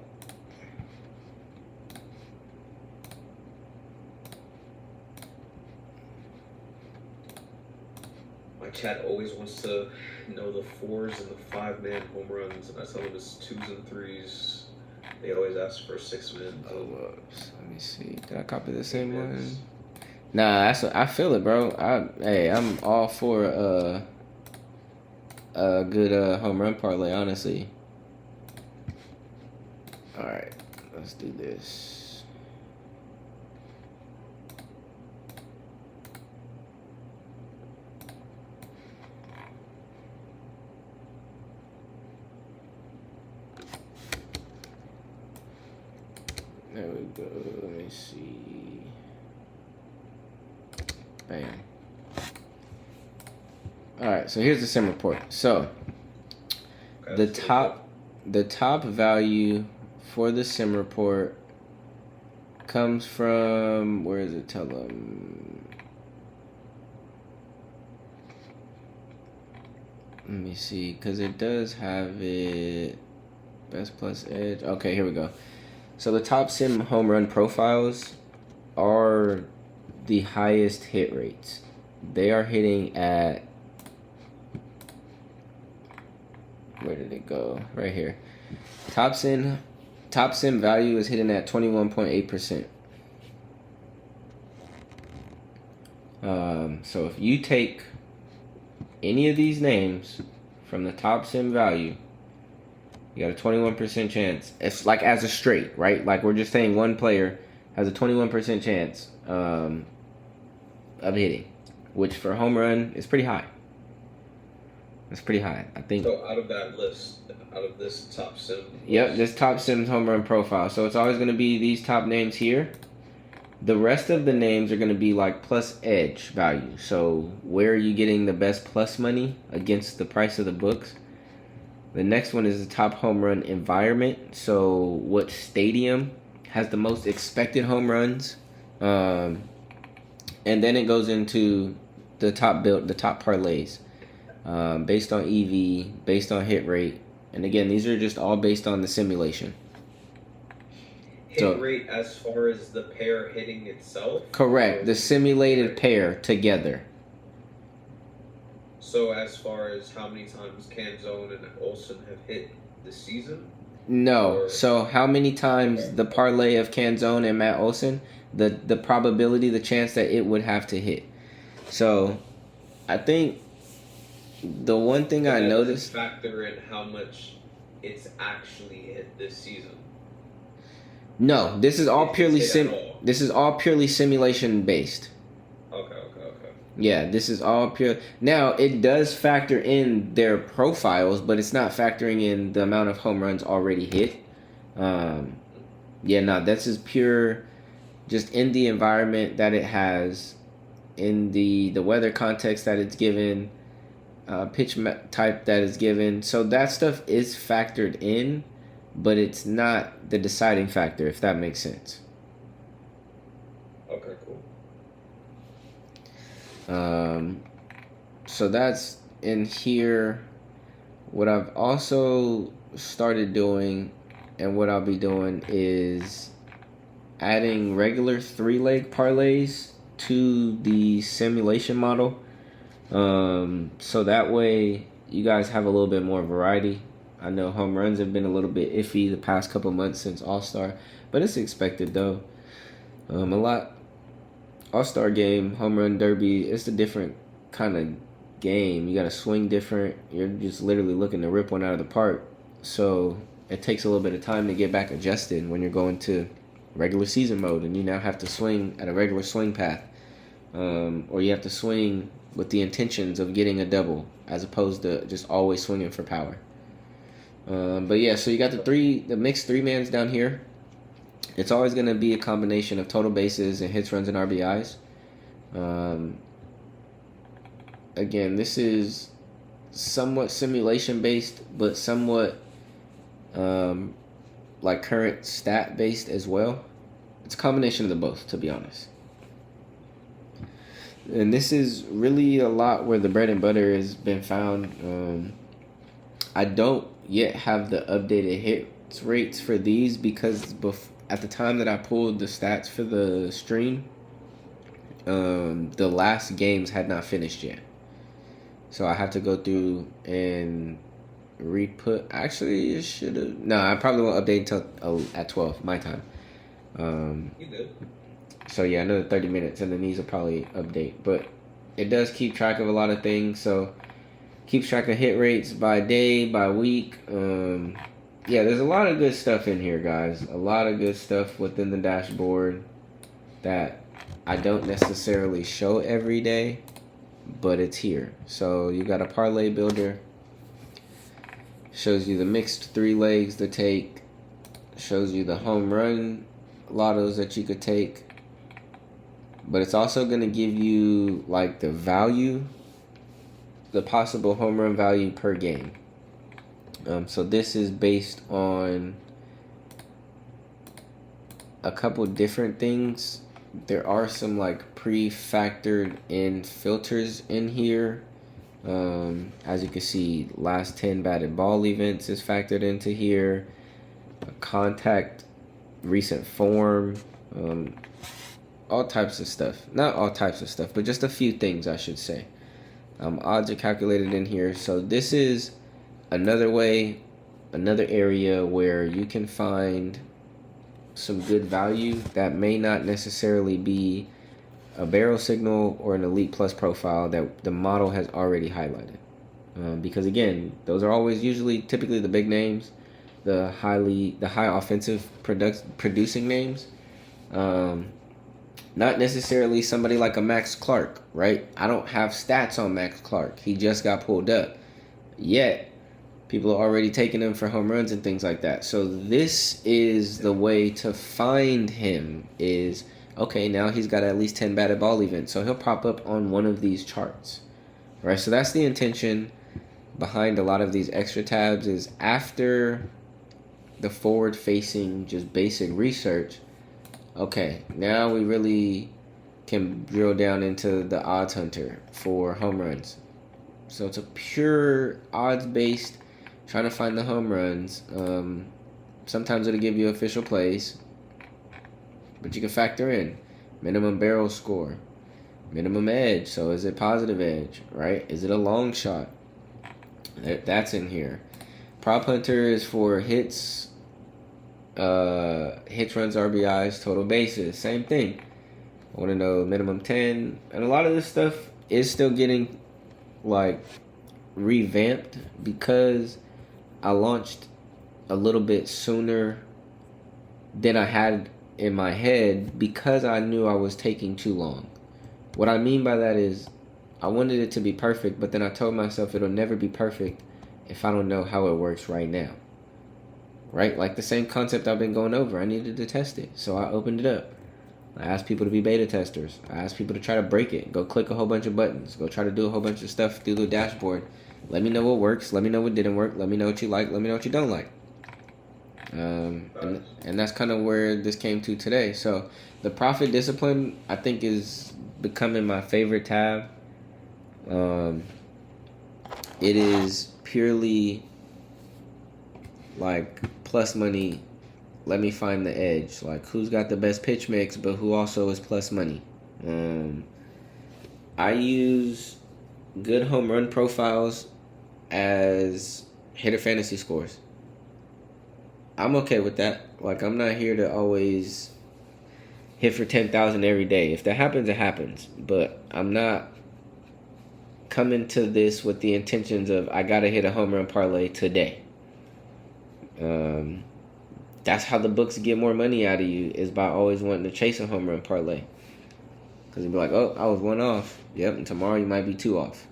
B: My chat always wants to know the 4s and the 5-man home runs, and I tell them it's 2s and 3s. They always ask for 6-man.
D: Oh, whoops. Let me see. Did I copy the same one? Nah, I feel it, bro. I'm all for a good home run parlay, honestly. All right, let's do this. There we go. Let me see. Bam. All right. So here's the sim report. So the top value for the sim report comes from, where is it? Tell them. Let me see, because it does have it. Best plus edge. Okay, here we go. So the top sim home run profiles are the highest hit rates. They are hitting at, where did it go? Right here. Top sim value is hitting at 21.8%. So if you take any of these names from the top sim value, you got a 21% chance. It's like as a straight, right? Like we're just saying one player has a 21% chance of hitting, which for a home run is pretty high. It's pretty high, I think.
B: So out of that list, out of this top sim.
D: Yep, this top sim home run profile. So it's always going to be these top names here. The rest of the names are going to be like plus edge value. So where are you getting the best plus money against the price of the books? The next one is the top home run environment. So what stadium has the most expected home runs? And then it goes into the top parlays, based on EV, based on hit rate. And again, these are just all based on the simulation.
B: Hit rate as far as the pair hitting itself?
D: Correct. The simulated pair together.
B: So as far as how many times Canzone and Olsen have hit this season?
D: No. Or... So how many times the parlay of Canzone and Matt Olsen, the probability, the chance that it would have to hit. So I think the one thing I noticed...
B: factor in how much it's actually hit this season.
D: No, this is all purely simulation based.
B: Okay.
D: Yeah, this is all pure. Now, it does factor in their profiles, but it's not factoring in the amount of home runs already hit. This is pure just in the environment that it has, in the weather context that it's given, pitch type that is given. So that stuff is factored in, but it's not the deciding factor, if that makes sense.
B: Okay, cool.
D: So that's in here. what I've also started doing and what I'll be doing is adding regular 3-leg parlays to the simulation model. So that way you guys have a little bit more variety. I know home runs have been a little bit iffy the past couple months since All-Star, but it's expected though. A lot All-Star game, home run derby, it's a different kind of game. You got to swing different. You're just literally looking to rip one out of the park. So it takes a little bit of time to get back adjusted when you're going to regular season mode and you now have to swing at a regular swing path. Or you have to swing with the intentions of getting a double as opposed to just always swinging for power. But yeah, so you got the mixed 3-mans down here. It's always going to be a combination of total bases and hits, runs, and RBIs. Again, this is somewhat simulation based, but somewhat like current stat based as well. It's a combination of the both, to be honest. And this is really a lot where the bread and butter has been found. I don't yet have the updated hits rates for these because at the time that I pulled the stats for the stream, the last games had not finished yet. So I have to go through and re-put. Actually, it should have. No, I probably won't update until at 12 my time.
B: You good?
D: So yeah, another 30 minutes, and then these will probably update. But it does keep track of a lot of things. So keeps track of hit rates by day, by week. Yeah, there's a lot of good stuff in here, guys. A lot of good stuff within the dashboard that I don't necessarily show every day, but it's here. So you got a parlay builder. Shows you the mixed 3 legs to take. Shows you the home run lottos that you could take. But it's also going to give you like the value, the possible home run value per game. So this is based on a couple different things. There are some like pre-factored in filters in here. As you can see, last 10 batted ball events is factored into here. Contact, recent form, all types of stuff. Not all types of stuff, but just a few things, I should say. Odds are calculated in here. So this is another way, another area where you can find some good value that may not necessarily be a barrel signal or an elite plus profile that the model has already highlighted. Because again, those are always typically the big names, the high offensive producing names. Not necessarily somebody like a Max Clark, right? I don't have stats on Max Clark. He just got pulled up. Yet, people are already taking him for home runs and things like that. So this is the way to find him is, okay, now he's got at least 10 batted ball events. So he'll pop up on one of these charts, right? So that's the intention behind a lot of these extra tabs is after the forward-facing, just basic research, okay, now we really can drill down into the odds hunter for home runs. So it's a pure odds-based, trying to find the home runs. Sometimes it'll give you official plays, but you can factor in minimum barrel score, minimum edge. So is it positive edge, right? Is it a long shot? That's in here. Prop hunter is for hits, runs, RBIs, total bases. Same thing. I want to know minimum 10. And a lot of this stuff is still getting like revamped because I launched a little bit sooner than I had in my head because I knew I was taking too long. What I mean by that is I wanted it to be perfect, but then I told myself it'll never be perfect if I don't know how it works right now. Right? Like the same concept I've been going over. I needed to test it. So I opened it up. I asked people to be beta testers. I asked people to try to break it. Go click a whole bunch of buttons. Go try to do a whole bunch of stuff through the dashboard. Let me know what works. Let me know what didn't work. Let me know what you like. Let me know what you don't like. And that's kind of where this came to today. So the profit discipline, I think, is becoming my favorite tab. It is purely like plus money. Let me find the edge. Like, who's got the best pitch mix, but who also is plus money. I use good home run profiles as hitter fantasy scores. I'm okay with that. Like, I'm not here to always hit for 10,000 every day. If that happens, it happens. But I'm not coming to this with the intentions of I gotta hit a home run parlay today. That's how the books get more money out of you, is by always wanting to chase a home run parlay. Because you'll be like, oh, I was 1 off. Yep, and tomorrow you might be 2 off.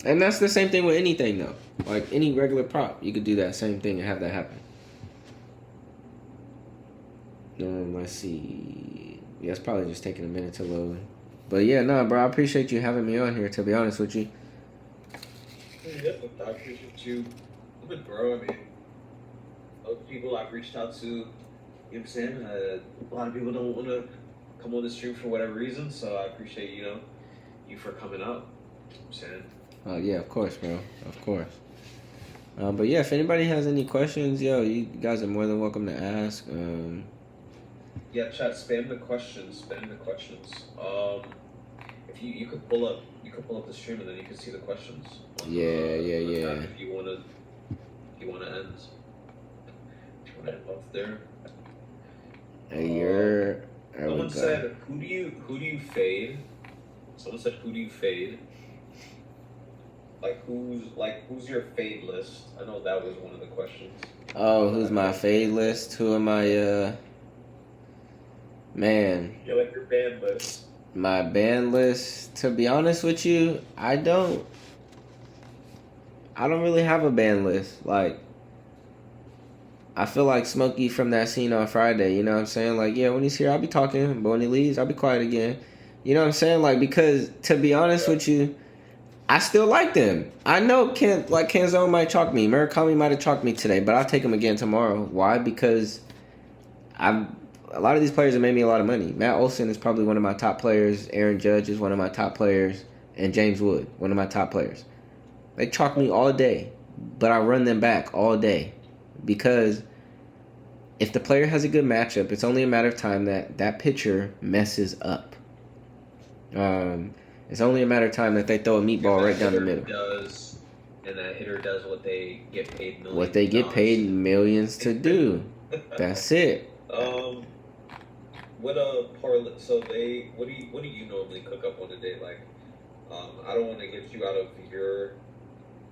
D: And that's the same thing with anything, though. Like any regular prop, you could do that same thing and have that happen. Let's see. Yeah, it's probably just taking a minute to load. But yeah, no, bro, I appreciate you having me on here, to be honest with you.
B: Yeah, I appreciate you. But bro, I mean, other people I've reached out to, you know what I'm saying? A lot of people don't want to come on the stream for whatever reason, so I appreciate, you for coming up. You know what I'm saying?
D: Oh, yeah, of course, bro. Of course. But yeah, if anybody has any questions, you guys are more than welcome to ask.
B: Yeah, chat, spam the questions. If you could pull up the stream and then you can see the questions.
D: Yeah.
B: If you wanna end. You wanna end off there. Someone said, who do you fade? Someone said, who do you fade? Who's your fade list? I know that was one of the questions.
D: Oh, who's my fade list? Who am I, man.
B: Yeah, like your band list.
D: My band list, to be honest with you, I don't really have a band list. Like, I feel like Smokey from that scene on Friday, you know what I'm saying? Like, yeah, when he's here, I'll be talking, but when he leaves, I'll be quiet again. You know what I'm saying? Like, because, to be honest with you, I still like them. I know Kenzone might chalk me. Murakami might have chalked me today, but I'll take him again tomorrow. Why? Because a lot of these players have made me a lot of money. Matt Olson is probably one of my top players. Aaron Judge is one of my top players. And James Wood, one of my top players. They chalk me all day, but I run them back all day. Because if the player has a good matchup, it's only a matter of time that pitcher messes up. It's only a matter of time that they throw a meatball right down the middle.
B: And that hitter does what they get paid millions.
D: What they get paid millions to do. That's it.
B: What parlay? So what do you normally cook up on a day? Like, I don't want to get you out of your.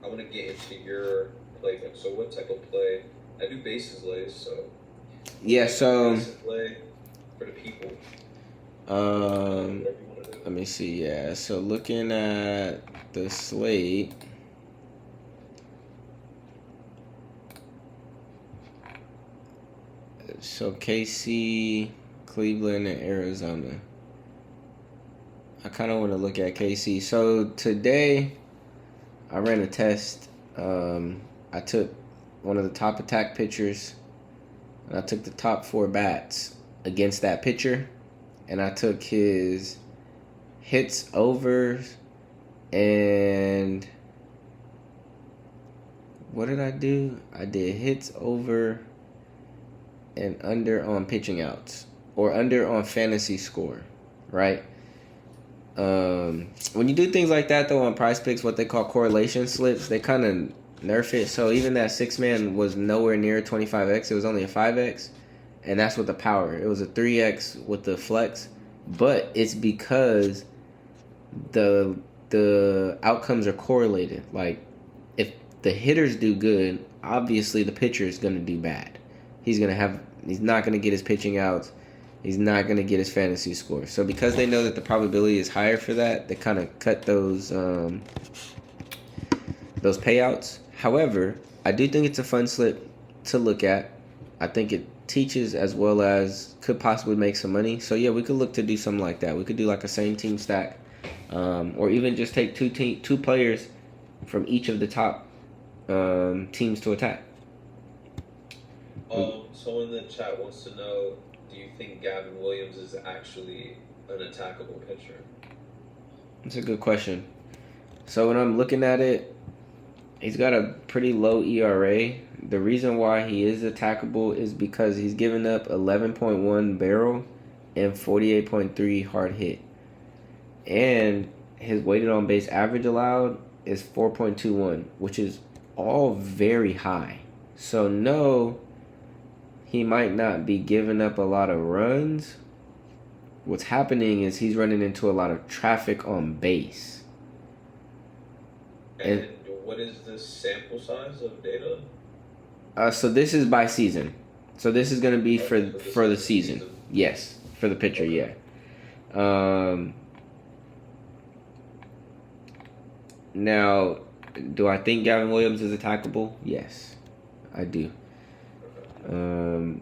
B: I want to get into your play. So what type of play? I do bases lays. So
D: yeah. So
B: bases lay for the people.
D: Let me see. Yeah. So looking at the slate. So KC, Cleveland, and Arizona. I kind of want to look at KC. So today, I ran a test. I took one of the top attack pitchers, and I took the top 4 bats against that pitcher, and I took his hits overs, and what did I do? I did hits over and under on pitching outs, or under on fantasy score, right? When you do things like that, though, on Prize Picks, what they call correlation slips, they kind of nerf it. So even that 6-man was nowhere near 25x. It was only a 5x, and that's with the power. It was a 3x with the flex, but it's because the outcomes are correlated. Like, if the hitters do good, obviously the pitcher is going to do bad. He's not going to get his pitching outs. He's not going to get his fantasy score. So because they know that the probability is higher for that, they kind of cut those payouts. However, I do think it's a fun slip to look at. I think it teaches as well as could possibly make some money. So yeah, we could look to do something like that. We could do like a same team stack, or even just take two players from each of the top teams to attack.
B: Someone in the chat wants to know, do you think Gavin Williams is actually an attackable pitcher?
D: That's a good question. So when I'm looking at it, He's got a pretty low ERA. The reason why he is attackable is because he's given up 11.1 barrel and 48.3 hard hit. And his weighted on base average allowed is 4.21, which is all very high. So no, he might not be giving up a lot of runs. What's happening is he's running into a lot of traffic on base.
B: And what is the sample size of data?
D: So this is by season. So this is going to be for the season. Yes, for the pitcher, okay. Yeah. Now, do I think Gavin Williams is attackable? Yes, I do. The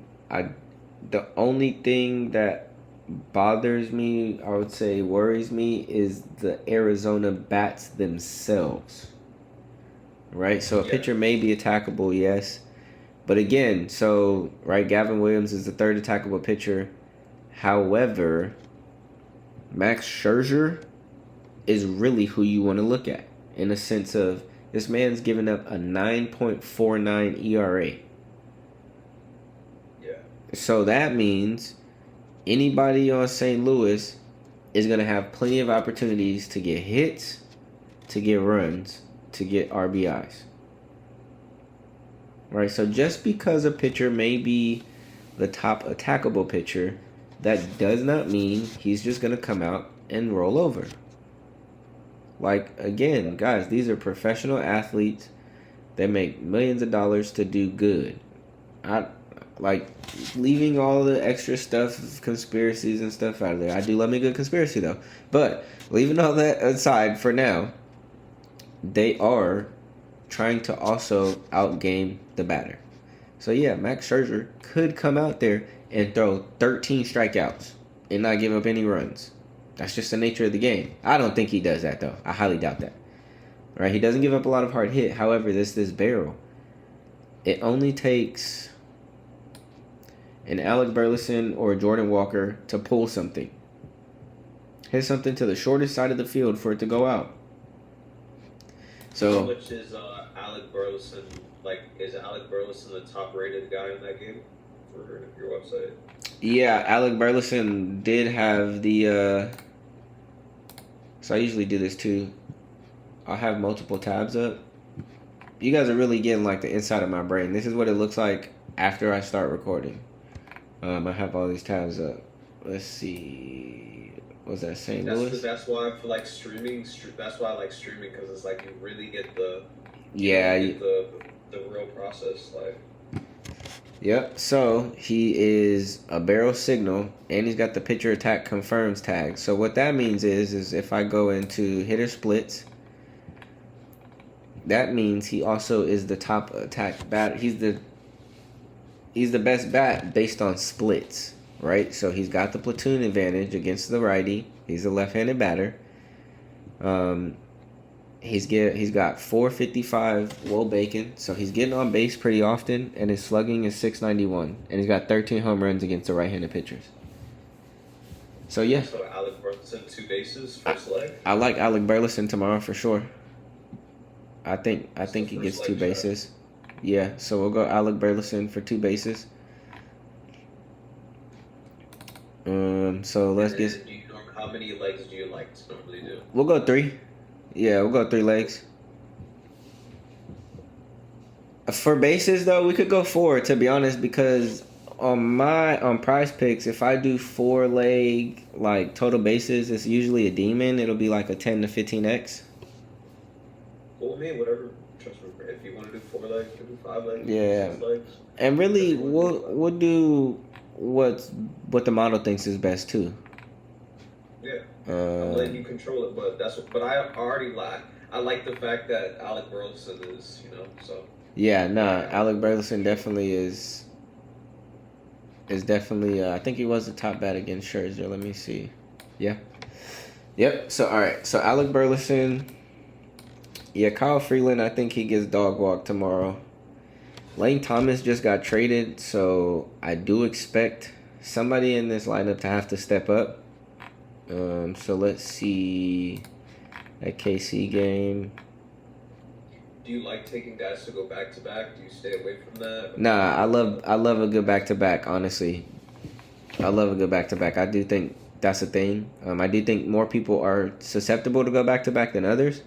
D: only thing that bothers me, I would say worries me, is the Arizona bats themselves. Right? So a pitcher may be attackable, yes. But again, so, right, Gavin Williams is the third attackable pitcher. However, Max Scherzer is really who you want to look at, in a sense of this man's given up a 9.49 ERA.
B: Yeah.
D: So that means anybody on St. Louis is going to have plenty of opportunities to get hits, to get runs, to get RBIs. Right? So just because a pitcher may be the top attackable pitcher, that does not mean he's just going to come out and roll over. Like, again, guys, these are professional athletes. They make millions of dollars to do good. Leaving all the extra stuff, conspiracies and stuff out of there. I do love me a good conspiracy, though. But leaving all that aside for now, they are trying to also outgame the batter. So, yeah, Max Scherzer could come out there and throw 13 strikeouts and not give up any runs. That's just the nature of the game. I don't think he does that, though. I highly doubt that. Right? He doesn't give up a lot of hard hit. However, this barrel, it only takes an Alec Burleson or a Jordan Walker to pull something. Hit something to the shortest side of the field for it to go out. So,
B: how much is Alec Burleson? Like, is Alec Burleson the top-rated guy in that game for your website?
D: Yeah, Alec Burleson did have the. So I usually do this too. I'll have multiple tabs up. You guys are really getting like the inside of my brain. This is what it looks like after I start recording. I have all these tabs up. Let's see. Was that St. Louis?
B: That's why I feel like streaming. That's why I like streaming, because it's like you really get the. The real process, like.
D: Yep. So he is a barrel signal, and he's got the pitcher attack confirms tag. So what that means is if I go into hitter splits, that means he also is the top attack bat. He's the best bat based on splits, right? So he's got the platoon advantage against the righty. He's a left-handed batter. He's got 455 Will Bacon, so he's getting on base pretty often, and his slugging is 691, and he's got 13 home runs against the right-handed pitchers. So yeah.
B: So Alec Burleson 2 bases first leg.
D: I like Alec Burleson tomorrow for sure. I think he gets 2 bases. Yeah, so we'll go Alec Burleson for 2 bases. So let's get.
B: How many legs do you like to normally do?
D: We'll go 3. Yeah, we'll go 3 legs. For bases, though, we could go 4, to be honest, because on Prize Picks, if I do 4 leg like total bases, it's usually a demon. It'll be like a 10 to 15x.
B: Well, me, whatever. Trust me, if you want to do 4 legs, you do 5 legs.
D: Yeah.
B: 6 legs.
D: And really, we'll do what the model thinks is best too.
B: Yeah. I'm letting you control it, but I already like. I like the fact that Alec Burleson is, so.
D: Yeah, Alec Burleson definitely is definitely. I think he was the top bat against Scherzer. Let me see. Yeah. Yep. So all right. So Alec Burleson. Yeah, Kyle Freeland. I think he gets dog walk tomorrow. Lane Thomas just got traded, so I do expect somebody in this lineup to have to step up. So let's see that KC game.
B: Do you like taking guys to go back to back? Do you stay away from that?
D: Nah, I love a good back to back. Honestly, I love a good back to back. I do think that's a thing. I do think more people are susceptible to go back to back than others,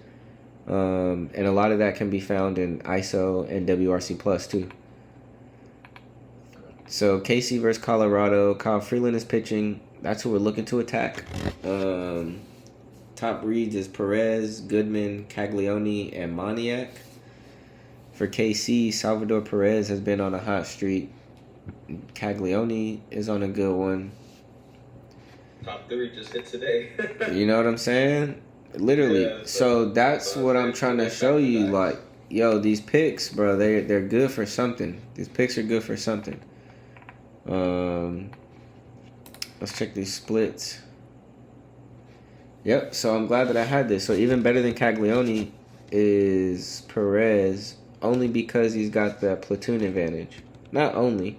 D: and a lot of that can be found in ISO and WRC plus too. So KC versus Colorado. Kyle Freeland is pitching. That's who we're looking to attack. Top reads is Perez, Goodman, Caglione, and Moniak. For KC, Salvador Perez has been on a hot streak. Caglione is on a good one.
B: Top 3 just hit today.
D: You know what I'm saying? Literally.
B: Yeah,
D: so that's what I'm trying to show you. Like, yo, these picks, bro, they're good for something. These picks are good for something. Let's check these splits. Yep, so I'm glad that I had this. So even better than Caglione is Perez, only because he's got the platoon advantage. Not only,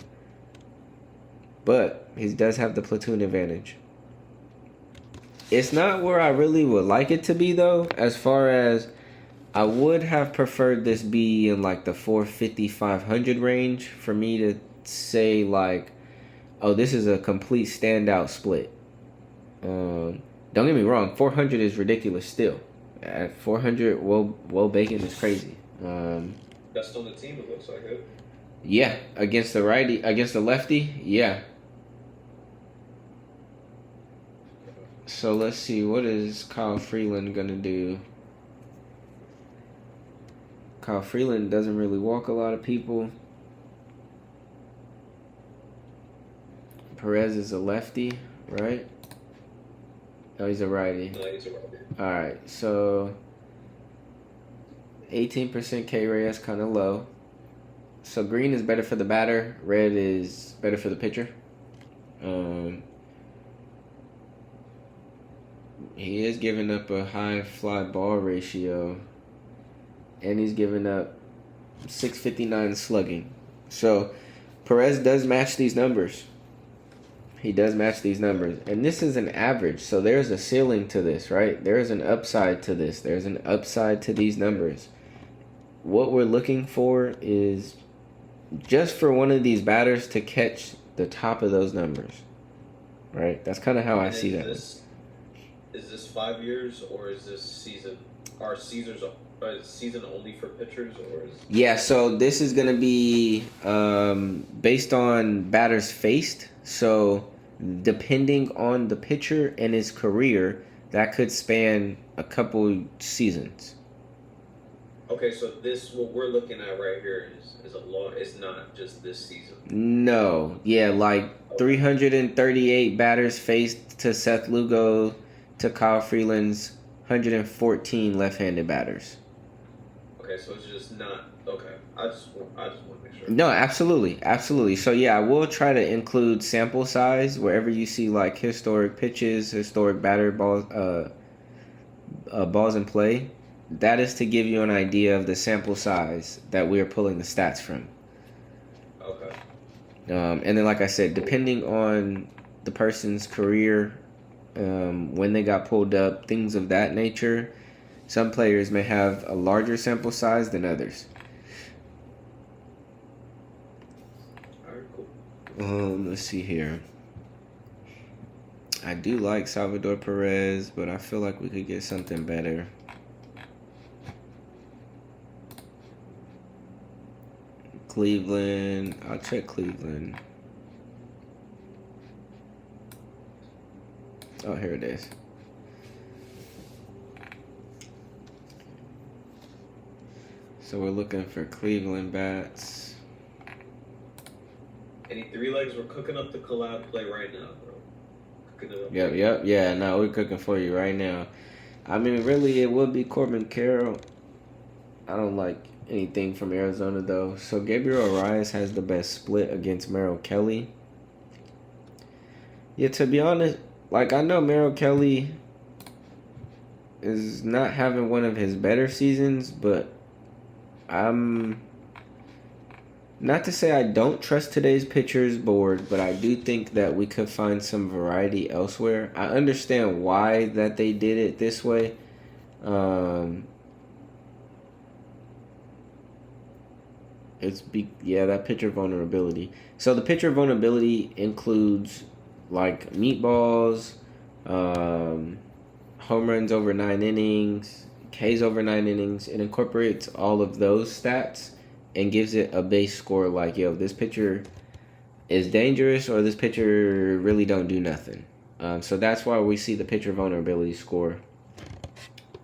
D: but he does have the platoon advantage. It's not where I really would like it to be, though, as far as I would have preferred this be in like the 450, 500 range for me to say like, oh, this is a complete standout split. Don't get me wrong, 400 is ridiculous still. At 400, Will Bacon is crazy.
B: Best on the team, it looks like it.
D: Yeah, against the lefty, yeah. So let's see, what is Kyle Freeland gonna do? Kyle Freeland doesn't really walk a lot of people. Perez is a lefty, right? No, he's a righty.
B: No, he's a righty.
D: Alright, so 18% K rate is kind of low. So green is better for the batter, red is better for the pitcher. He is giving up a high fly ball ratio, and he's giving up 659 slugging. So Perez does match these numbers. He does match these numbers. And this is an average, so there's a ceiling to this, right? There's an upside to this. There's an upside to these numbers. What we're looking for is just for one of these batters to catch the top of those numbers, right? That's kind of how I see that.
B: Is this 5 years, or is this season? Are season only for pitchers, or is...
D: Yeah, so this is going to be based on batters faced. So depending on the pitcher and his career, that could span a couple seasons.
B: Okay, so what we're looking at right here is a long. It's not just this season.
D: No, yeah, like 338 batters faced to Seth Lugo to Kyle Freeland's 114 left-handed batters.
B: Okay, so it's just not okay. I just want to make sure.
D: No, absolutely. So yeah, I will try to include sample size wherever you see like historic pitches, historic batter balls, balls in play. That is to give you an idea of the sample size that we are pulling the stats from.
B: Okay.
D: And then, like I said, depending on the person's career, when they got pulled up, things of that nature, some players may have a larger sample size than others.
B: All right, cool.
D: Let's see here. I do like Salvador Perez, but I feel like we could get something better. Cleveland. I'll check Cleveland. Oh, here it is. So we're looking for Cleveland bats.
B: Any 3 legs? We're cooking up the collab play right now, bro. Cooking it up.
D: Yep. Yeah, no, we're cooking for you right now. I mean, really, it would be Corbin Carroll. I don't like anything from Arizona, though. So Gabriel Arias has the best split against Merrill Kelly. Yeah, to be honest, like, I know Merrill Kelly is not having one of his better seasons, but I'm not to say I don't trust today's pitchers board, but I do think that we could find some variety elsewhere. I understand why that they did it this way. That pitcher vulnerability. So the pitcher vulnerability includes like meatballs, home runs over 9 innings, Ks over 9 innings. It incorporates all of those stats and gives it a base score like, yo, this pitcher is dangerous or this pitcher really don't do nothing. So that's why we see the pitcher vulnerability score.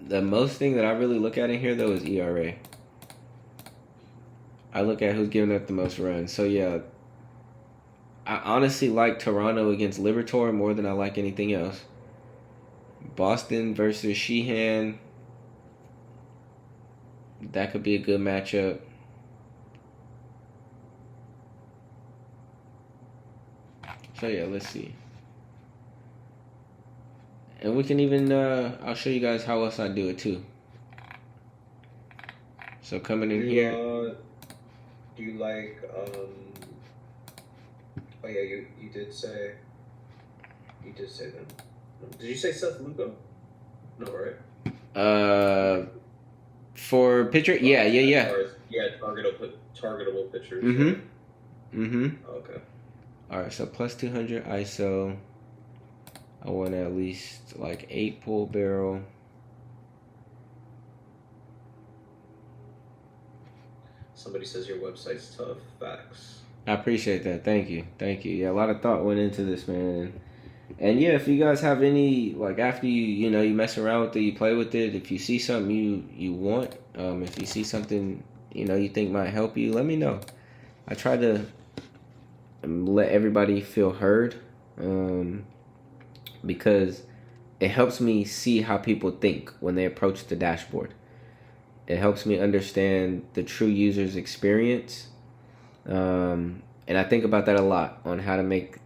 D: The most thing that I really look at in here, though, is ERA. I look at who's giving up the most runs. So, yeah, I honestly like Toronto against Liberatore more than I like anything else. Boston versus Sheehan. That could be a good matchup. So, yeah, let's see. And we can even, I'll show you guys how else I do it, too. So, coming in here.
B: Do you like, oh yeah, you did say them. Did you say Seth Lugo? No, right?
D: For pitcher? Yeah.
B: Yeah, targetable pitchers. Okay.
D: Alright, so plus 200 ISO. I want at least like 8 pull barrel.
B: Somebody says your website's tough. Facts.
D: I appreciate that. Thank you. Yeah, a lot of thought went into this, man. And yeah, if you guys have any, like after you mess around with it, you play with it, if you see something you want, if you see something, you think might help you, let me know. I try to let everybody feel heard, because it helps me see how people think when they approach the dashboard. It helps me understand the true user's experience. And I think about that a lot on how to make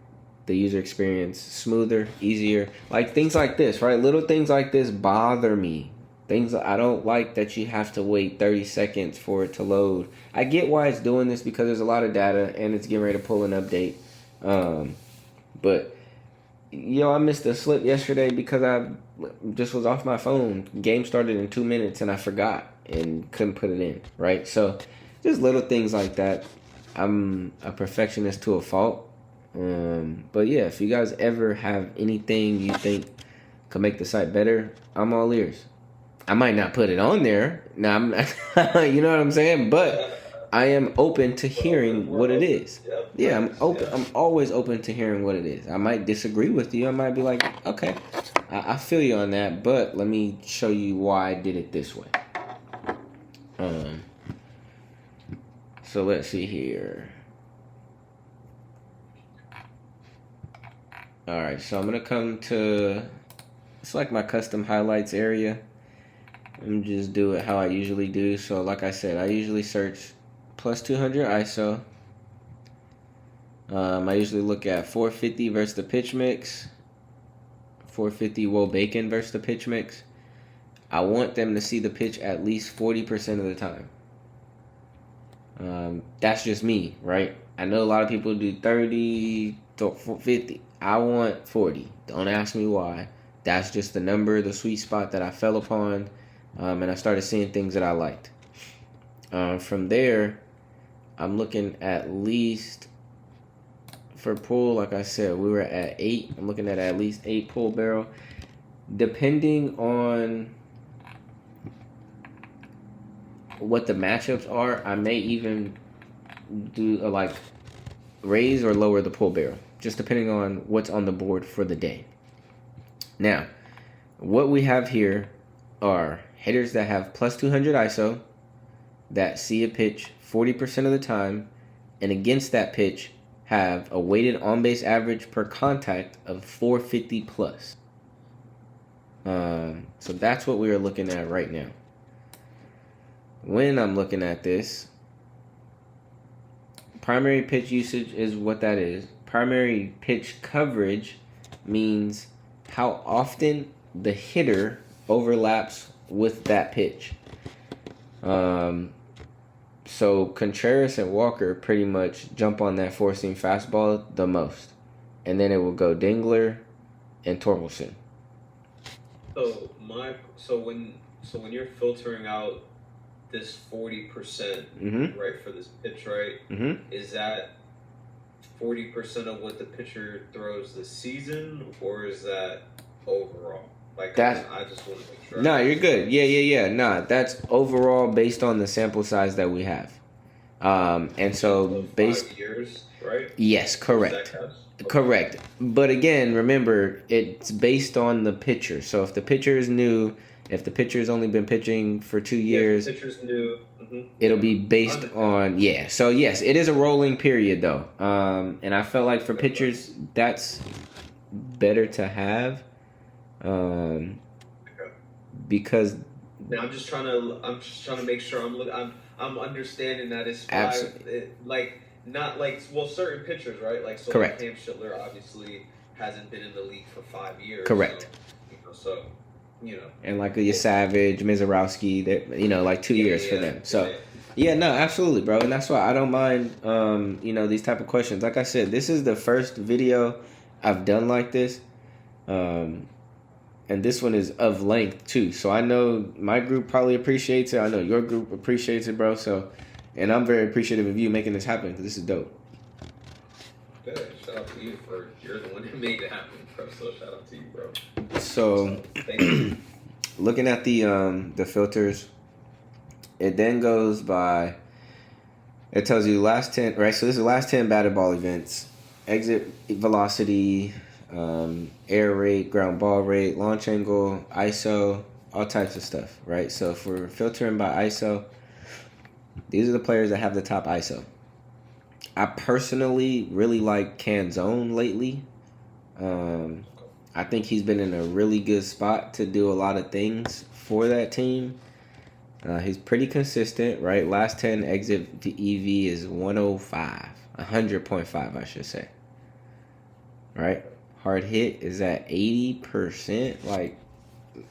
D: the user experience smoother, easier. Like things like this, right? Little things like this bother me. Things I don't like that you have to wait 30 seconds for it to load. I get why it's doing this because there's a lot of data and it's getting ready to pull an update. But I missed a slip yesterday because I just was off my phone. Game started in 2 minutes and I forgot and couldn't put it in, right? So just little things like that. I'm a perfectionist to a fault. But yeah, if you guys ever have anything you think could make the site better, I'm all ears. I might not put it on there. Now, I'm not, you know what I'm saying? But I am open to hearing what it is. Yeah, I'm open. I'm always open to hearing what it is. I might disagree with you. I might be like, okay, I feel you on that, but let me show you why I did it this way. So let's see here. All right, so I'm gonna come to, it's like my custom highlights area. I'm just do it how I usually do. So like I said, I usually search plus 200 ISO. I usually look at 450 versus the pitch mix. 450 Woe Bacon versus the pitch mix. I want them to see the pitch at least 40% of the time. That's just me, right? I know a lot of people do 30 to 50. I want 40. Don't ask me why. That's just the number, the sweet spot that I fell upon. And I started seeing things that I liked. From there, I'm looking at least, for pull, like I said, we were at 8. I'm looking at least 8 pull barrel. Depending on what the matchups are, I may even do raise or lower the pull barrel, just depending on what's on the board for the day. Now, what we have here are hitters that have plus 200 ISO, that see a pitch 40% of the time, and against that pitch have a weighted on-base average per contact of 450 plus. So that's what we are looking at right now. When I'm looking at this, primary pitch usage is what that is. Primary pitch coverage means how often the hitter overlaps with that pitch. So Contreras and Walker pretty much jump on that four-seam fastball the most. And then it will go Dingler and Torkelson.
B: So when you're filtering out this 40%,
D: Mm-hmm.
B: right, for this pitch, right?
D: Mm-hmm.
B: Is that 40% of what the pitcher throws this season, or is that overall? Like, I just want to make sure.
D: No, you're good. Yeah. Nah, that's overall based on the sample size that we have. And so based
B: 5 years, right?
D: Yes, correct. Correct. But again, remember, it's based on the pitcher. So if the pitcher is new, if the pitcher's only been pitching for 2 years,
B: if the pitcher's new,
D: it'll be based on So yes, it is a rolling period though. And I felt like for pitchers, that's better to have. Because
B: now I'm just trying to make sure I'm understanding that it's not like certain pitchers, right? Like so
D: correct.
B: Cam Schindler obviously hasn't been in the league for 5 years.
D: Correct.
B: So
D: and like your Savage, Mizorowski, that like 2 years for them. So yeah, no, absolutely, bro. And that's why I don't mind these type of questions. Like I said, this is the first video I've done like this. And this one is of length too. So I know my group probably appreciates it. I know your group appreciates it, bro. So, and I'm very appreciative of you making this happen because this is dope.
B: Good. Shout out to you you're the one that made it happen, bro. So shout out to you, bro.
D: So
B: thank you.
D: Looking at the filters, it then goes by. It tells you last 10, right? So this is the last 10 batted ball events, exit velocity, air rate, ground ball rate, launch angle, ISO, all types of stuff, right? So if we're filtering by ISO, these are the players that have the top ISO. I personally really like Canzone lately. I think he's been in a really good spot to do a lot of things for that team. He's pretty consistent, right? Last 10 exit to EV is 105, 100.5, I should say, right? Hard hit is at 80%. Like,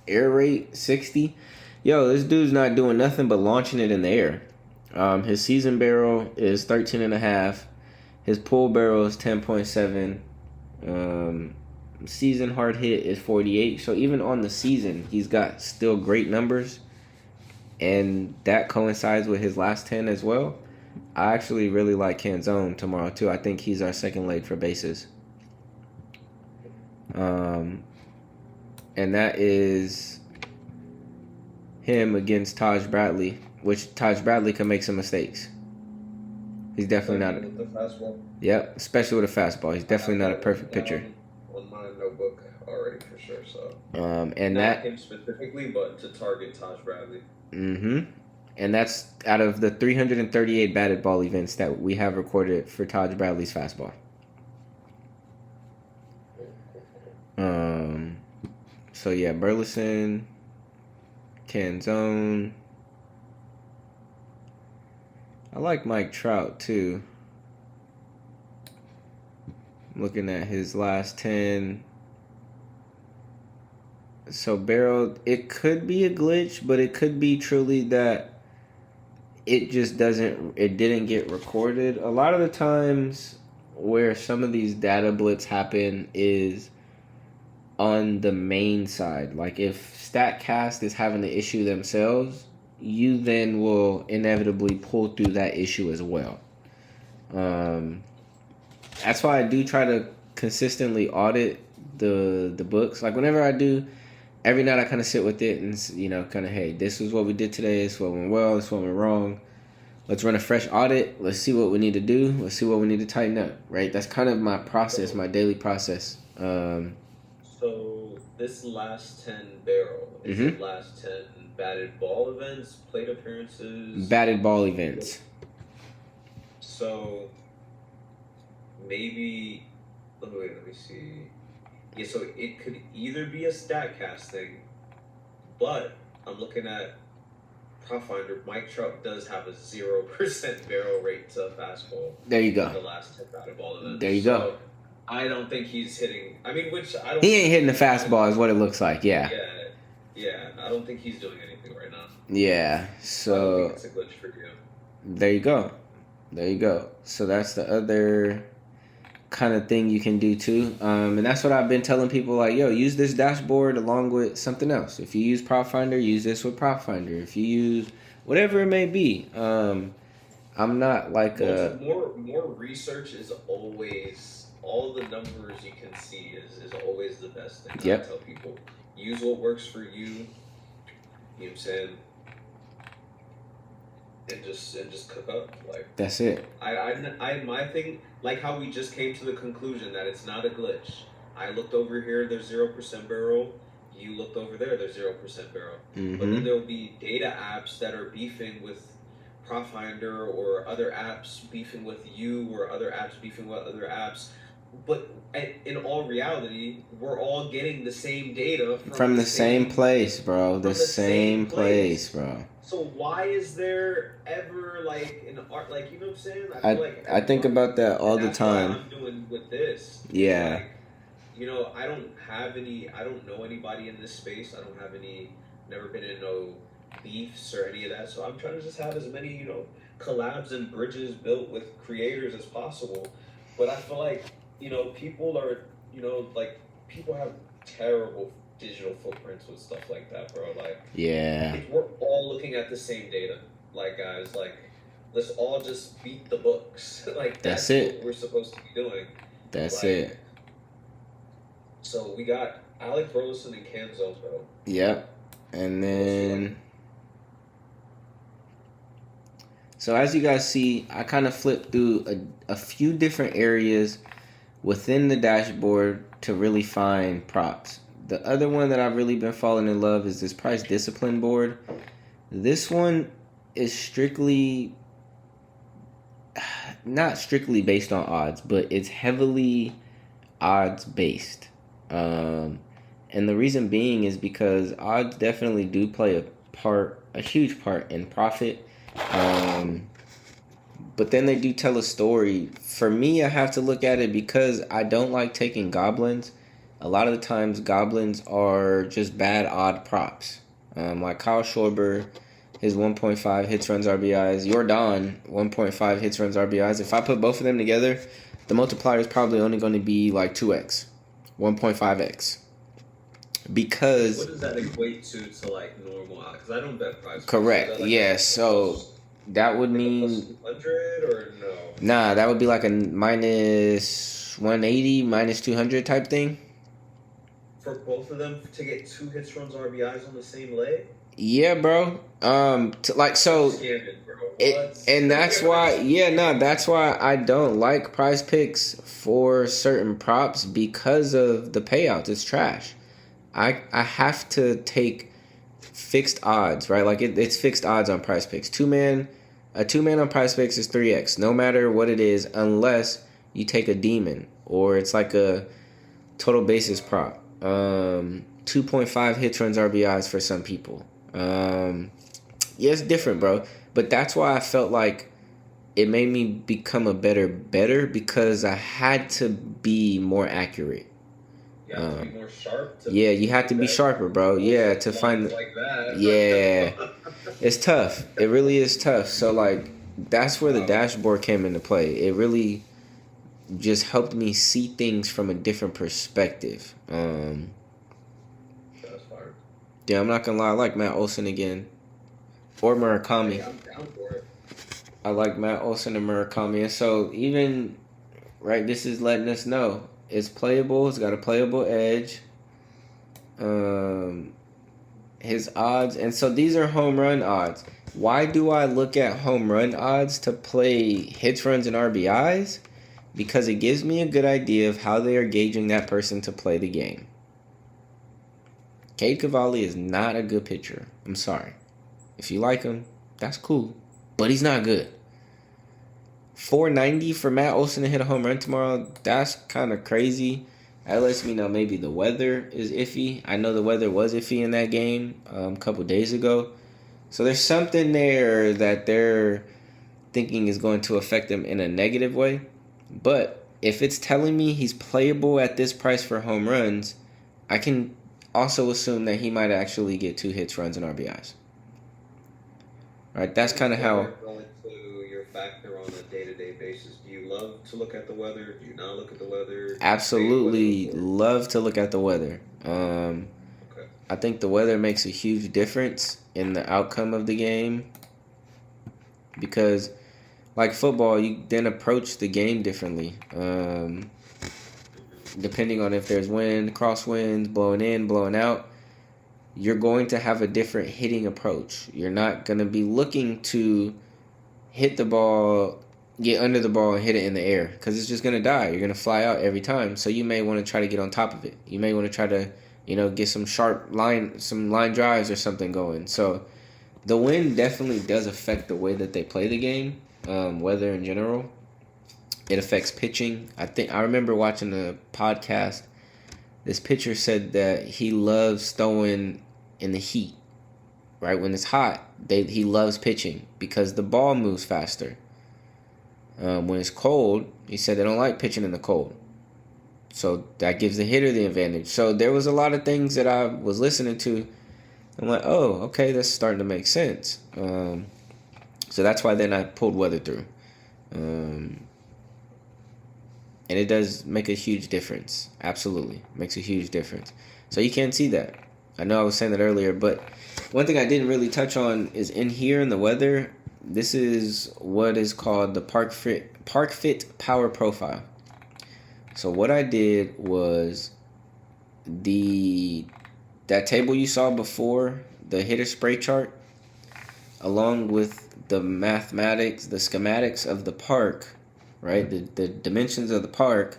D: air rate, 60. Yo, this dude's not doing nothing but launching it in the air. His season barrel is 13.5. His pull barrel is 10.7. Season hard hit is 48. So even on the season, he's got still great numbers. And that coincides with his last 10 as well. I actually really like Canzone tomorrow, too. I think he's our second leg for bases. And that is him against Taj Bradley, which Taj Bradley can make some mistakes. He's definitely not.
B: With the fastball.
D: Yep, especially with a fastball. He's definitely not a perfect pitcher.
B: On my notebook already for sure. So.
D: And
B: not
D: that
B: him specifically, but to target Taj Bradley.
D: Mm-hmm. And that's out of the 338 batted ball events that we have recorded for Taj Bradley's fastball. So yeah, Burleson, Canzone. I like Mike Trout too. Looking at his last 10. So barrel, it could be a glitch, but it could be truly that it didn't get recorded. A lot of the times where some of these data blitz happen is on the main side. Like if StatCast is having the issue themselves, you then will inevitably pull through that issue as well. That's why I do try to consistently audit the books. Like whenever I do, every night I kind of sit with it and, kind of, hey, this is what we did today. This is what went well. This is what went wrong. Let's run a fresh audit. Let's see what we need to do. Let's see what we need to tighten up, right? That's kind of my process, my daily process.
B: So this last 10 barrel, is it last 10 batted ball events, plate appearances?
D: Batted ball events.
B: So maybe, let me see. Yeah, so it could either be a StatCast thing, but I'm looking at Prop Finder. Mike Trout does have a 0% barrel rate to fastball.
D: There you go.
B: In the last 10 batted ball events.
D: There you go.
B: I don't think he's hitting. I mean, which I don't.
D: He ain't hitting the fastball, is what it looks like. Yeah.
B: Yeah. I don't think he's doing anything right now.
D: Yeah.
B: I
D: So.
B: don't think it's a glitch for you.
D: There you go. So that's the other kind of thing you can do too. And that's what I've been telling people, like, yo, use this dashboard along with something else. If you use Prop Finder, use this with Prop Finder. If you use whatever it may be. I'm not like a
B: more research is always all the numbers you can see is always the best thing.
D: Yep.
B: I tell people use what works for you. You know what I'm saying? And just cook up like
D: that's it.
B: I my thing like how we just came to the conclusion that it's not a glitch. I looked over here, there's 0% barrel. You looked over there, there's 0% barrel.
D: Mm-hmm.
B: But then there will be data apps that are beefing with Proffinder or other apps beefing with you or other apps beefing with other apps. But in all reality, we're all getting the same data
D: from the same place, bro. The same place, bro.
B: So why is there ever like an art, like, you know what I'm saying?
D: I think about that all the time.
B: What I'm doing with this.
D: Yeah.
B: Like, you know, I don't know anybody in this space. Never been in no beefs or any of that. So I'm trying to just have as many, you know, collabs and bridges built with creators as possible. But I feel like, you know, people have terrible digital footprints with stuff like that, bro. Like,
D: yeah,
B: if we're all looking at the same data, like, guys, like, let's all just beat the books. Like, that's it. What we're supposed to be doing.
D: That's like, it.
B: So we got Alec Burleson and Canzo, bro.
D: Yep. And then, so as you guys see, I kind of flipped through a few different areas within the dashboard to really find props. The other one that I've really been falling in love is this price discipline board. This one is strictly, not strictly based on odds, but it's heavily odds based. And the reason being is because odds definitely do play a huge part in profit. But then they do tell a story. For me, I have to look at it because I don't like taking goblins. A lot of the times, goblins are just bad odd props. Like Kyle Schwarber, his 1.5 hits, runs, RBIs. Jordan, 1.5 hits, runs, RBIs. If I put both of them together, the multiplier is probably only going to be like 2x, 1.5x. Because
B: what does that equate to like normal odds? Because I don't bet price.
D: Correct. Like, yeah. So that would mean
B: 100 or no?
D: Nah, that would be like a minus 180, minus 200 type thing.
B: For both of them to get 2 hits, runs, RBIs on the same leg?
D: Yeah, bro. Like so, and that's why. Yeah, no, that's why I don't like prize picks for certain props because of the payouts. It's trash. I have to take fixed odds, right? Like it's fixed odds on prize picks. A 2-man on prize picks is 3x, no matter what it is, unless you take a demon or it's like a total basis prop. 2.5 hits, runs, RBIs for some people. Yeah, it's different, bro. But that's why I felt like it made me become a better because I had to be more accurate.
B: You have to be more sharp.
D: Yeah, you have to be sharper, bro. Yeah, to find.
B: Like that.
D: Yeah, it's tough. It really is tough. So like, that's where the dashboard came into play. It really just helped me see things from a different perspective.
B: That's hard.
D: Yeah, I'm not gonna lie. I like Matt Olson again, or Murakami.
B: Yeah, I'm down for it.
D: I like Matt Olson and Murakami, and so even right, this is letting us know it's playable. It's got a playable edge. His odds, and so these are home run odds. Why do I look at home run odds to play hits, runs, and RBIs? Because it gives me a good idea of how they are gauging that person to play the game. Cade Cavalli is not a good pitcher. I'm sorry. If you like him, that's cool. But he's not good. 490 for Matt Olson to hit a home run tomorrow, that's kind of crazy. That lets me know maybe the weather is iffy. I know the weather was iffy in that game a couple days ago. So there's something there that they're thinking is going to affect them in a negative way. But if it's telling me he's playable at this price for home runs, I can also assume that he might actually get 2 hits, runs, and RBIs. Right? That's kind of how.
B: Going to your factor on a day-to-day basis. Do you love to look at the weather? Do you not look at the weather?
D: Absolutely love to look at the weather.
B: Okay.
D: I think the weather makes a huge difference in the outcome of the game. because like football, you then approach the game differently. Depending on if there's wind, crosswinds, blowing in, blowing out, you're going to have a different hitting approach. You're not going to be looking to hit the ball, get under the ball, and hit it in the air because it's just going to die. You're going to fly out every time. So you may want to try to get on top of it. You may want to try to, get some line drives or something going. So the wind definitely does affect the way that they play the game, weather in general. It affects pitching. I remember watching a podcast. This pitcher said that he loves throwing in the heat, right? When it's hot, he loves pitching because the ball moves faster. When it's cold, he said they don't like pitching in the cold. So that gives the hitter the advantage. So there was a lot of things that I was listening to. I'm like, oh, okay, that's starting to make sense. So that's why then I pulled weather through. And it does make a huge difference. Absolutely. Makes a huge difference. So you can't see that. I know I was saying that earlier, but one thing I didn't really touch on is in here in the weather, this is what is called the Park Fit Power Profile. So what I did was that table you saw before, the hitter spray chart, along with the mathematics, the schematics of the park, right? The dimensions of the park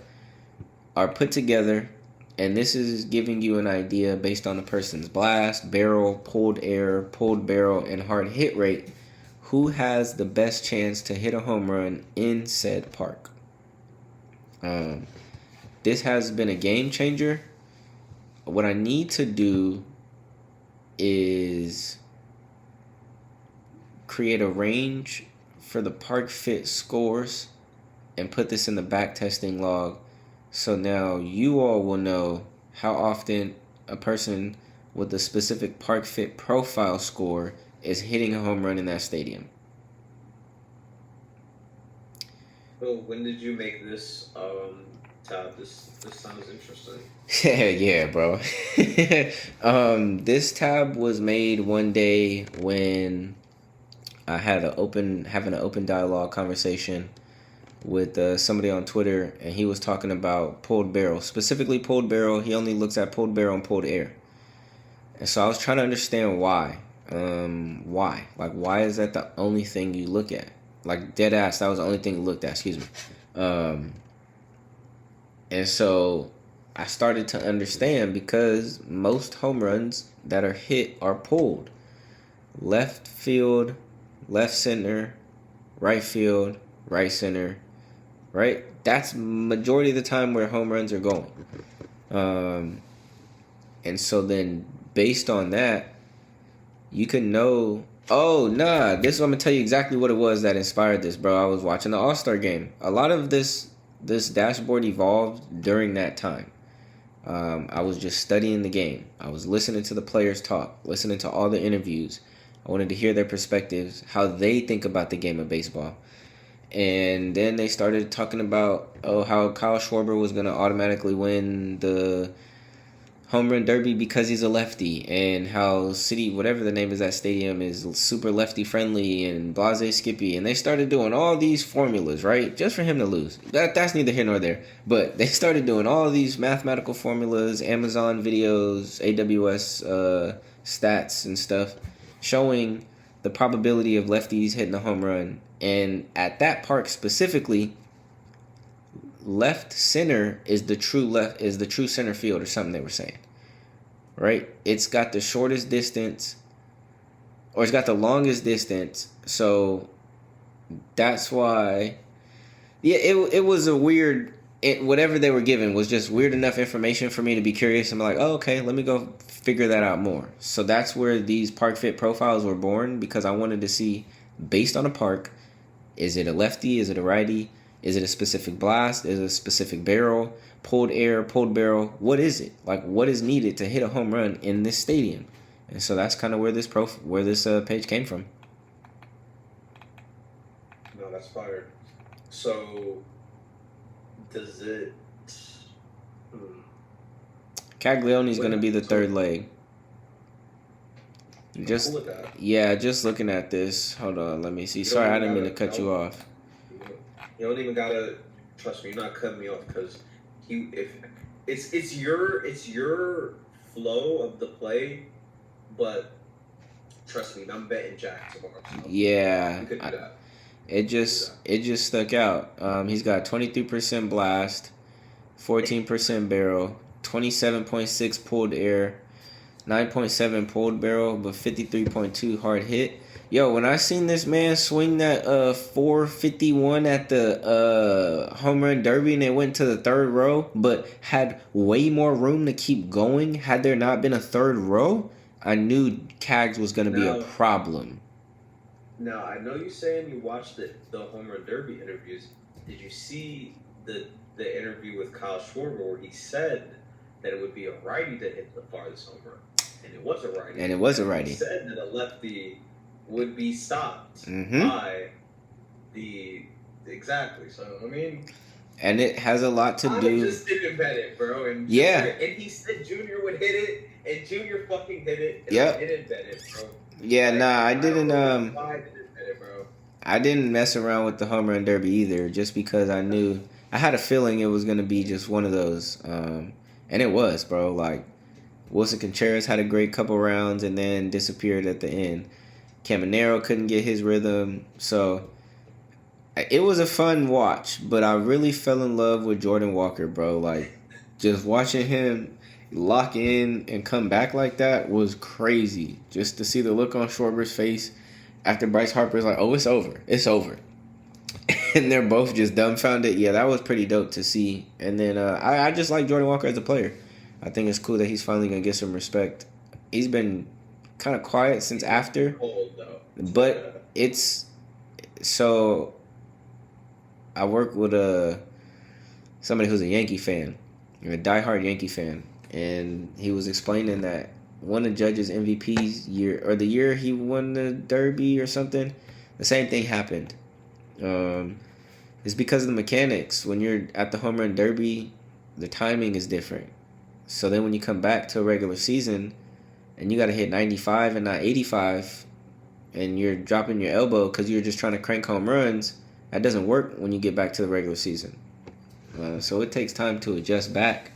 D: are put together, and this is giving you an idea based on the person's blast, barrel, pulled air, pulled barrel, and hard hit rate, who has the best chance to hit a home run in said park. This has been a game changer. What I need to do is create a range for the Park Fit scores and put this in the back testing log. So now you all will know how often a person with a specific Park Fit profile score is hitting a home run in that stadium.
B: Well, when did you make this tab? This sounds interesting.
D: Yeah, bro. This tab was made one day when I had having an open dialogue conversation with somebody on Twitter, and he was talking about pulled barrel, specifically pulled barrel. He only looks at pulled barrel and pulled air. And so I was trying to understand why. Why? Like, why is that the only thing you look at? Like, dead ass, that was the only thing you looked at, excuse me. And so I started to understand because most home runs that are hit are pulled. Left field, left center, right field, right center, right? That's majority of the time where home runs are going. And so then based on that, you can know, oh, nah, this is I'm going to tell you exactly what it was that inspired this, bro. I was watching the All-Star game. A lot of this dashboard evolved during that time. I was just studying the game. I was listening to the players talk, listening to all the interviews. I wanted to hear their perspectives, how they think about the game of baseball. And then they started talking about, how Kyle Schwarber was going to automatically win the home run derby because he's a lefty, and how whatever the name is, that stadium is super lefty friendly and blase skippy. And they started doing all these formulas, right, just for him to lose. That's neither here nor there. But they started doing all these mathematical formulas, Amazon videos, AWS stats and stuff, showing the probability of lefties hitting a home run. And at that park specifically, left center is the true center field, or something they were saying, right? It's got the shortest distance, or it's got the longest distance. So that's why, yeah, it was a weird. Whatever they were given was just weird enough information for me to be curious. I'm like, oh, okay, let me go figure that out more. So that's where these Park Fit profiles were born, because I wanted to see, based on a park, is it a lefty? Is it a righty? Is it a specific blast? Is it a specific barrel? Pulled air, pulled barrel? What is it? Like, what is needed to hit a home run in this stadium? And so that's kind of where this page came from.
B: No, that's fire. So, does it...
D: Caglioni's going to be the third leg. Just
B: cool with that.
D: yeah, just looking at this. Hold on, let me see. Sorry, I didn't mean to cut you off.
B: You don't even gotta trust me. You're not cutting me off because if it's your flow of the play, but trust me, I'm betting Jack tomorrow. So
D: Yeah,
B: you could do that.
D: it just stuck out. He's got 23% blast, 14% barrel, 27.6 pulled air, 9.7 pulled barrel, but 53.2 hard hit. Yo, when I seen this man swing that 451 at the home run derby and it went to the third row, but had way more room to keep going had there not been a third row, I knew Cags was going to be a problem.
B: Now, I know you saying you watched the home run derby interviews. Did you see the interview with Kyle Schwarber where he said that it would be a righty to hit the farthest home run? And it was a righty. He said that a lefty would be stopped by the... Exactly. So, I mean...
D: And it has a lot to do...
B: I just didn't bet it, bro. And
D: Junior,
B: and he said Junior would hit it, and Junior fucking hit it, and
D: yep.
B: I didn't bet it, bro.
D: Yeah,
B: like,
D: nah, I didn't...
B: I didn't bet it, bro.
D: I didn't mess around with the home run derby either, just because I knew... I had a feeling it was going to be just one of those. And it was, bro. Like, Wilson Contreras had a great couple rounds and then disappeared at the end. Caminero couldn't get his rhythm. So, it was a fun watch. But I really fell in love with Jordan Walker, bro. Like, just watching him lock in and come back like that was crazy. Just to see the look on Schwarber's face after Bryce Harper's like, oh, it's over. It's over. And they're both just dumbfounded. Yeah, that was pretty dope to see. And then I just like Jordan Walker as a player. I think it's cool that he's finally going to get some respect. He's been kind of quiet since after.
B: Cold, though.
D: But it's... So, I work with somebody who's a Yankee fan. A diehard Yankee fan. And he was explaining that one of Judge's MVP's year, or the year he won the Derby or something, the same thing happened. It's because of the mechanics. When you're at the home run derby, the timing is different. So then when you come back to a regular season and you got to hit 95 and not 85 and you're dropping your elbow because you're just trying to crank home runs, that doesn't work when you get back to the regular season. So it takes time to adjust back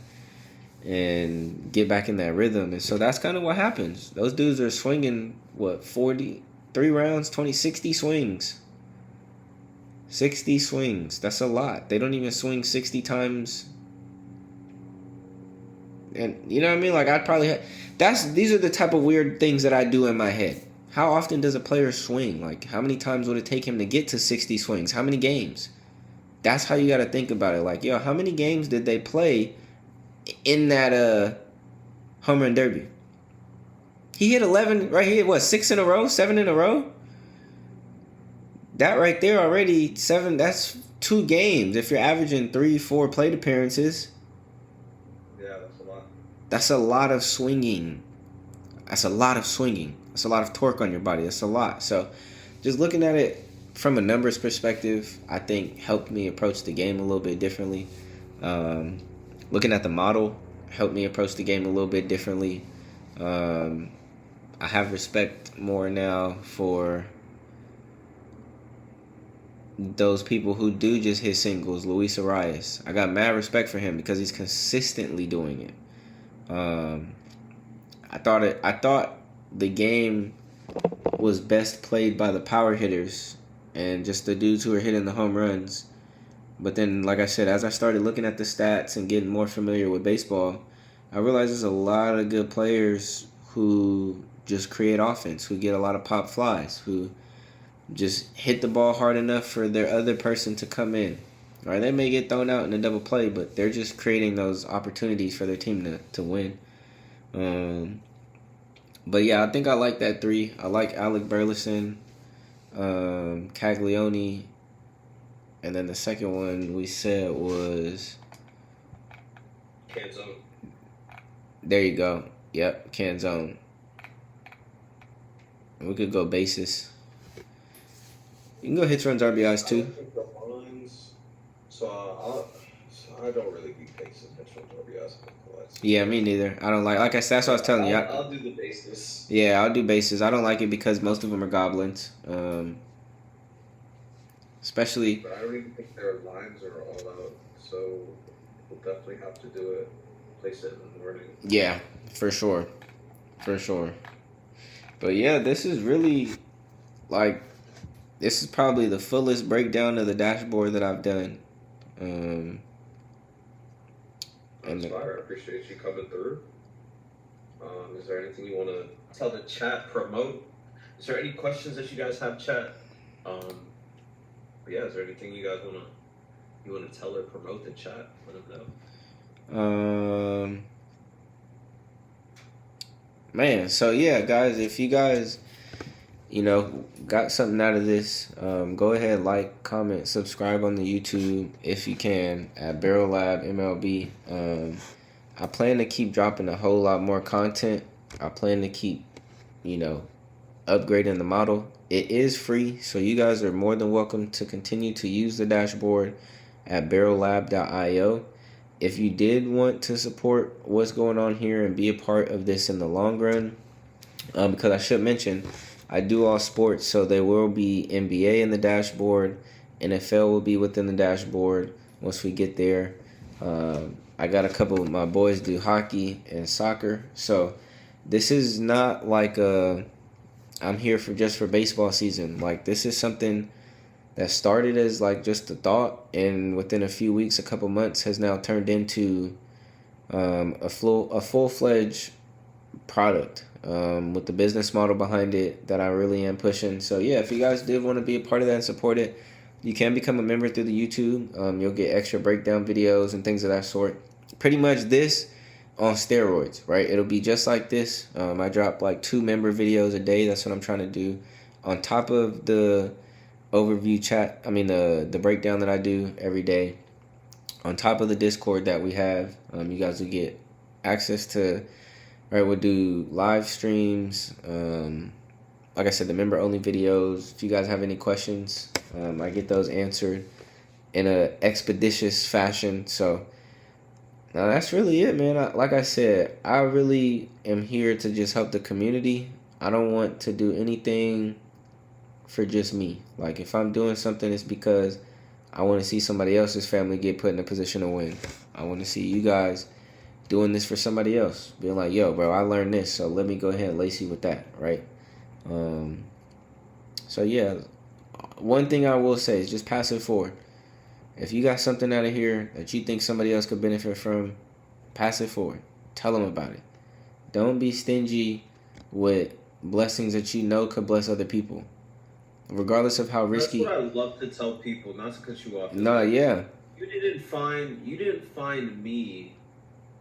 D: and get back in that rhythm. And so that's kind of what happens. Those dudes are swinging, 43 rounds, 60 swings. 60 swings. That's a lot. They don't even swing 60 times. And you know what I mean? Like, I'd probably... These are the type of weird things that I do in my head. How often does a player swing? Like, how many times would it take him to get to 60 swings? How many games? That's how you got to think about it. Like, yo, how many games did they play in that home run derby? He hit 11 right here. 6 in a row? 7 in a row? That right there already, 7, that's 2 games. If you're averaging 3-4 plate appearances.
B: Yeah, that's a lot.
D: That's a lot of swinging. That's a lot of torque on your body. That's a lot. So just looking at it from a numbers perspective, I think helped me approach the game a little bit differently. Looking at the model helped me approach the game a little bit differently. I have respect more now for those people who do just hit singles. Luis Arias, I got mad respect for him because he's consistently doing it. I thought the game was best played by the power hitters and just the dudes who are hitting the home runs. But then, like I said, as I started looking at the stats and getting more familiar with baseball, I realized there's a lot of good players who just create offense, who get a lot of pop flies, who just hit the ball hard enough for their other person to come in. Or they may get thrown out in a double play, but they're just creating those opportunities for their team to win. But yeah, I think I like that 3. I like Alec Burleson, Caglione, and then the second one we said was...
B: Canzone.
D: There you go. Yep, Canzone. We could go bases. You can go hits, runs, RBIs too.
B: So I don't really be facing Mitchell RBIs.
D: Yeah, me neither. I don't like I said, that's what I was telling you.
B: I'll do the bases.
D: Yeah, I'll do bases. I don't like it because most of them are goblins. Especially.
B: But I don't even think their lines are all out, so we'll definitely have to do it. Place it in the morning.
D: Yeah, for sure. But yeah, this is really this is probably the fullest breakdown of the dashboard that I've done.
B: That's fire. I appreciate you coming through. Is there anything you want to tell the chat, promote? Is there any questions that you guys have, chat? Yeah, is there anything you guys want to tell or promote the chat? Let them know.
D: Man, so yeah, guys, if you guys, got something out of this, go ahead, like, comment, subscribe on the YouTube if you can at Barrel Lab MLB. I plan to keep dropping a whole lot more content. I plan to keep, upgrading the model. It is free, so you guys are more than welcome to continue to use the dashboard at barrellab.io. If you did want to support what's going on here and be a part of this in the long run, because I should mention, I do all sports, so there will be NBA in the dashboard. NFL will be within the dashboard once we get there. I got a couple of my boys do hockey and soccer, so this is not like I'm here for baseball season. Like, this is something that started as just a thought, and within a few weeks, a couple months, has now turned into a full-fledged product with the business model behind it that I really am pushing. So yeah, if you guys did want to be a part of that and support it, you can become a member through the YouTube. You'll get extra breakdown videos and things of that sort. Pretty much this on steroids, right? It'll be just like this. I drop 2 member videos a day. That's what I'm trying to do. On top of the overview chat, the breakdown that I do every day. On top of the Discord that we have, you guys will get access to, right, we'll do live streams. Like I said, the member-only videos. If you guys have any questions, I get those answered in a expeditious fashion. So now that's really it, man. Like I said, I really am here to just help the community. I don't want to do anything for just me. If I'm doing something, it's because I want to see somebody else's family get put in a position to win. I want to see you guys doing this for somebody else. Being like, yo, bro, I learned this, so let me go ahead and lace you with that, right? So yeah, one thing I will say is just pass it forward. If you got something out of here that you think somebody else could benefit from, pass it forward. Tell them about it. Don't be stingy with blessings that you know could bless other people. Regardless of how risky.
B: That's what I love to tell people, not to cut you off.
D: No, yeah.
B: You didn't find me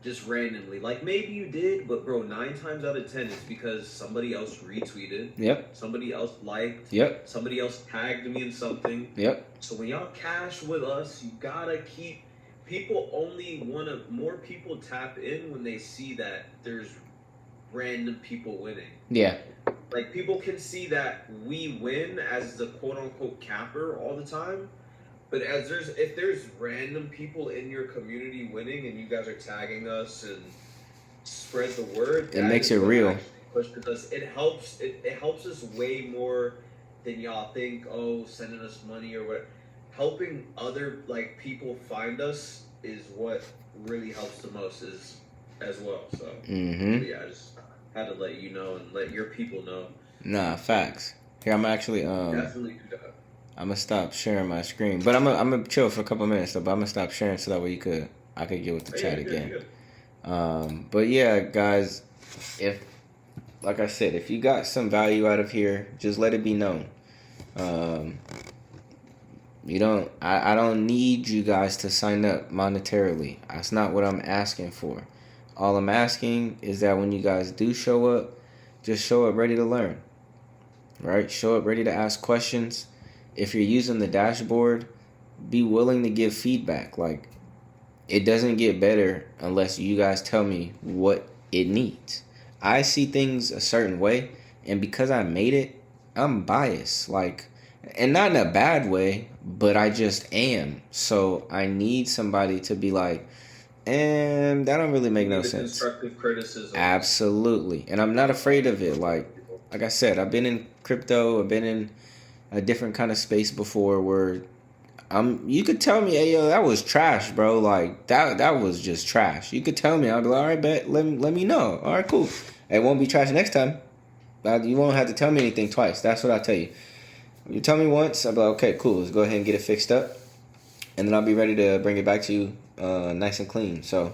B: just randomly. Maybe you did, but bro, 9 times out of 10 it's because somebody else retweeted.
D: Yep.
B: Somebody else liked.
D: Yep.
B: Somebody else tagged me in something.
D: Yep.
B: So when y'all cash with us, you gotta keep more people tap in when they see that there's random people winning.
D: Yeah.
B: People can see that we win as the quote-unquote capper all the time, but if there's random people in your community winning and you guys are tagging us and spread the word,
D: it makes it real.
B: Because it helps us way more than y'all think. Oh, sending us money or what. Helping other people find us is what really helps the most as well. So yeah, I just had to let you know and let your people know.
D: Nah, facts. Here, I'm actually
B: definitely do that.
D: I'm gonna stop sharing my screen, but I'm gonna chill for a couple minutes. But I'm gonna stop sharing so that way I could get with the chat again. But yeah, guys, like I said, if you got some value out of here, just let it be known. I don't need you guys to sign up monetarily. That's not what I'm asking for. All I'm asking is that when you guys do show up, just show up ready to learn. Right? Show up ready to ask questions. If you're using the dashboard, be willing to give feedback. It doesn't get better unless you guys tell me what it needs. I see things a certain way, and because I made it, I'm biased. And not in a bad way, but I just am. So I need somebody to be like, and that don't really make no sense.
B: Constructive criticism.
D: Absolutely. And I'm not afraid of it. Like I said, I've been in crypto, I've been in a different kind of space before where you could tell me, hey yo, that was trash, bro. Like that was just trash. You could tell me, I'll be like, all right, bet, let me know. All right, cool. It won't be trash next time. You won't have to tell me anything twice. That's what I'll tell you. You tell me once, I'll be like, okay, cool. Let's go ahead and get it fixed up, and then I'll be ready to bring it back to you, nice and clean. So,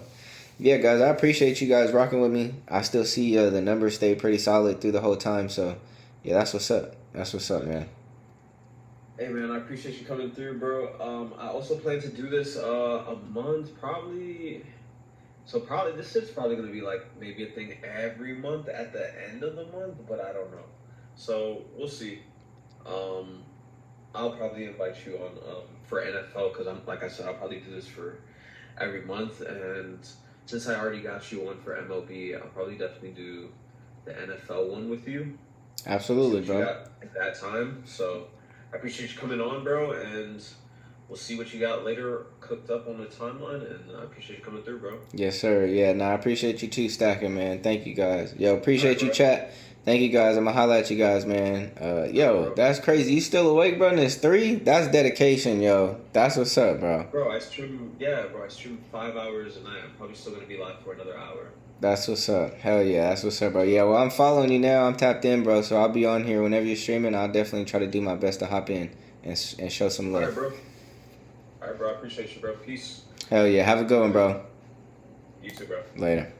D: yeah, guys, I appreciate you guys rocking with me. I still see the numbers stay pretty solid through the whole time. So, yeah, that's what's up. That's what's up, man.
B: Hey, man, I appreciate you coming through, bro. I also plan to do this a month, probably. So this is probably going to be like maybe a thing every month at the end of the month, but I don't know. So we'll see. I'll probably invite you on for NFL because like I said, I'll probably do this for every month. And since I already got you on for MLB, I'll probably definitely do the NFL one with you.
D: Absolutely, bro.
B: At that time. So I appreciate you coming on, bro, and we'll see what you got later cooked up on the timeline, and I appreciate you coming through, bro.
D: Yes, sir. Yeah, I appreciate you too, Stacking, man. Thank you, guys. Yo, appreciate you, chat. Thank you, guys. I'm going to holler at you guys, man. That's crazy. You still awake, bro? And it's 3? That's dedication, yo. That's what's up, bro.
B: Bro, I stream 5 hours a night. I'm probably still going to be live for another hour.
D: That's what's up. Hell yeah, that's what's up, bro. Yeah, well, I'm following you now. I'm tapped in, bro, so I'll be on here whenever you're streaming. I'll definitely try to do my best to hop in and show some love.
B: All right, bro. I appreciate you, bro. Peace.
D: Hell yeah. Have a good one, bro.
B: You too, bro.
D: Later.